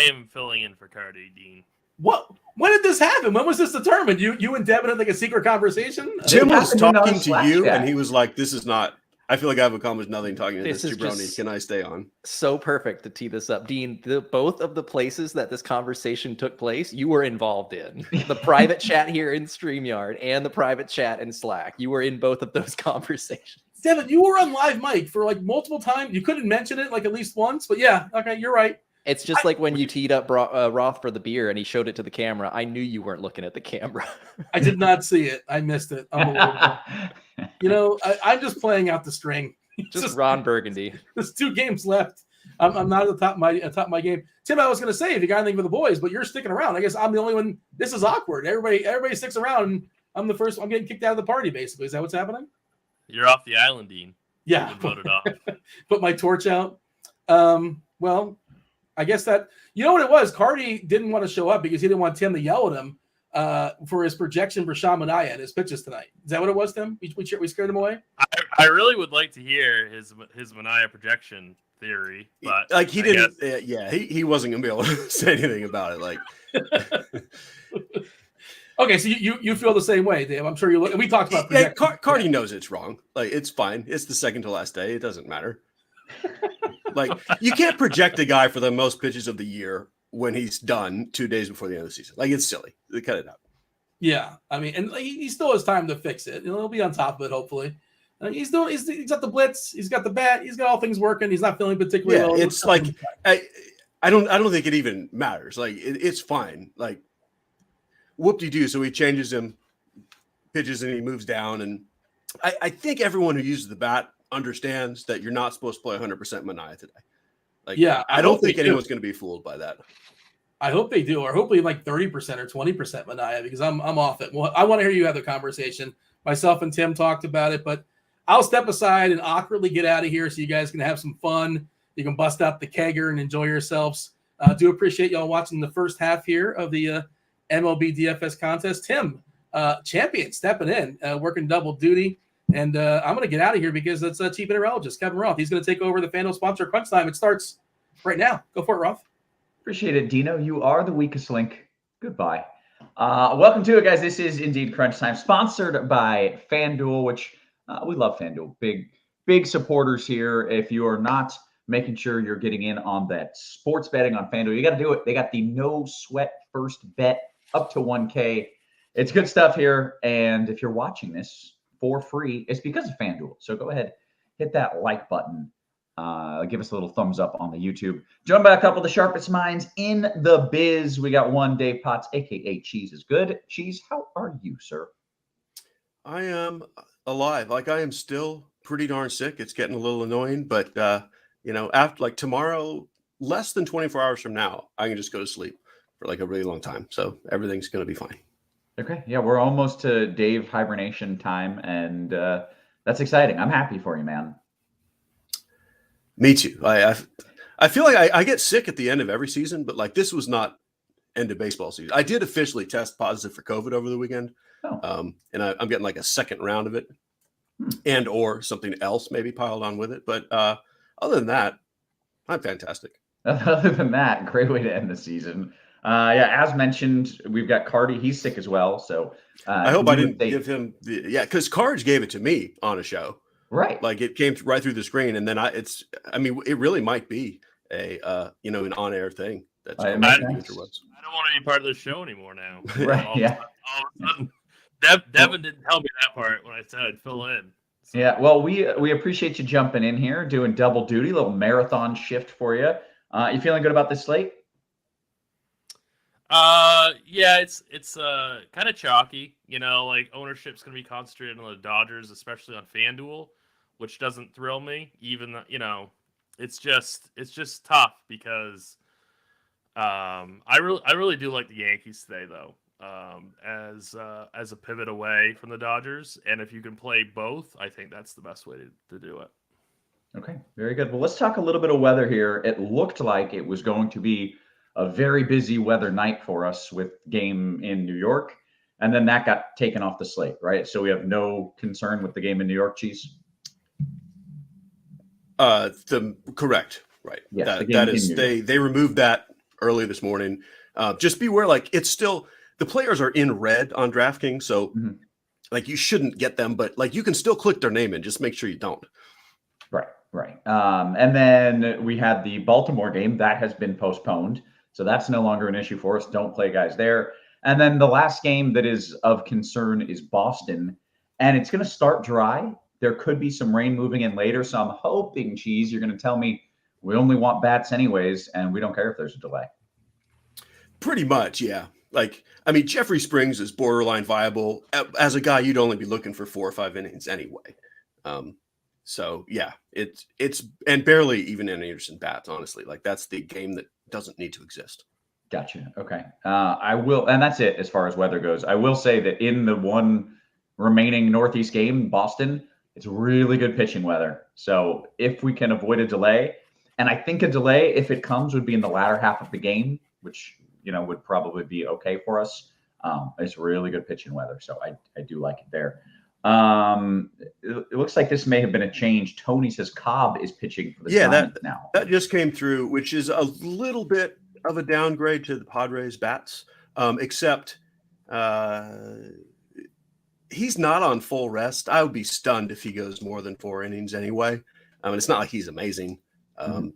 Speaker 2: am filling in for Carty, Dean.
Speaker 1: What? When did this happen? When was this determined? You and Devin had like a secret conversation?
Speaker 5: Tim was talking to you, and he was like, this is not... I feel like I've accomplished nothing talking to this jabroni. Can I stay on?
Speaker 3: So perfect to tee this up. Dean, both of the places that this conversation took place, you were involved in. The private chat here in StreamYard and the private chat in Slack. You were in both of those conversations.
Speaker 1: Devin, you were on live mic for like multiple times. You couldn't mention it like at least once, but yeah, okay, you're right.
Speaker 3: It's just like when you teed up Roth for the beer and he showed it to the camera. I knew you weren't looking at the camera.
Speaker 1: I did not see it. I missed it. I'm just playing out the string.
Speaker 3: Just Ron Burgundy.
Speaker 1: There's 2 games left. I'm not at the top of my game. Tim, I was going to say if you got anything for the boys, but you're sticking around. I guess I'm the only one. This is awkward. Everybody sticks around. And I'm the first. I'm getting kicked out of the party. Basically, is that what's happening?
Speaker 2: You're off the island, Dean.
Speaker 1: Yeah,
Speaker 2: voted off.
Speaker 1: Put my torch out. Well, I guess that you know what it was. Carty didn't want to show up because he didn't want Tim to yell at him for his projection for Sean Manaea and his pitches tonight. Is that what it was, Tim? We scared him away.
Speaker 2: I really would like to hear his Manaea projection theory, but
Speaker 5: like he didn't. He wasn't gonna be able to say anything about it. Like.
Speaker 1: Okay, so you feel the same way, Dave. I'm sure you look. We talked about
Speaker 5: Carty knows it's wrong. Like it's fine. It's the second to last day. It doesn't matter. Like you can't project a guy for the most pitches of the year when he's done 2 days before the end of the season. Like it's silly. They cut it out.
Speaker 1: Yeah, I mean, and he still has time to fix it. He'll be on top of it hopefully. He's got the blitz. He's got the bat. He's got all things working. He's not feeling particularly low.
Speaker 5: It's like I don't think it even matters. Like it's fine. Like. Whoop-de-doo, so he changes him, pitches, and he moves down. And I think everyone who uses the bat understands that you're not supposed to play 100% Manaea today. Like, yeah, I don't think anyone's going to be fooled by that.
Speaker 1: I hope they do, or hopefully like 30% or 20% Manaea, because I'm off it. Well, I want to hear you have the conversation. Myself and Tim talked about it, but I'll step aside and awkwardly get out of here so you guys can have some fun. You can bust out the kegger and enjoy yourselves. Do appreciate y'all watching the first half here of the Mlb Dfs contest. Tim, champion, stepping in, working double duty. And I'm going to get out of here because it's a chief meteorologist, Kevin Roth. He's going to take over the Fanduel sponsor Crunch Time. It starts right now. Go for it, Roth.
Speaker 4: Appreciate it, Dino. You are the weakest link. Goodbye. Welcome to it, guys. This is indeed Crunch Time, sponsored by Fanduel, which we love Fanduel. Big supporters here. If you are not making sure you're getting in on that sports betting on Fanduel, you got to do it. They got the no sweat first bet up to 1K. It's good stuff here. And if you're watching this for free, it's because of FanDuel. So go ahead, hit that like button. Give us a little thumbs up on the YouTube. Joined by a couple of the sharpest minds in the biz. We got one, Dave Potts, a.k.a. Cheese-Is-Good. Cheese, how are you, sir?
Speaker 5: I am alive. Like, I am still pretty darn sick. It's getting a little annoying. But, after, like, tomorrow, less than 24 hours from now, I can just go to sleep for like a really long time. So everything's going to be fine.
Speaker 4: Okay. Yeah, we're almost to Dave hibernation time. And That's exciting. I'm happy for you, man.
Speaker 5: Me too. I feel like I get sick at the end of every season, but like this was not end of baseball season. I did officially test positive for COVID over the weekend. And I'm getting like a second round of it and or something else maybe piled on with it. But other than that, I'm fantastic.
Speaker 4: Other than that, great way to end the season. As mentioned, we've got Carty. He's sick as well. So
Speaker 5: I hope I didn't give him because Cards gave it to me on a show.
Speaker 4: Right.
Speaker 5: Like it came right through the screen. And then it really might be an on-air thing. That's
Speaker 2: I don't want to be part of the show anymore now.
Speaker 4: Right.
Speaker 2: All of a sudden, Devin didn't tell me that part when I said I'd fill in. So.
Speaker 4: Yeah, well, we appreciate you jumping in here, doing double duty, little marathon shift for you. You feeling good about this slate?
Speaker 2: It's kind of chalky. Like ownership's going to be concentrated on the Dodgers, especially on Fanduel, which doesn't thrill me. Even it's just tough because I really do like the Yankees today though. As a pivot away from the Dodgers, and if you can play both, I think that's the best way to do it.
Speaker 4: Okay, very good. Well, let's talk a little bit of weather here. It looked like it was going to be a very busy weather night for us with game in New York, and then that got taken off the slate, right? So we have no concern with the game in New York, Cheese?
Speaker 5: Correct, right.
Speaker 4: Yes,
Speaker 5: that is they removed that early this morning. Just beware, like it's still the players are in red on DraftKings, so like you shouldn't get them, but like you can still click their name in. Just make sure you don't.
Speaker 4: Right. And then we had the Baltimore game that has been postponed, so that's no longer an issue for us. Don't play guys there. And then the last game that is of concern is Boston, and it's going to start dry. There could be some rain moving in later, so I'm hoping, Cheese, you're going to tell me we only want bats anyways, and we don't care if there's a delay.
Speaker 5: Pretty much, yeah. Like, I mean, Jeffrey Springs is borderline viable. As a guy, you'd only be looking for 4 or 5 innings anyway. So yeah, it's and barely even an Anderson bats, honestly. Like that's the game that doesn't need to exist.
Speaker 4: Gotcha. Okay. I will, and that's it as far as weather goes. I will say that in the one remaining Northeast game, Boston, it's really good pitching weather. So if we can avoid a delay, and I think a delay, if it comes, would be in the latter half of the game, which would probably be okay for us. It's really good pitching weather, so I do like it there. It looks like this may have been a change. Tony says Cobb is pitching for the Giants now.
Speaker 5: That just came through, which is a little bit of a downgrade to the Padres bats, except he's not on full rest. I would be stunned if he goes more than 4 innings anyway. It's not like he's amazing.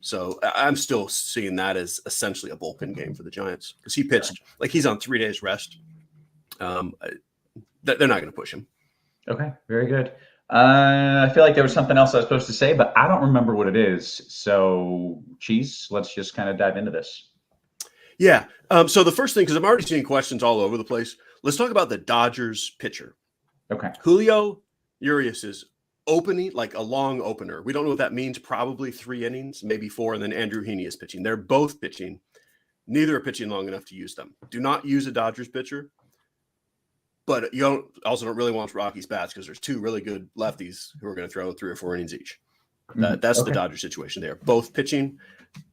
Speaker 5: So I'm still seeing that as essentially a bullpen game for the Giants because he pitched like he's on 3 days rest. They're not going to push him.
Speaker 4: Okay, very good. I feel like there was something else I was supposed to say, but I don't remember what it is. So, Cheese, let's just kind of dive into this.
Speaker 5: Yeah. So the first thing, because I'm already seeing questions all over the place, let's talk about the Dodgers pitcher.
Speaker 4: Okay.
Speaker 5: Julio Urias is opening, like a long opener. We don't know what that means. Probably 3 innings, maybe 4, and then Andrew Heaney is pitching. They're both pitching. Neither are pitching long enough to use them. Do not use a Dodgers pitcher. But you also don't really want Rockies bats because there's 2 really good lefties who are going to throw 3 or 4 innings each. That's the Dodgers situation there. Both pitching,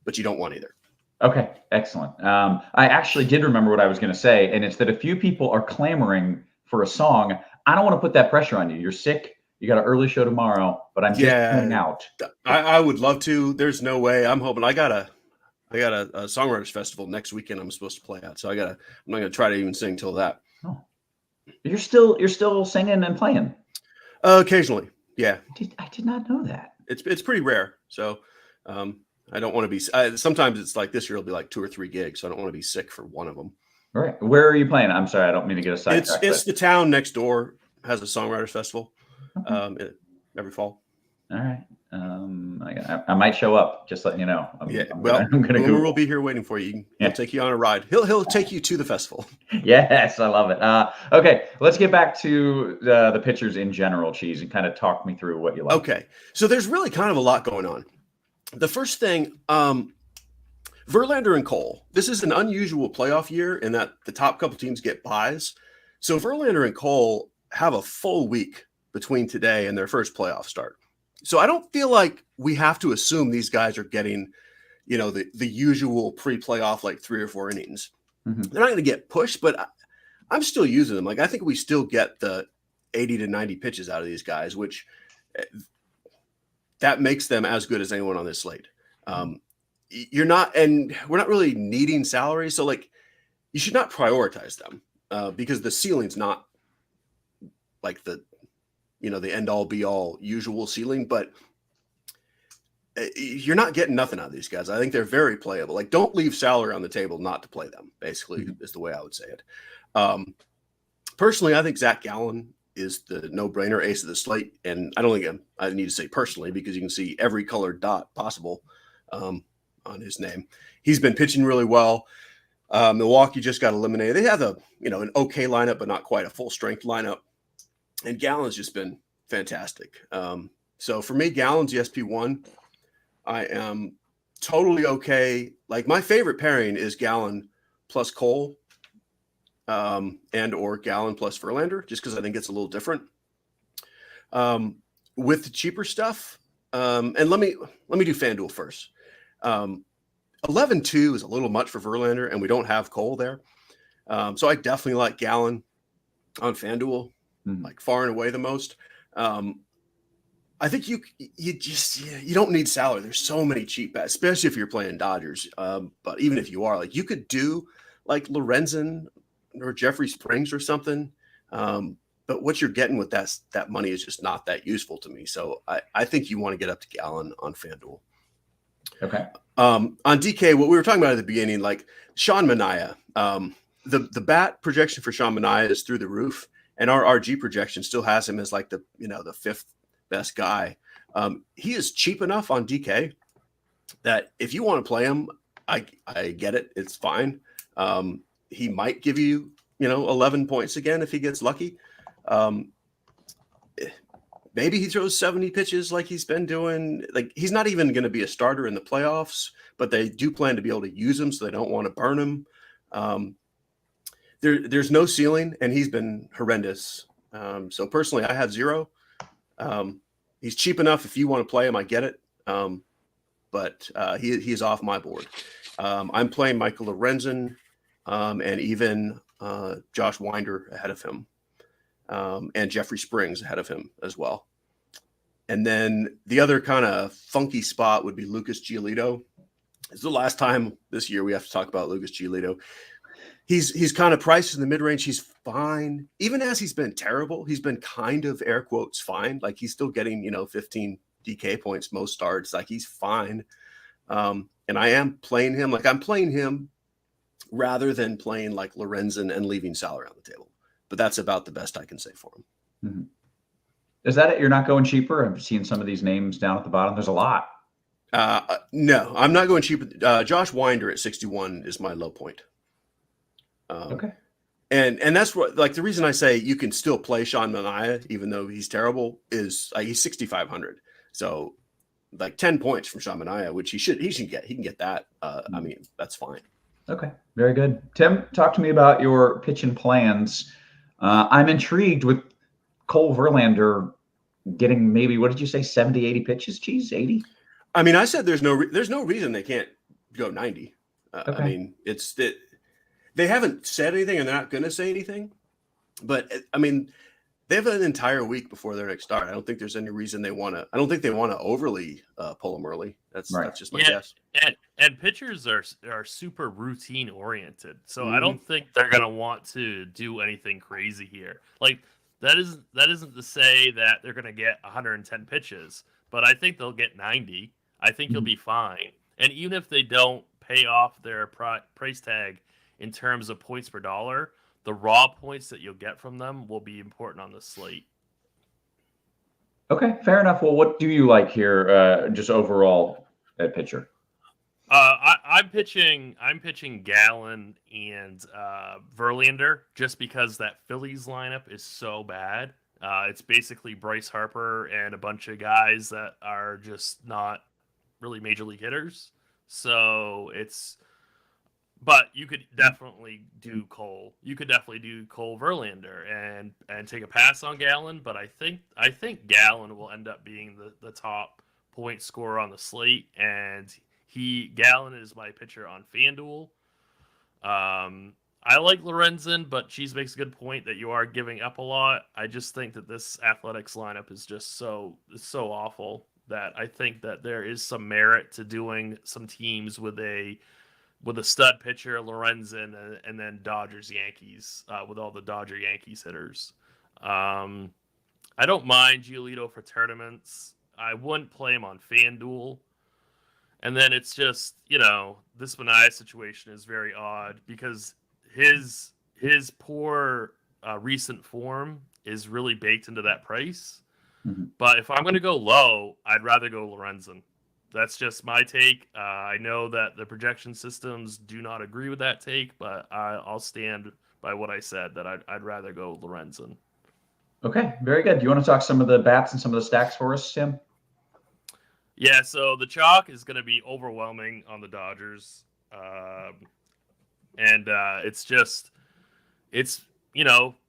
Speaker 5: but you don't want either.
Speaker 4: Okay, excellent. I actually did remember what I was going to say, and it's that a few people are clamoring for a song. I don't want to put that pressure on you. You're sick. You got an early show tomorrow, but I'm just pointing out.
Speaker 5: I would love to. There's no way. I'm hoping I got a songwriters festival next weekend. I'm supposed to play at, so I'm not going to try to even sing till that.
Speaker 4: Oh. You're still singing and playing?
Speaker 5: Occasionally, yeah.
Speaker 4: I did not know that.
Speaker 5: It's pretty rare, so I don't want to be. Sometimes it's like this year it'll be like 2 or 3 gigs, so I don't want to be sick for one of them.
Speaker 4: All right, where are you playing? I'm sorry, I don't mean to get a sidetrack.
Speaker 5: It's the town next door has a songwriters festival every fall.
Speaker 4: All right. I might show up. Just letting you know.
Speaker 5: Boomer will be here waiting for you. He'll take you on a ride. He'll take you to the festival.
Speaker 4: Yes, I love it. Okay, let's get back to the pitchers in general, Cheese, and kind of talk me through what you like.
Speaker 5: Okay, so there's really kind of a lot going on. The first thing, Verlander and Cole. This is an unusual playoff year in that the top couple teams get buys. So Verlander and Cole have a full week between today and their first playoff start. So I don't feel like we have to assume these guys are getting, the usual pre-playoff, like 3 or 4 innings.
Speaker 4: Mm-hmm.
Speaker 5: They're not going to get pushed, but I'm still using them. Like, I think we still get the 80 to 90 pitches out of these guys, which that makes them as good as anyone on this slate. We're not really needing salary. So like, you should not prioritize them because the ceiling's not like the end all be all usual ceiling, but you're not getting nothing out of these guys. I think they're very playable. Like, don't leave salary on the table not to play them, basically, is the way I would say it. Personally, I think Zach Gallen is the no-brainer ace of the slate. And I don't think I need to say personally, because you can see every colored dot possible on his name. He's been pitching really well. Milwaukee just got eliminated. They have an okay lineup, but not quite a full strength lineup. And Gallen's just been fantastic. So for me, Gallen's the SP1. I am totally okay. Like, my favorite pairing is Gallen plus Cole and or Gallen plus Verlander, just because I think it's a little different. With the cheaper stuff, and let me do FanDuel first. 11-2 is a little much for Verlander, and we don't have Cole there. So I definitely like Gallen on FanDuel, like far and away the most. I think you don't need salary. There's so many cheap bets, especially if you're playing Dodgers. But even if you are, like, you could do like Lorenzen or Jeffrey Springs or something. But what you're getting with that money is just not that useful to me. So I think you want to get up to Gallen on FanDuel.
Speaker 4: Okay.
Speaker 5: On DK, what we were talking about at the beginning, like Sean Manaea, the bat projection for Sean Manaea is through the roof, and our RG projection still has him as like the 5th best guy. He is cheap enough on DK that if you want to play him, I get it. It's fine. He might give you 11 points again if he gets lucky. Maybe he throws 70 pitches like he's been doing. Like, he's not even going to be a starter in the playoffs, but they do plan to be able to use him, so they don't want to burn him. There's no ceiling, and he's been horrendous. So personally, I have 0. He's cheap enough if you want to play him. I get it. But he is off my board. I'm playing Michael Lorenzen and even Josh Winder ahead of him. And Jeffrey Springs ahead of him as well. And then the other kind of funky spot would be Lucas Giolito. It's the last time this year we have to talk about Lucas Giolito. He's kind of priced in the mid-range. He's fine. Even as he's been terrible, he's been kind of air quotes fine. Like, he's still getting, 15 DK points most starts. Like, he's fine. And I am playing him. Like, I'm playing him rather than playing like Lorenzen and leaving salary on the table. But that's about the best I can say for him.
Speaker 4: Mm-hmm. Is that it? You're not going cheaper? I've seen some of these names down at the bottom. There's a lot.
Speaker 5: No, I'm not going cheaper. Josh Winder at 61 is my low point.
Speaker 4: Okay.
Speaker 5: And that's what, like, the reason I say you can still play Sean Manaea, even though he's terrible, is he's 6,500. So like 10 points from Sean Manaea, which he can get that. I mean, that's fine.
Speaker 4: Okay. Very good. Tim, talk to me about your pitching plans. I'm intrigued with Cole Verlander getting maybe, what did you say, 70, 80 pitches? Geez, 80?
Speaker 5: I mean, I said there's no reason they can't go 90.
Speaker 4: Okay.
Speaker 5: I mean, they haven't said anything, and they're not going to say anything. But I mean, they have an entire week before their next start. I don't think there's any reason they want to. I don't think they want to overly pull them early. That's just my guess.
Speaker 2: And pitchers are super routine oriented, so I don't think they're gonna want to do anything crazy here. Like, that isn't to say that they're gonna get 110 pitches, but I think they'll get 90. I think you'll be fine. And even if they don't pay off their price tag in terms of points per dollar, the raw points that you'll get from them will be important on the slate.
Speaker 4: Okay, fair enough. Well, what do you like here, just overall at pitcher?
Speaker 2: I'm pitching Gallen and Verlander just because that Phillies lineup is so bad. It's basically Bryce Harper and a bunch of guys that are just not really major league hitters. So it's But you could definitely do Cole. You could definitely do Cole Verlander and take a pass on Gallen. But I think Gallen will end up being the top point scorer on the slate, and Gallen is my pitcher on FanDuel. I like Lorenzen, but Cheese makes a good point that you are giving up a lot. I just think that this Athletics lineup is just so awful that I think that there is some merit to doing some teams with a stud pitcher, Lorenzen, and then Dodgers Yankees with all the Dodger Yankees hitters. I don't mind Giolito for tournaments. I wouldn't play him on FanDuel. And then it's just, this Manaea situation is very odd because his poor recent form is really baked into that price. Mm-hmm. But if I'm going to go low, I'd rather go Lorenzen. That's just my take. I know that the projection systems do not agree with that take, but I'll stand by what I said, that I'd rather go Lorenzen.
Speaker 4: Okay, very good. Do you want to talk some of the bats and some of the stacks for us, Tim?
Speaker 2: Yeah, so the chalk is going to be overwhelming on the Dodgers. And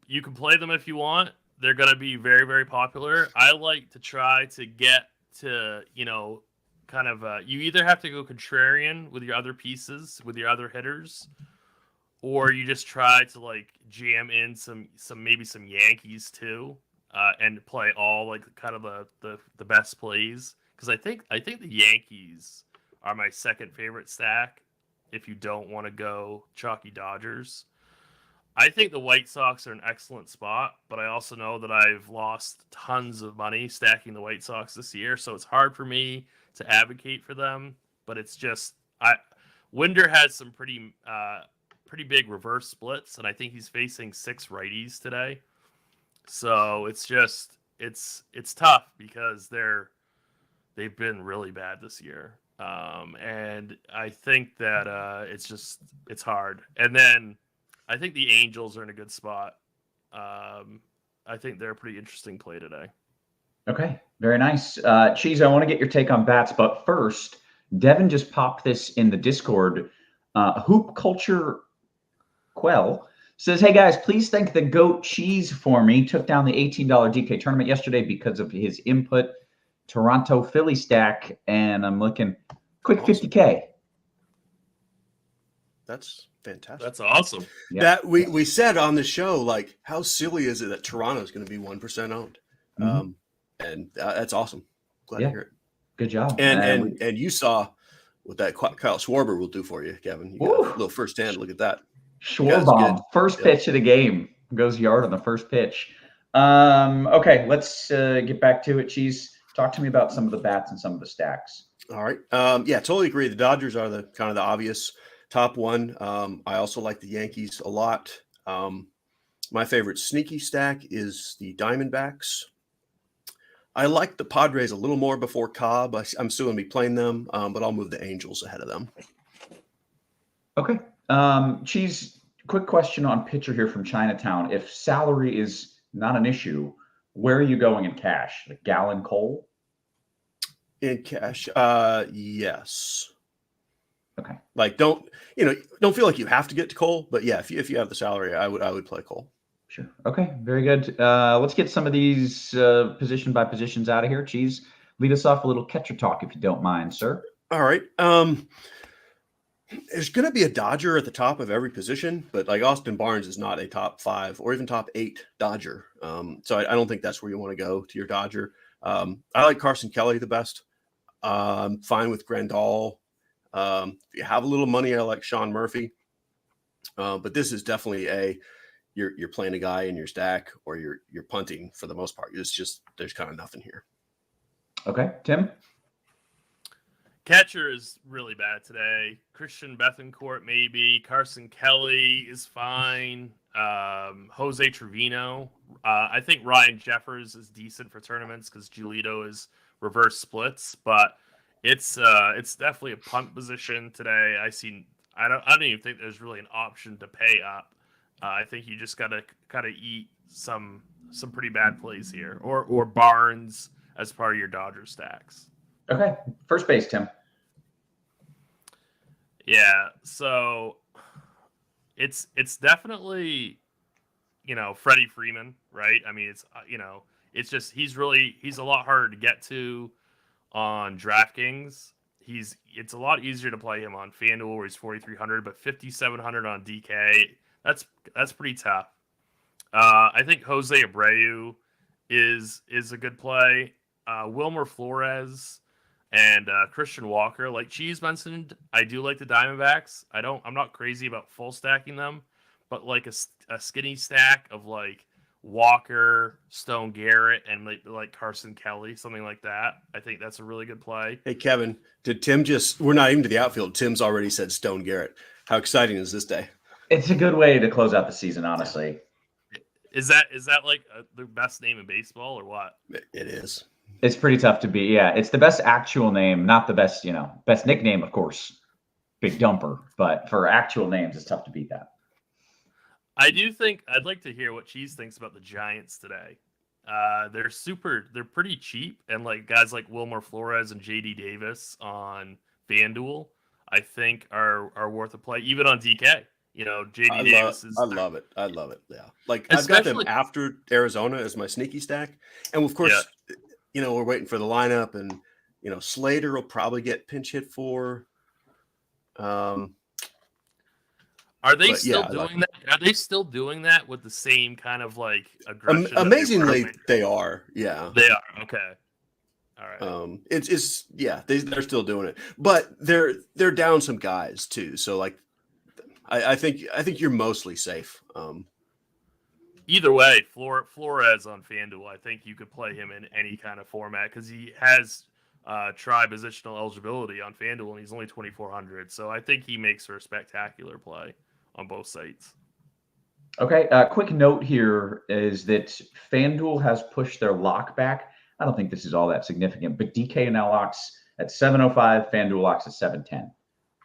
Speaker 2: you can play them if you want. They're going to be very, very popular. I like to try to get to, kind of, you either have to go contrarian with your other pieces, with your other hitters, or you just try to jam in some Yankees too, and play all kind of the best plays. Because I think the Yankees are my second favorite stack if you don't want to go chalky Dodgers. I think the White Sox are an excellent spot, but I also know that I've lost tons of money stacking the White Sox this year, so it's hard for me to advocate for them. But it's just Winder has some pretty big reverse splits, and I think he's facing 6 righties today. So it's just it's tough because they've been really bad this year. And I think that it's hard. And then I think the Angels are in a good spot. I think they're a pretty interesting play today.
Speaker 4: Okay, very nice. Cheese, I want to get your take on bats, but first, Devin just popped this in the Discord. Hoop Culture Quell says, hey guys, please thank the GOAT Cheese for me. Took down the $18 DK tournament yesterday because of his input. Toronto Philly stack, and I'm looking quick 50K.
Speaker 5: That's fantastic.
Speaker 2: That's awesome.
Speaker 5: Yeah. That we said on the show, how silly is it that Toronto is going to be 1% owned? Mm-hmm. And that's awesome. Glad to hear it.
Speaker 4: Good job.
Speaker 5: And you saw what that Kyle Schwarber will do for you, Kevin. You got a little firsthand look at that.
Speaker 4: Schwarber, first pitch of the game, goes yard on the first pitch. Okay, let's get back to it. Cheese, talk to me about some of the bats and some of the stacks.
Speaker 5: All right. Yeah, totally agree. The Dodgers are the kind of the obvious top one. I also like the Yankees a lot. My favorite sneaky stack is the Diamondbacks. I like the Padres a little more before Cobb. I'm still going to be playing them, but I'll move the Angels ahead of them.
Speaker 4: Okay. Cheese, quick question on pitcher here from Chinatown. If salary is not an issue, where are you going in cash? Gallen, Cole?
Speaker 5: In cash, yes.
Speaker 4: Okay.
Speaker 5: Don't feel like you have to get to Cole, but yeah, if you have the salary, I would play Cole.
Speaker 4: Sure. Okay. Very good. Let's get some of these position by positions out of here. Cheese, lead us off a little catcher talk if you don't mind, sir.
Speaker 5: All right. There's going to be a Dodger at the top of every position, but Austin Barnes is not a top 5 or even top 8 Dodger. So I don't think that's where you want to go to your Dodger. I like Carson Kelly the best. Fine with Grandal. If you have a little money, I like Sean Murphy. But this is definitely you're playing a guy in your stack or you're punting for the most part. It's just there's kind of nothing here.
Speaker 4: Okay, Tim.
Speaker 2: Catcher is really bad today. Christian Bethancourt maybe. Carson Kelly is fine. Jose Trevino. I think Ryan Jeffers is decent for tournaments because Giolito is reverse splits, but it's definitely a punt position today. I don't even think there's really an option to pay up. I think you just gotta kind of eat some pretty bad plays here, or Barnes as part of your Dodger stacks.
Speaker 4: Okay, first base, Tim.
Speaker 2: Yeah, so it's definitely, Freddie Freeman, right? I mean, it's just he's a lot harder to get to on DraftKings. It's a lot easier to play him on FanDuel where he's 4,300, but 5,700 on DK. That's pretty tough. I think Jose Abreu is a good play. Wilmer Flores and Christian Walker, like Cheese mentioned, I do like the Diamondbacks. I'm not crazy about full stacking them, but like a skinny stack of like Walker, Stone Garrett, and like Carson Kelly, something like that. I think that's a really good play.
Speaker 5: Hey, Kevin, did Tim we're not even to the outfield. Tim's already said Stone Garrett. How exciting is this day?
Speaker 4: It's a good way to close out the season, honestly.
Speaker 2: Is that like the best name in baseball or what?
Speaker 5: It is.
Speaker 4: It's pretty tough to beat. Yeah, it's the best actual name, not the best, best nickname, of course. Big Dumper. But for actual names, it's tough to beat that.
Speaker 2: I do think I'd like to hear what Cheese thinks about the Giants today. They're pretty cheap, and like guys like Wilmer Flores and JD Davis on FanDuel, I think are worth a play, even on DK. JD Davis is.
Speaker 5: I love it. Yeah, like I've got them after Arizona as my sneaky stack, and of course, we're waiting for the lineup, and Slater will probably get pinch hit for.
Speaker 2: Are they still doing that? Are they still doing that with the same kind of like aggression?
Speaker 5: Amazingly, they are. Yeah,
Speaker 2: they are. Okay. All right.
Speaker 5: They're still doing it, but they're down some guys too. So like, I think you're mostly safe.
Speaker 2: Either way, Flores on FanDuel, I think you could play him in any kind of format because he has tri-positional eligibility on FanDuel, and he's only 2,400. So I think he makes for a spectacular play on both sites.
Speaker 4: Okay, quick note here is that FanDuel has pushed their lock back. I don't think this is all that significant, but DK now locks at 7:05, FanDuel locks at 7:10.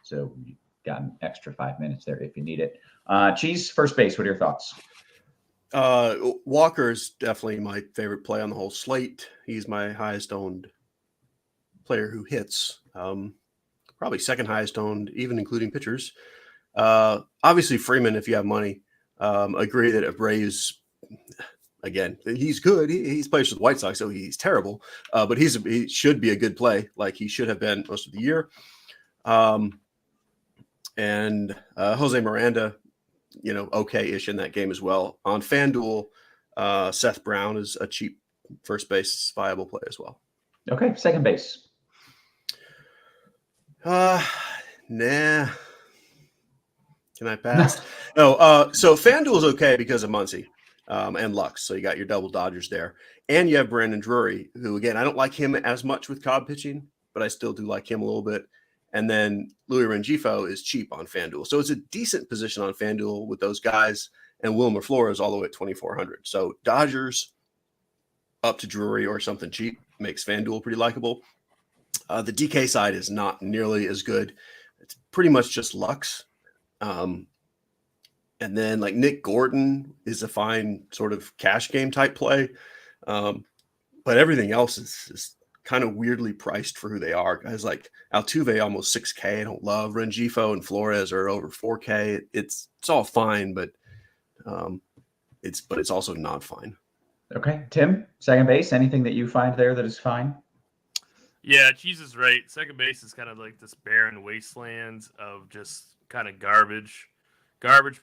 Speaker 4: So you got an extra 5 minutes there if you need it. Cheese, first base, what are your thoughts?
Speaker 5: Walker is definitely my favorite play on the whole slate. He's my highest owned player who hits. Probably second highest owned, even including pitchers. Obviously Freeman, if you have money. Agree that Abreu's, again, he's good. He's plays for the White Sox, so he's terrible. But he should be a good play, like he should have been most of the year. And Jose Miranda, okay-ish in that game as well. On FanDuel, Seth Brown is a cheap first base viable play as well.
Speaker 4: Okay, second base.
Speaker 5: Nah. Can I pass? No. So FanDuel's okay because of Muncy and Lux. So you got your double Dodgers there. And you have Brandon Drury, who, again, I don't like him as much with Cobb pitching, but I still do like him a little bit. And then Louis Rengifo is cheap on FanDuel. So it's a decent position on FanDuel with those guys, and Wilmer Flores all the way at 2,400. So Dodgers up to Drury or something cheap makes FanDuel pretty likable. The DK side is not nearly as good. It's pretty much just Lux. And then like Nick Gordon is a fine sort of cash game type play. But everything else is kind of weirdly priced for who they are. Guys like Altuve, almost 6K. I don't love. Rengifo and Flores are over 4K. It's all fine, but it's also not fine.
Speaker 4: Okay. Tim, second base, anything that you find there that is fine?
Speaker 2: Yeah, Cheese is right. Second base is kind of like this barren wasteland of just kind of garbage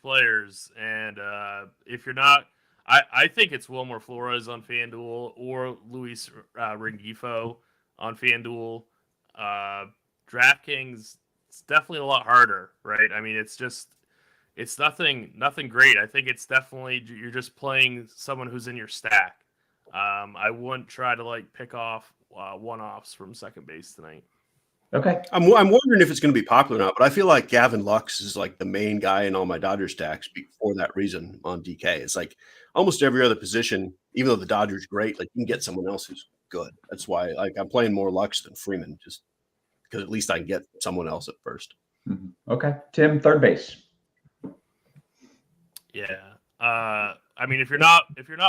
Speaker 2: players. And if you're not, I think it's Wilmer Flores on FanDuel or Luis Rengifo on FanDuel. DraftKings, it's definitely a lot harder, right? I mean, it's nothing great. I think it's definitely, you're just playing someone who's in your stack. I wouldn't try to like pick off one-offs from second base tonight.
Speaker 4: Okay.
Speaker 5: I'm wondering if it's going to be popular or not, but I feel like Gavin Lux is like the main guy in all my Dodgers stacks for that reason on DK. It's like almost every other position, even though the Dodgers great, like you can get someone else who's good. That's why like I'm playing more Lux than Freeman, just because at least I can get someone else at first.
Speaker 4: Mm-hmm. Okay. Tim, third base.
Speaker 2: Yeah. I mean, if you're not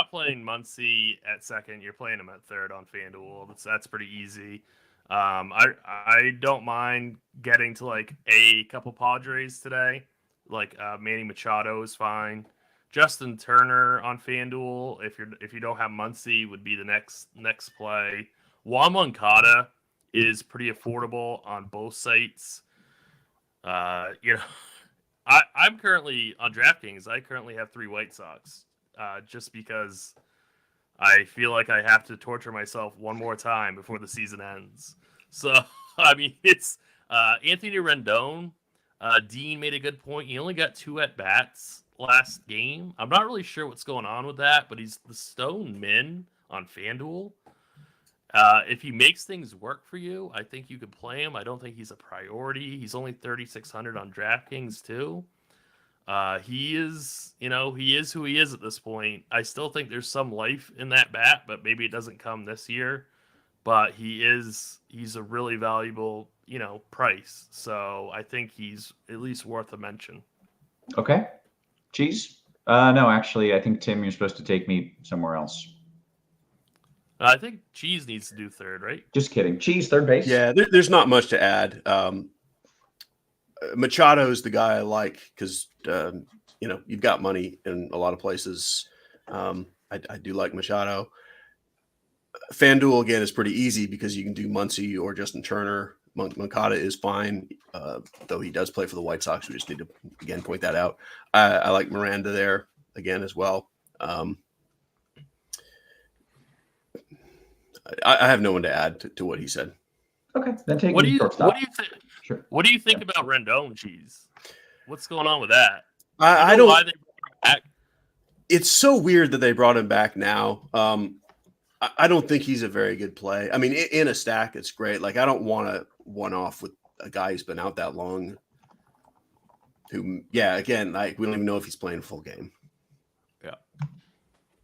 Speaker 2: playing Muncy at second, you're playing him at third on FanDuel. That's pretty easy. I don't mind getting to like a couple Padres today. like Manny Machado is fine. Justin Turner on FanDuel, if you don't have Muncy, would be the next play. Juan Moncada is pretty affordable on both sites. You know, I'm currently on DraftKings. I currently have 3 White Sox, just because I feel like I have to torture myself one more time before the season ends. So, I mean, it's Anthony Rendon. Dean made a good point. He only got 2 at-bats last game. I'm not really sure what's going on with that, but he's the stone min on FanDuel. If he makes things work for you, I think you could play him. I don't think he's a priority. He's only 3,600 on DraftKings too. He is who he is at this point. I still think there's some life in that bat, but maybe it doesn't come this year. But he's a really valuable, price. So I think he's at least worth a mention.
Speaker 4: Okay. Cheese? No, actually, I think, Tim, you're supposed to take me somewhere else.
Speaker 2: I think Cheese needs to do third, right?
Speaker 4: Just kidding. Cheese, third base?
Speaker 5: Yeah, there's not much to add. Machado is the guy I like because, you've got money in a lot of places. I do like Machado. FanDuel, again, is pretty easy because you can do Muncy or Justin Turner. Moncada is fine, though he does play for the White Sox. We just need to, again, point that out. I like Miranda there, again, as well. I have no one to add to what he said.
Speaker 4: Okay, then take
Speaker 2: what do you
Speaker 4: shortstop.
Speaker 2: Sure. What do you think about Rendon, Cheese? What's going on with that?
Speaker 5: I don't.
Speaker 2: Why they brought him back?
Speaker 5: It's so weird that they brought him back now. I don't think he's a very good play. I mean, in a stack, it's great. Like, I don't want to one-off with a guy who's been out that long. Who, yeah, again, we don't even know if he's playing a full game.
Speaker 2: Yeah.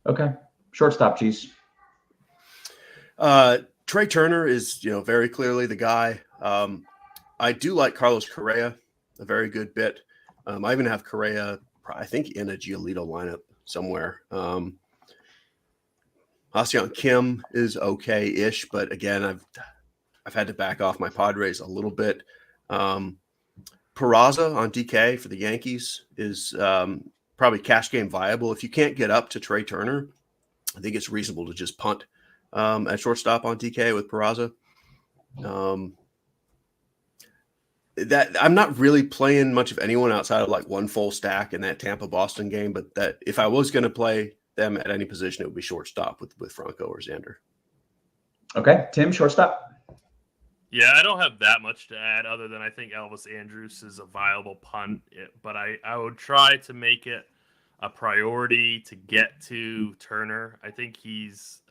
Speaker 4: Okay. Shortstop, Cheese.
Speaker 5: Trey Turner is, very clearly the guy. I do like Carlos Correa a very good bit. I even have Correa, I think, in a Giolito lineup somewhere. Ha-Seong Kim is okay-ish, but again, I've had to back off my Padres a little bit. Peraza on DK for the Yankees is probably cash game viable. If you can't get up to Trey Turner, I think it's reasonable to just punt at shortstop on DK with Peraza. That I'm not really playing much of anyone outside of like one full stack in that Tampa Boston game, but that if I was going to play them at any position, it would be shortstop with Franco or Xander.
Speaker 4: Okay, Tim, shortstop.
Speaker 2: Yeah, I don't have that much to add other than I think Elvis Andrus is a viable punt, but I would try to make it a priority to get to Turner. I think he's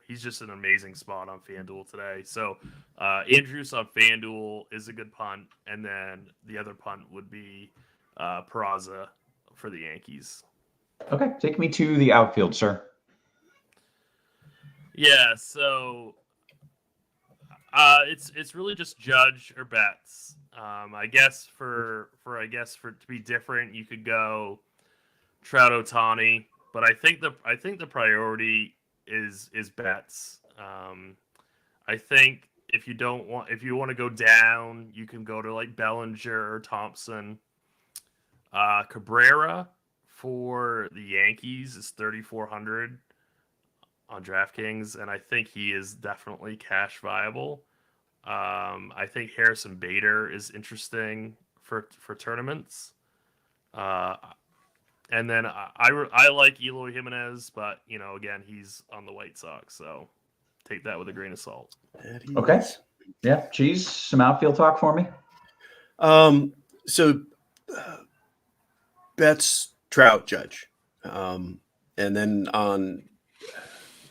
Speaker 2: just an amazing spot on FanDuel today. So Andrus on FanDuel is a good punt, and then the other punt would be Peraza for the Yankees.
Speaker 4: Okay, take me to the outfield, sir.
Speaker 2: Yeah, so it's really just Judge or Betts. I guess for to be different, you could go Trout, Ohtani, but I think the priority is Betts. I think if you want to go down, you can go to like Bellinger or Thompson. Cabrera for the Yankees is 3,400 on DraftKings, and I think he is definitely cash viable. I think Harrison Bader is interesting for tournaments. And then I like Eloy Jimenez, but again, he's on the White Sox, so take that with a grain of salt.
Speaker 4: Okay. Yeah, Cheese, some outfield talk for me.
Speaker 5: So Betts, Trout, Judge, and then on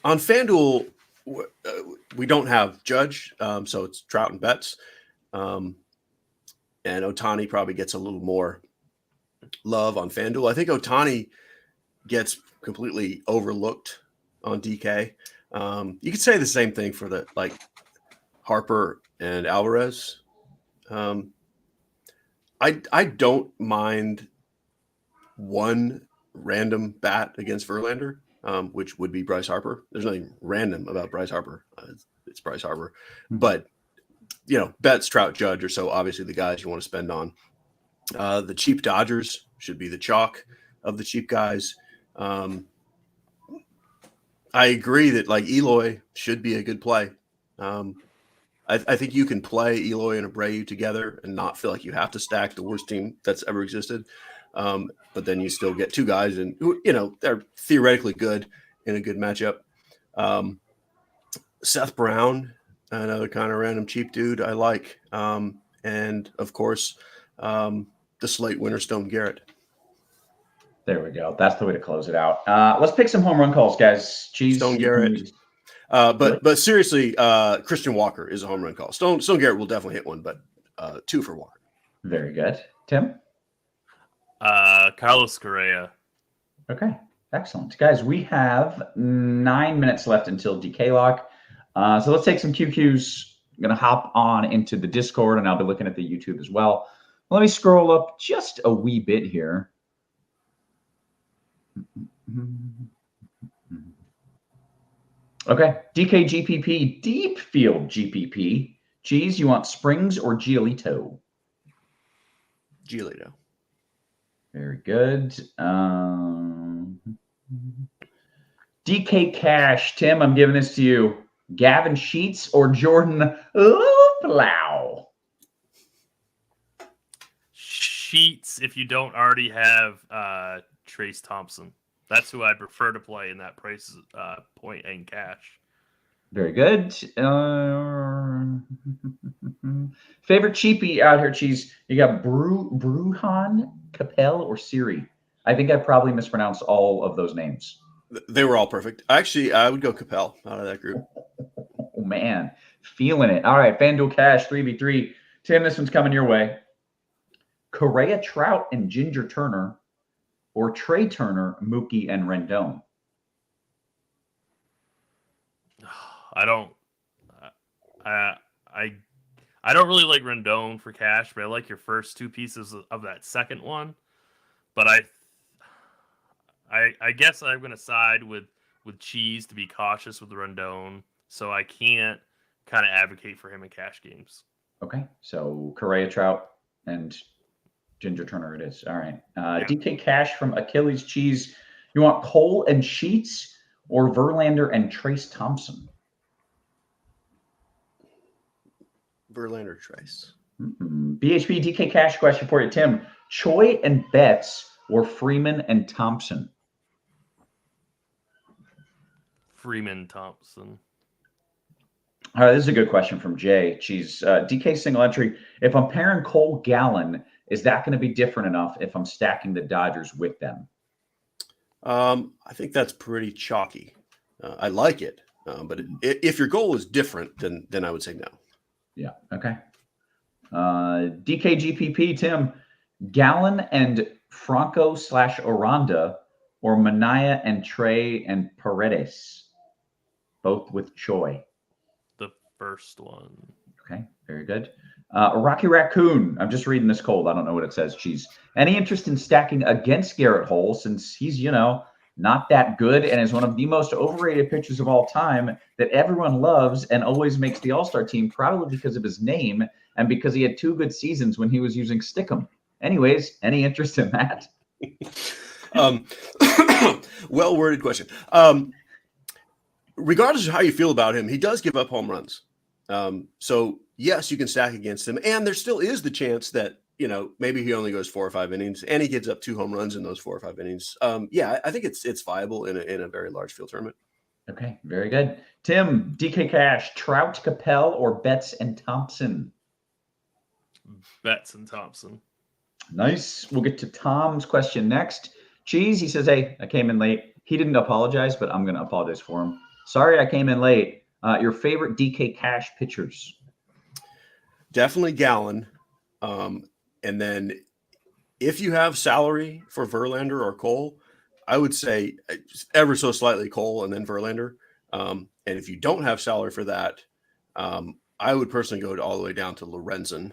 Speaker 5: FanDuel we don't have Judge, so it's Trout and Betts, and Ohtani probably gets a little more love on FanDuel. I think Ohtani gets completely overlooked on DK. You could say the same thing for the Harper and Alvarez. I don't mind one random bat against Verlander, which would be Bryce Harper. There's nothing random about Bryce Harper. It's Bryce Harper. But, Betts, Trout, Judge are so obviously the guys you want to spend on. The cheap Dodgers should be the chalk of the cheap guys. I agree that like Eloy should be a good play. I think you can play Eloy and Abreu together and not feel like you have to stack the worst team that's ever existed. But then you still get two guys and they're theoretically good in a good matchup. Seth Brown, another kind of random cheap dude I like. And of course, the slate winner, Stone Garrett.
Speaker 4: There we go. That's the way to close it out. Let's pick some home run calls, guys. Cheese.
Speaker 5: Stone Garrett. But seriously, Christian Walker is a home run call. Stone Garrett will definitely hit one, but 2 for Walker.
Speaker 4: Very good. Tim?
Speaker 2: Carlos Correa.
Speaker 4: Okay. Excellent. Guys, we have 9 minutes left until DK lock. So let's take some QQs. I'm going to hop on into the Discord, and I'll be looking at the YouTube as well. Let me scroll up just a wee bit here. Okay. DK GPP, deep field GPP. Cheese, you want Springs or Giolito?
Speaker 5: Giolito.
Speaker 4: Very good. DK Cash, Tim, I'm giving this to you. Gavin Sheets or Jordan Luplow?
Speaker 2: Sheets, if you don't already have Trace Thompson. That's who I prefer to play in that price point and cash.
Speaker 4: Very good. Favorite cheapie out here, Cheese. You got Bruhan, Capel, or Siri. I think I probably mispronounced all of those names.
Speaker 5: They were all perfect. Actually, I would go Capel out of that group.
Speaker 4: Oh, man. Feeling it. All right, FanDuel Cash, 3v3. Tim, this one's coming your way. Correa, Trout, and Ginger Turner, or Trey Turner, Mookie, and Rendon?
Speaker 2: I don't really like Rendon for cash, but I like your first two pieces of that second one. But I guess I'm going to side with Cheese to be cautious with Rendon, so I can't kind of advocate for him in cash games.
Speaker 4: Okay, so Correa, Trout, and Ginger Turner it is. All right. DK Cash from Achilles Cheese. You want Cole and Sheets or Verlander and Trace Thompson?
Speaker 5: Verlander, Trace.
Speaker 4: BHP DK Cash question for you, Tim. Choi and Betts or Freeman and Thompson?
Speaker 2: Freeman Thompson.
Speaker 4: All right, this is a good question from Jay. Cheese. DK single entry. If I'm pairing Cole Gallen, is that going to be different enough if I'm stacking the Dodgers with them?
Speaker 5: I think that's pretty chalky. I like it, but if your goal is different, then I would say no.
Speaker 4: Yeah. Okay. DKGPP, Tim. Gallen and Franco / Aranda, or Manaya and Trey and Paredes, both with Choi.
Speaker 2: The first one.
Speaker 4: Okay. Very good. Rocky Raccoon. I'm just reading this cold. I don't know what it says. Cheese. Any interest in stacking against Garrett Hole since he's, not that good and is one of the most overrated pitchers of all time that everyone loves and always makes the All-Star team, probably because of his name and because he had 2 good seasons when he was using Stickum. Anyways, any interest in that?
Speaker 5: Well-worded question. Regardless of how you feel about him, he does give up home runs. So yes, you can stack against him, and there still is the chance that maybe he only goes 4 or 5 innings, and he gives up 2 home runs in those 4 or 5 innings. Yeah, I think it's viable in a very large field tournament.
Speaker 4: Okay, very good. Tim, DK Cash, Trout, Capel, or Betts and Thompson?
Speaker 2: Betts and Thompson.
Speaker 4: Nice. We'll get to Tom's question next. Cheese, he says, hey, I came in late. He didn't apologize, but I'm going to apologize for him. Sorry I came in late. Your favorite DK Cash pitchers?
Speaker 5: Definitely Gallen. And then if you have salary for Verlander or Cole, I would say ever so slightly Cole and then Verlander. And if you don't have salary for that, I would personally go all the way down to Lorenzen.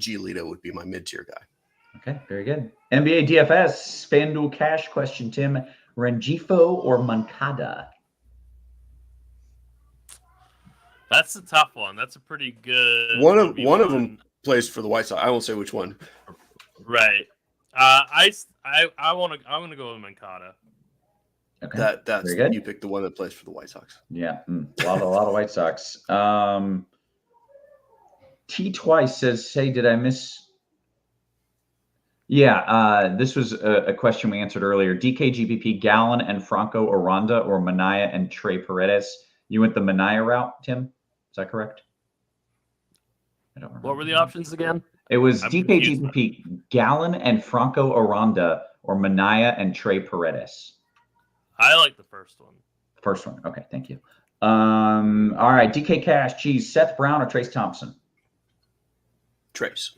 Speaker 5: Giolito would be my mid-tier guy.
Speaker 4: Okay, very good. NBA DFS, FanDuel Cash question, Tim. Rengifo or Moncada?
Speaker 2: That's a tough one. That's a pretty good
Speaker 5: one of them. plays for the White Sox. I won't say which one.
Speaker 2: Right. I want to go with Mancada.
Speaker 4: Okay.
Speaker 5: That's
Speaker 4: very good.
Speaker 5: You picked the one that plays for the White Sox.
Speaker 4: Yeah, a lot of White Sox. T twice says, "Hey, did I miss?" Yeah, this was a question we answered earlier. DKGPP, Gallon and Franco Aranda, or Minaya and Trey Paredes. You went the Minaya route, Tim. Is that correct? I don't remember.
Speaker 2: What were the options again?
Speaker 4: It was DKGPP, Gallon and Franco Aranda, or Minaya and Trey Paredes.
Speaker 2: I like the first one.
Speaker 4: First one. Okay, thank you. All right, DK Cash, Cheese, Seth Brown or Trace Thompson?
Speaker 5: Trace.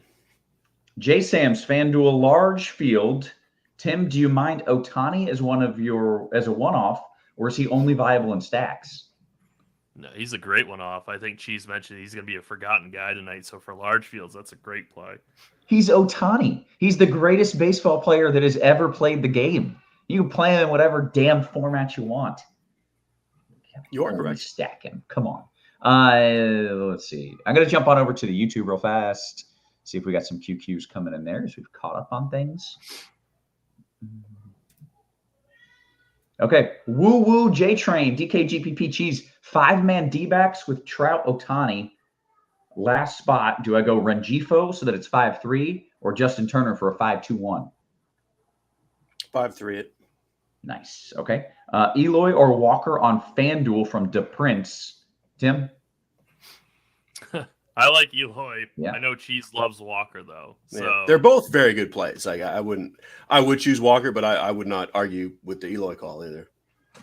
Speaker 4: J Sam's FanDuel large field. Tim, do you mind Ohtani as as a one-off, or is he only viable in stacks?
Speaker 2: No, he's a great one-off. I think Cheese mentioned he's going to be a forgotten guy tonight. So for large fields, that's a great play.
Speaker 4: He's Ohtani. He's the greatest baseball player that has ever played the game. You can play him in whatever damn format you want.
Speaker 5: You are correct.
Speaker 4: Stack him. Come on. Let's see. I'm going to jump on over to the YouTube real fast. See if we got some QQs coming in there as we've caught up on things. Okay. Woo Woo J Train, DKGPP Cheese, 5-man D-backs with Trout Ohtani. Last spot. Do I go Rengifo so that it's 5-3 or Justin Turner for a 5-2-1?
Speaker 5: 5-3 it.
Speaker 4: Nice. Okay. Eloy or Walker on FanDuel from DePrince. Tim?
Speaker 2: I like Eloy.
Speaker 4: Yeah.
Speaker 2: I know Cheese loves Walker though. So
Speaker 5: Yeah. They're both very good plays. Like I would choose Walker, but I would not argue with the Eloy call either.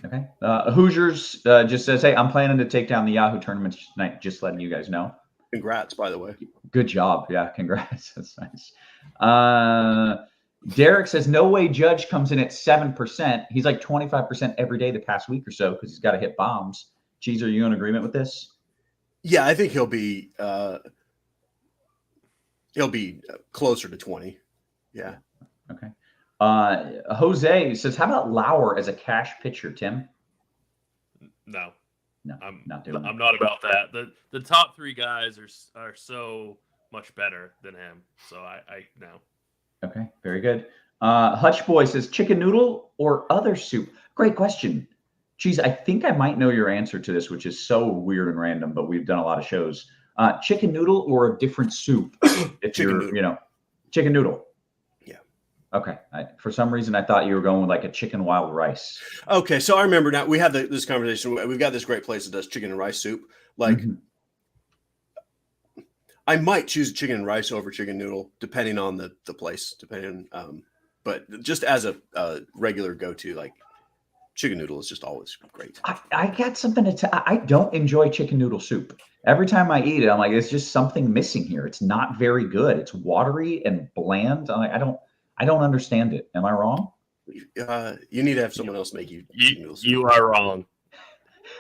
Speaker 4: Okay. Hoosiers just says, "Hey, I'm planning to take down the Yahoo tournament tonight. Just letting you guys know."
Speaker 5: Congrats, by the way.
Speaker 4: Good job. Yeah, congrats. That's nice. Derek says, "No way Judge comes in at 7%. He's like 25% every day the past week or so because he's got to hit bombs." Cheese, are you in agreement with this?
Speaker 5: Yeah, I think he'll be closer to 20. Yeah.
Speaker 4: Okay. Jose says, "How about Lauer as a cash pitcher, Tim?"
Speaker 2: No,
Speaker 4: I'm not doing
Speaker 2: I'm not about that. The top three guys are so much better than him. So I no.
Speaker 4: Okay, very good. Hutch Boy says, "Chicken noodle or other soup?" Great question. Cheese, I think I might know your answer to this, which is so weird and random, but we've done a lot of shows. Chicken noodle or a different soup? If chicken noodle.
Speaker 5: Yeah.
Speaker 4: Okay. For some reason, I thought you were going with like a chicken wild rice.
Speaker 5: Okay, so I remember now. We had this conversation. We've got this great place that does chicken and rice soup. Like, I might choose chicken and rice over chicken noodle, depending on the place. But just as a regular go-to, like chicken noodle is just always great.
Speaker 4: I got something to tell. I don't enjoy chicken noodle soup. Every time I eat it, I'm like, there's just something missing here. It's not very good. It's watery and bland. I don't understand it. Am I wrong?
Speaker 5: You need to have someone else make you chicken noodle soup.
Speaker 2: You are wrong.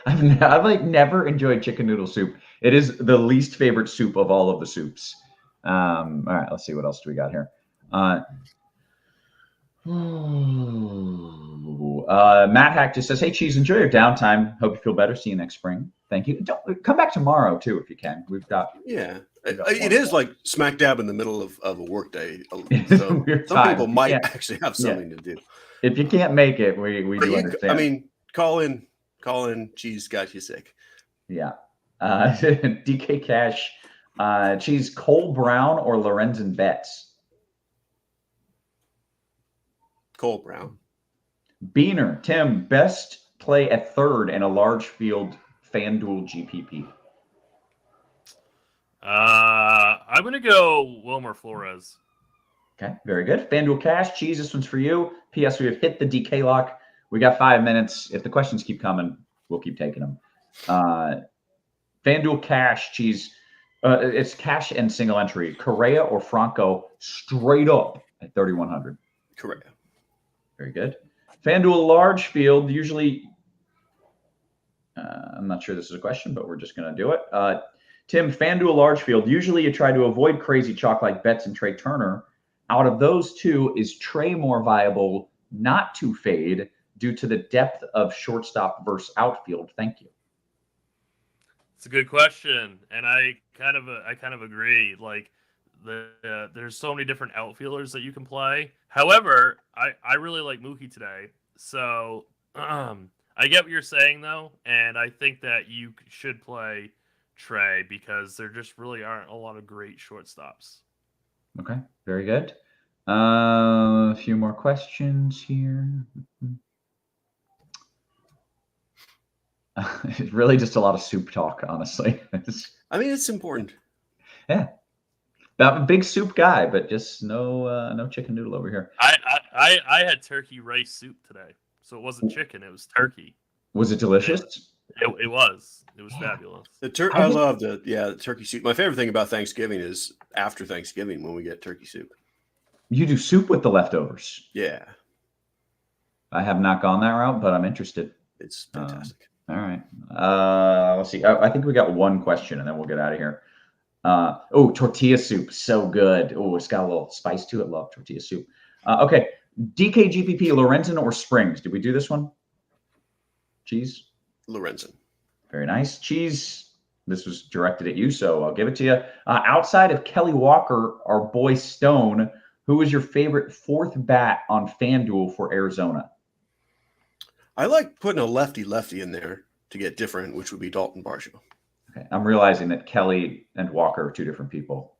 Speaker 4: I've like never enjoyed chicken noodle soup. It is the least favorite soup of all of the soups. All right, let's see what else do we got here. Matt Hack just says, "Hey, Cheese, enjoy your downtime. Hope you feel better. See you next spring. Thank you. Come back tomorrow too if you can. We've got
Speaker 5: it is like smack dab in the middle of a work day. So some people might actually have something to do.
Speaker 4: If you can't make it, we do understand.
Speaker 5: I mean, call in. Cheese got you sick.
Speaker 4: Yeah. DK Cash, Cheese, Cole Brown or Lorenzen Betts?
Speaker 5: Cole Brown.
Speaker 4: Beaner, Tim, best play at third in a large field FanDuel GPP.
Speaker 2: I'm going to go Wilmer Flores.
Speaker 4: Okay, very good. FanDuel Cash, Cheese, this one's for you. P.S. We have hit the DK lock. We got 5 minutes. If the questions keep coming, we'll keep taking them. FanDuel Cash, Cheese. It's cash and single entry. Correa or Franco straight up at 3,100.
Speaker 5: Correa.
Speaker 4: Very good. FanDuel large field, usually, I'm not sure this is a question, but we're just going to do it. Tim, FanDuel large field, usually you try to avoid crazy chalk like Betts and Trey Turner. Out of those two, is Trey more viable not to fade due to the depth of shortstop versus outfield? Thank you.
Speaker 2: It's a good question, and I kind of agree. Like there's so many different outfielders that you can play. However, I really like Mookie today. So I get what you're saying, though, and I think that you should play Trey because there just really aren't a lot of great shortstops.
Speaker 4: Okay, very good. A few more questions here. It's really just a lot of soup talk, honestly.
Speaker 5: I mean, it's important.
Speaker 4: Yeah. I'm a big soup guy, but just no chicken noodle over here.
Speaker 2: I had turkey rice soup today, so it wasn't chicken; it was turkey.
Speaker 4: Was it delicious?
Speaker 2: It was. It was fabulous.
Speaker 5: I love the turkey soup. My favorite thing about Thanksgiving is after Thanksgiving when we get turkey soup.
Speaker 4: You do soup with the leftovers?
Speaker 5: Yeah.
Speaker 4: I have not gone that route, but I'm interested.
Speaker 5: It's fantastic.
Speaker 4: All right. Let's see. I think we got one question, and then we'll get out of here. Tortilla soup, so good. Oh, it's got a little spice to it. Love tortilla soup. Okay, DKGPP, Lorenzen or Springs? Did we do this one? Cheese?
Speaker 5: Lorenzen.
Speaker 4: Very nice. Cheese, this was directed at you, so I'll give it to you. Outside of Kelly Walker, our boy Stone, who is your favorite fourth bat on FanDuel for Arizona?
Speaker 5: I like putting a lefty in there to get different, which would be Dalton Varsho.
Speaker 4: Okay, I'm realizing that Kelly and Walker are two different people,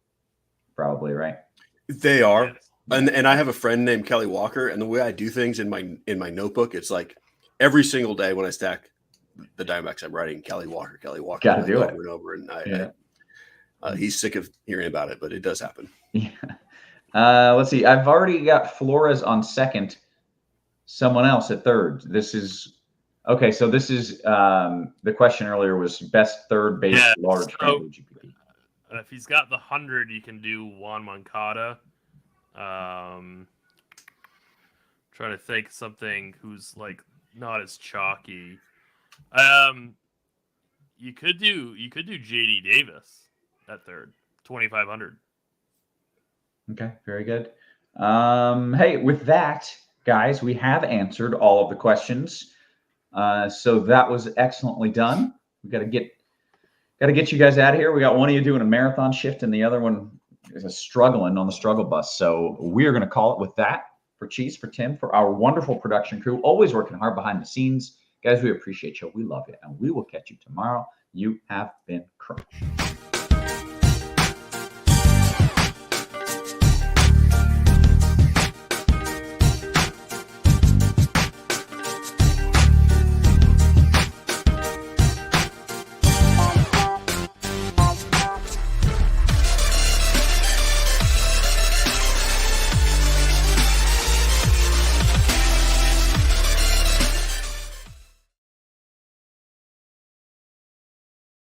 Speaker 4: probably, right?
Speaker 5: They are. And I have a friend named Kelly Walker, and the way I do things in my notebook, it's like every single day when I stack the Diamondbacks, I'm writing Kelly Walker.
Speaker 4: Gotta do it
Speaker 5: over and over, and he's sick of hearing about it, but it does happen.
Speaker 4: Yeah. Let's see. I've already got Flores on second. Someone else at third. This is okay. So this is the question earlier was best third base large GPP.
Speaker 2: If he's got the 100, you can do Juan Moncada. Trying to think something who's like not as chalky. You could do JD Davis at third, 2,500.
Speaker 4: Okay, very good. Hey, with that, guys, we have answered all of the questions. So that was excellently done. We got to get you guys out of here. We got one of you doing a marathon shift, and the other one is struggling on the struggle bus. So we're going to call it with that. For Cheese, for Tim, for our wonderful production crew, always working hard behind the scenes. Guys, we appreciate you. We love you, and we will catch you tomorrow. You have been crushed.